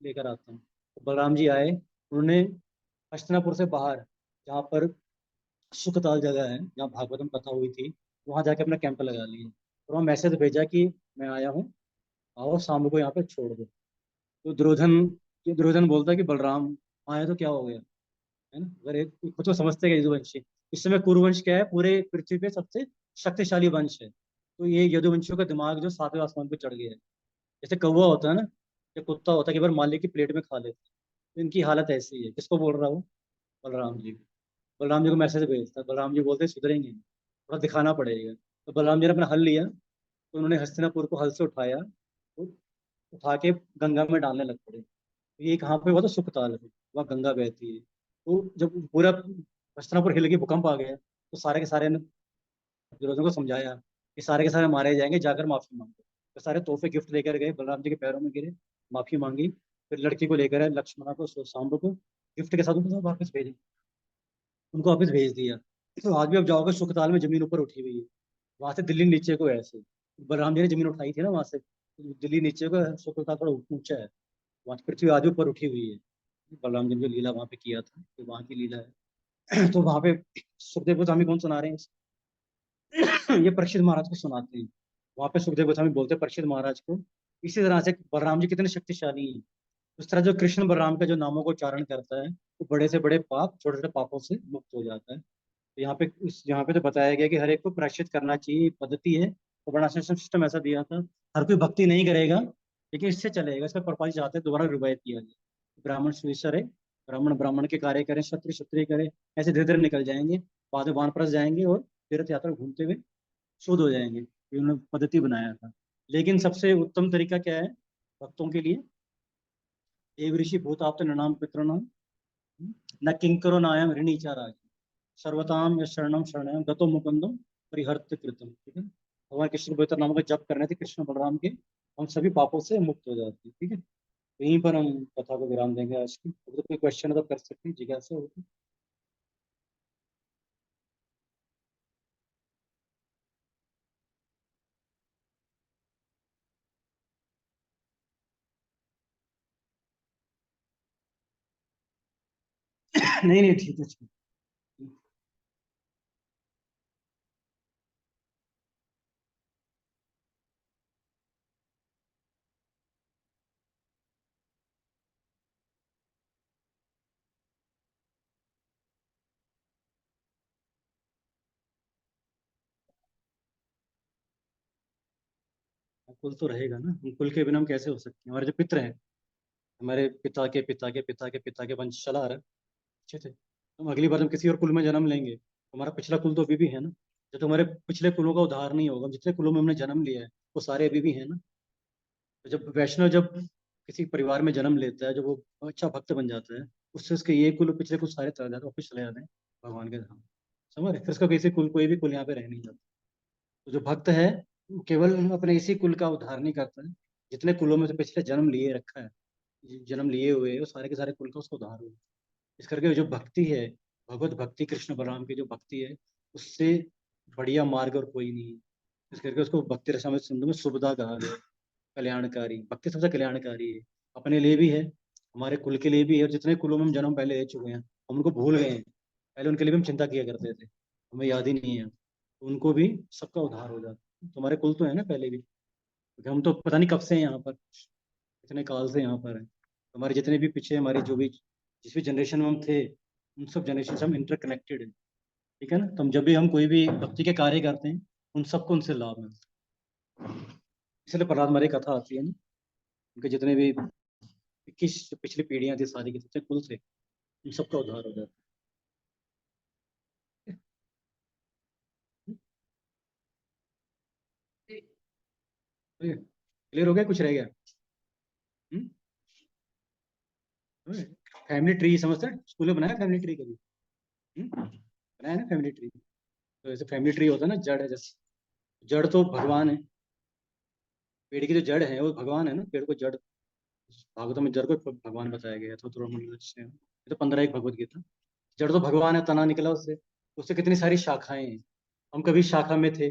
लेकर आता हूँ। तो बलराम जी आए, उन्होंने हस्तिनापुर से बाहर, जहाँ पर सुखताल जगह है जहाँ भागवतम कथा हुई थी, वहां जाके अपना कैंप लगा लिए। और वहाँ मैसेज भेजा कि मैं आया हूँ, आओ शाम को यहाँ पे छोड़ दो। तो दुर्योधन बोलता है कि बलराम आए तो क्या हो गया, है ना, अगर एक खुद को समझते हैं यदुवंशी। इस समय कुरुवंश क्या है, पूरे पृथ्वी पे सबसे शक्तिशाली वंश है। तो ये यदुवंशियों का दिमाग जो सातवें आसमान पे चढ़ गया है। जैसे कौवा होता है ना, या कुत्ता होता है, कि बार मालिक की प्लेट में खा लेते हैं, तो इनकी हालत ऐसी है। किसको बोल रहा हूँ, बलराम जी। बलराम जी को मैसेज भेजता है, बलराम जी बोलते हैं सुधरेंगे नहीं, थोड़ा दिखाना पड़ेगा। तो बलराम जी ने अपना हल लिया, तो उन्होंने हस्तिनापुर को हल से उठाया, तो उठा के गंगा में डालने लग पड़े। तो ये कहाँ पे हुआ, तो सुखताल पे, वहाँ गंगा बहती है। तो जब पूरा हस्तिनापुर हिल के भूकंप आ गया, तो सारे के सारे ने दुर्योधन को समझाया कि सारे के सारे मारे जाएंगे, जाकर माफी मांगो। तो सारे तोहफे गिफ्ट लेकर गए, बलराम जी के पैरों में गिरे, माफी मांगी। फिर लड़की को लेकर आए, लक्ष्मणा को, सांब को गिफ्ट के साथ उनको वापस भेजे, उनको वापस भेज दिया। तो आज भी आप जाओगे सुखताल में, जमीन ऊपर उठी हुई है, वहां से दिल्ली नीचे को है ऐसे। बलराम जी ने जमीन उठाई थी ना वहां से, तो दिल्ली नीचे को है, सुखताल थोड़ा ऊंचा है। वहां से पृथ्वी आज भी ऊपर उठी हुई है। बलराम जी ने जो लीला वहां पे किया था, तो वहां की लीला है। तो वहां पे सुखदेव गोस्वामी कौन सुना रहे हैं? ये परीक्षित महाराज को सुनाते हैं। वहां पे सुखदेव गोस्वामी बोलते हैं परीक्षित महाराज को, इसी तरह से बलराम जी कितने शक्तिशाली हैं। उस तरह जो कृष्ण बलराम का जो नामों को उच्चारण करता है, वो बड़े से बड़े पाप, छोटे छोटे पापों से मुक्त हो जाता है। तो यहाँ पे तो बताया गया कि हर एक को प्रायश्चित करना चाहिए, ये पद्धति है। तो बड़ा सिस्टम ऐसा दिया था। हर कोई भक्ति नहीं करेगा, लेकिन इससे चलेगा। इसका प्रपात चाहते हैं दोबारा रिवायत किया जाए। ब्राह्मण सुईसर है, ब्राह्मण ब्राह्मण के कार्य करें, क्षत्रिय क्षत्रिय करें, ऐसे धीरे धीरे निकल जाएंगे। बाद में वानप्रस्थ जाएंगे और तीर्थ यात्रा घूमते हुए शुद्ध हो जाएंगे। ये उन्होंने पद्धति बनाया था। लेकिन सबसे उत्तम तरीका क्या है भक्तों के लिए? एक ऋषि भूताप्त नृणाम पितॄणाम न किंकरो नायम ऋणीचाराज सर्वताम या शरणम शरणम गतो मुकुंदम परिहर्त कृतम। ठीक है, भगवान कृष्ण पवित्र नाम का जप करने थे कृष्ण बलराम के, हम सभी पापों से मुक्त हो जाते हैं। ठीक है, तो यहीं पर हम कथा को विराम देंगे आज की। अगर कोई क्वेश्चन है तो कर सकते हैं, जिज्ञासा हो तो। नहीं नहीं, ठीक है ठीक है। कुल तो रहेगा ना, हम कुल के बिना हम कैसे हो सकते हैं? हमारे जो पितर हैं, हमारे पिता के पिता के पिता के पिता के वंश चला आ रहा है। अच्छे थे, हम अगली बार हम किसी और कुल में जन्म लेंगे, तो हमारा पिछला कुल तो अभी भी है ना। जब तो हमारे पिछले कुलों का उद्धार नहीं होगा, जितने कुलों में हमने जन्म लिया है वो सारे अभी भी है ना। तो जब वैष्णव जब किसी परिवार में जन्म लेता है, जब वो अच्छा भक्त बन जाता है, उससे उसके ये कुल पिछले कुल सारे चले जाते हैं, वापस चले जाते हैं भगवान के धाम। समझ रहे? फिर उसका किसी कुल, कोई भी कुल यहाँ पे रह नहीं जाता। तो जो भक्त है वो केवल अपने इसी कुल का उद्धार नहीं करता है, जितने कुलों में से पिछले जन्म लिए रखा है, जन्म लिए हुए वो सारे के सारे कुल का उसका उद्धार हुआ। इस करके जो भक्ति है, भगवत भक्ति, कृष्ण बलराम की जो भक्ति है, उससे बढ़िया मार्ग और कोई नहीं है। इस करके उसको भक्ति रसामृत सिंधु में सुविधा कहा गया है। कल्याणकारी भक्ति सबसे कल्याणकारी है, अपने लिए भी है, हमारे कुल के लिए भी है, और जितने कुलों में हम जन्म पहले ले चुके हैं हम उनको भूल गए हैं। पहले उनके लिए भी हम चिंता किया करते थे, हमें याद ही नहीं है, तो उनको भी सबका उद्धार हो जाता है। तुम्हारे कुल तो है ना पहले भी, क्योंकि हम तो पता नहीं कब से हैं यहाँ पर, इतने काल से यहाँ पर हैं। हमारे जितने भी पीछे हमारी जो भी जिस भी जनरेशन में हम थे, उन सब जनरेशन से हम इंटरकनेक्टेड हैं। ठीक है ना, तो हम जब भी हम कोई भी भक्ति के कार्य करते हैं, उन सबको उनसे लाभ मिलता है। इसलिए प्रहलाद हमारी कथा आती है ना, उनके जितने भी 21 जो पिछली पीढ़ियां थी सारी के जितने कुल थे, उन सबका उद्धार हो जाता है। क्लियर हो गया? कुछ रह गया? फैमिली ट्री समझते हैं? स्कूल में बनाया फैमिली ट्री कभी? बनाया ना फैमिली ट्री? तो जैसे फैमिली ट्री होता है ना, जड़ है जैसे, जड़ तो भगवान है। पेड़ की जो जड़ है वो भगवान है ना, पेड़ को जड़, भागवतम में जड़ को भगवान बताया गया था। ये तो 15 एक भगवत गीता। जड़ तो भगवान है, तना निकला उससे, उससे कितनी सारी शाखाएं हैं। हम कभी शाखा में थे,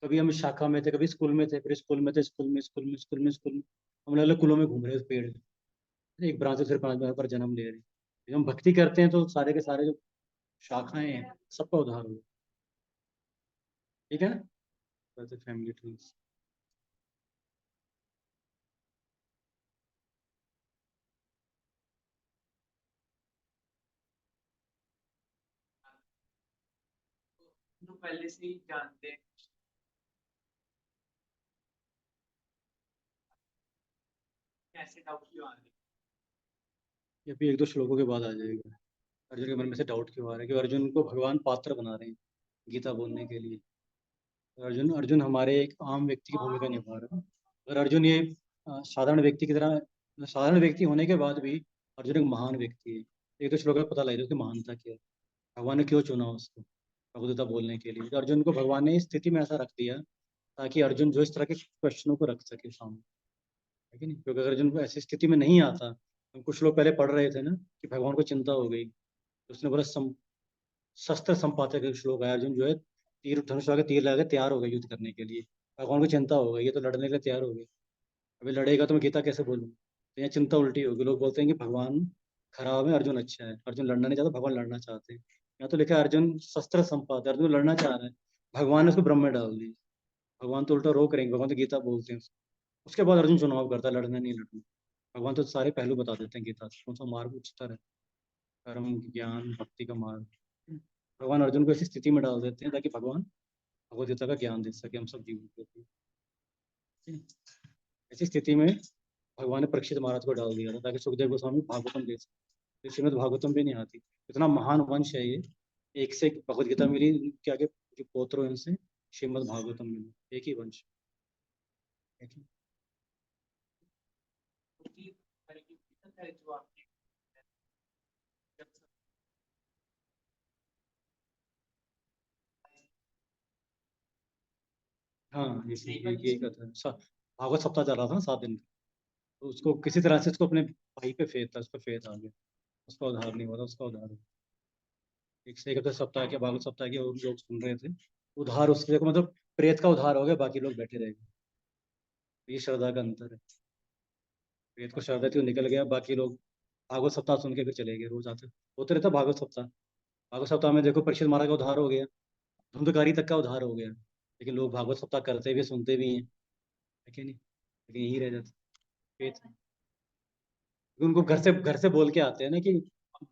कभी हम शाखा में थे, कभी स्कूल में थे, फिर स्कूल में थे, स्कूल में स्कूल में स्कूल में स्कूल में, हम अलग अलग कुलों में घूम रहे हैं उस पेड़ में। एक ब्रांच से फिर 5 बार जन्म ले रहे हैं। जब हम भक्ति करते हैं तो सारे के सारे जो शाखाएं हैं सबका उद्धार हो। ठीक है ना, फैमिली ट्रीज। तो पहले से ही जानते हैं कैसे डाउट क्यों आ रहे ये भी एक दो श्लोकों के बाद आ जाएगा। अर्जुन के मन में से डाउट क्यों आ रहा है कि अर्जुन को भगवान पात्र बना रहे हैं गीता बोलने के लिए। अर्जुन अर्जुन हमारे एक आम व्यक्ति की भूमिका निभा रहा है। अगर अर्जुन ये साधारण व्यक्ति की तरह, साधारण व्यक्ति होने के बाद भी अर्जुन एक महान व्यक्ति है। एक दो श्लोक में पता लग जाए उसकी महानता क्या है, भगवान ने क्यों चुना उसको भगवदगीता बोलने के लिए। तो अर्जुन को भगवान ने इस स्थिति में ऐसा रख दिया ताकि अर्जुन जो इस तरह के क्वेश्चनों को रख सके सामने। है कि नहीं? क्योंकि अगर अर्जुन को ऐसी स्थिति में नहीं आता, हम कुछ लोग पहले पढ़ रहे थे ना कि भगवान को चिंता हो गई, तो उसने बोला शस्त्र संपादक का श्लोक है। अर्जुन जो है तीर धनुष लगा तीर लगा के तैयार हो गए युद्ध करने के लिए। भगवान को चिंता हो गई, ये तो लड़ने के लिए तैयार हो गए, अभी लड़ेगा तो मैं गीता कैसे बोलूँ। तो यहाँ चिंता उल्टी होगी, लोग बोलते हैं कि भगवान खराब है, अर्जुन अच्छा है, अर्जुन लड़ना नहीं चाहता, भगवान लड़ना चाहते हैं। यहाँ तो लिखा है अर्जुन शस्त्र संपादक, अर्जुन लड़ना चाह रहा है, भगवान ने उसको ब्रह्म में डाल दिया। भगवान तो उल्टा रोक रहेंगे, भगवान तो गीता बोलते हैं। उसके बाद अर्जुन चुनाव करता है, लड़ना नहीं लड़ना। भगवान तो सारे पहलू बता देते हैं गीता से, कौन सा मार्ग उच्चतर है, कर्म ज्ञान भक्ति का मार्ग। भगवान अर्जुन को ऐसी स्थिति में डाल देते हैं ताकि भगवान भगवद गीता का ज्ञान दे सके हम सब जीवन को। ऐसी स्थिति में भगवान ने परीक्षित महाराज को डाल दिया था ताकि सुखदेव गोस्वामी भागवतम दे सके। तो श्रीमद् भागवतम भी नहीं आती, इतना महान वंश है ये। एक से एक भगवद गीता मिली, क्या के जो पोत्र इनसे श्रीमद् भागवतम मिली, एक ही वंश। एक ही। क्योंकि तरीके से जो आपने जब हाँ ये कथा है। भागवत सप्ताह चल रहा था ना 7 दिन का, तो उसको किसी तरह से उसको अपने भाई पे फेथ था, उस पर फेथ आ गया, उसका उद्धार नहीं हुआ था, उसका उद्धार हुआ। एक से एक अपने सप्ताह के भागवत सप्ताह के और लोग सुन रहे थे, उद्धार उसके देखो, मतलब प्रेत का उद्धार हो गया, बाकी लोग बैठे रह गए। ये श्रद्धा का अंतर है। प्रेत को श्रद्धा थी वो निकल गया, बाकी लोग भागवत सप्ताह सुन के फिर चले गए, रोज आते होते रहता भागवत सप्ताह। भागवत सप्ताह में देखो परीक्षित महाराज का उद्धार हो गया, धुंधकारी तक का उद्धार हो गया, लेकिन लोग भागवत सप्ताह करते भी सुनते भी हैं, है कि नहीं, लेकिन यही रह जाते प्रेत। उनको घर से बोल के आते हैं ना कि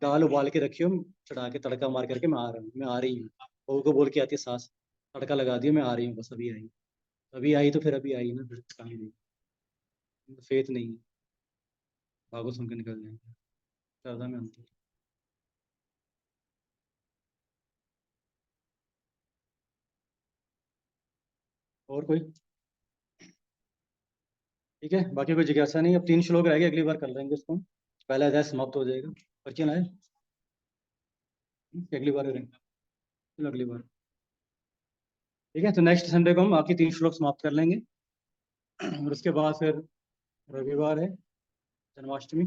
दाल उबाल के रखियो, चढ़ा के तड़का मार करके मैं आ रहा हूँ, मैं आ रही हूँ। बहू को बोल के आती है सास, तड़का लगा दिया, मैं आ रही हूँ, बस अभी आई। अभी आई तो फिर अभी आई ना, फिर कहीं नहीं। फेथ नहीं है, भागवत सुन के निकल जाएंगे, ज्यादा में अंतर। और कोई? ठीक है, बाकी कोई जिज्ञासा नहीं। अब 3 श्लोक रह गए, अगली बार कर लेंगे इसको, पहला अध्याय समाप्त हो जाएगा। पर्ची ना है, अगली बार करेंगे। चलो अगली बार। ठीक है, तो नेक्स्ट संडे को हम आखिरी 3 श्लोक समाप्त कर लेंगे और उसके बाद फिर रविवार है, जन्माष्टमी।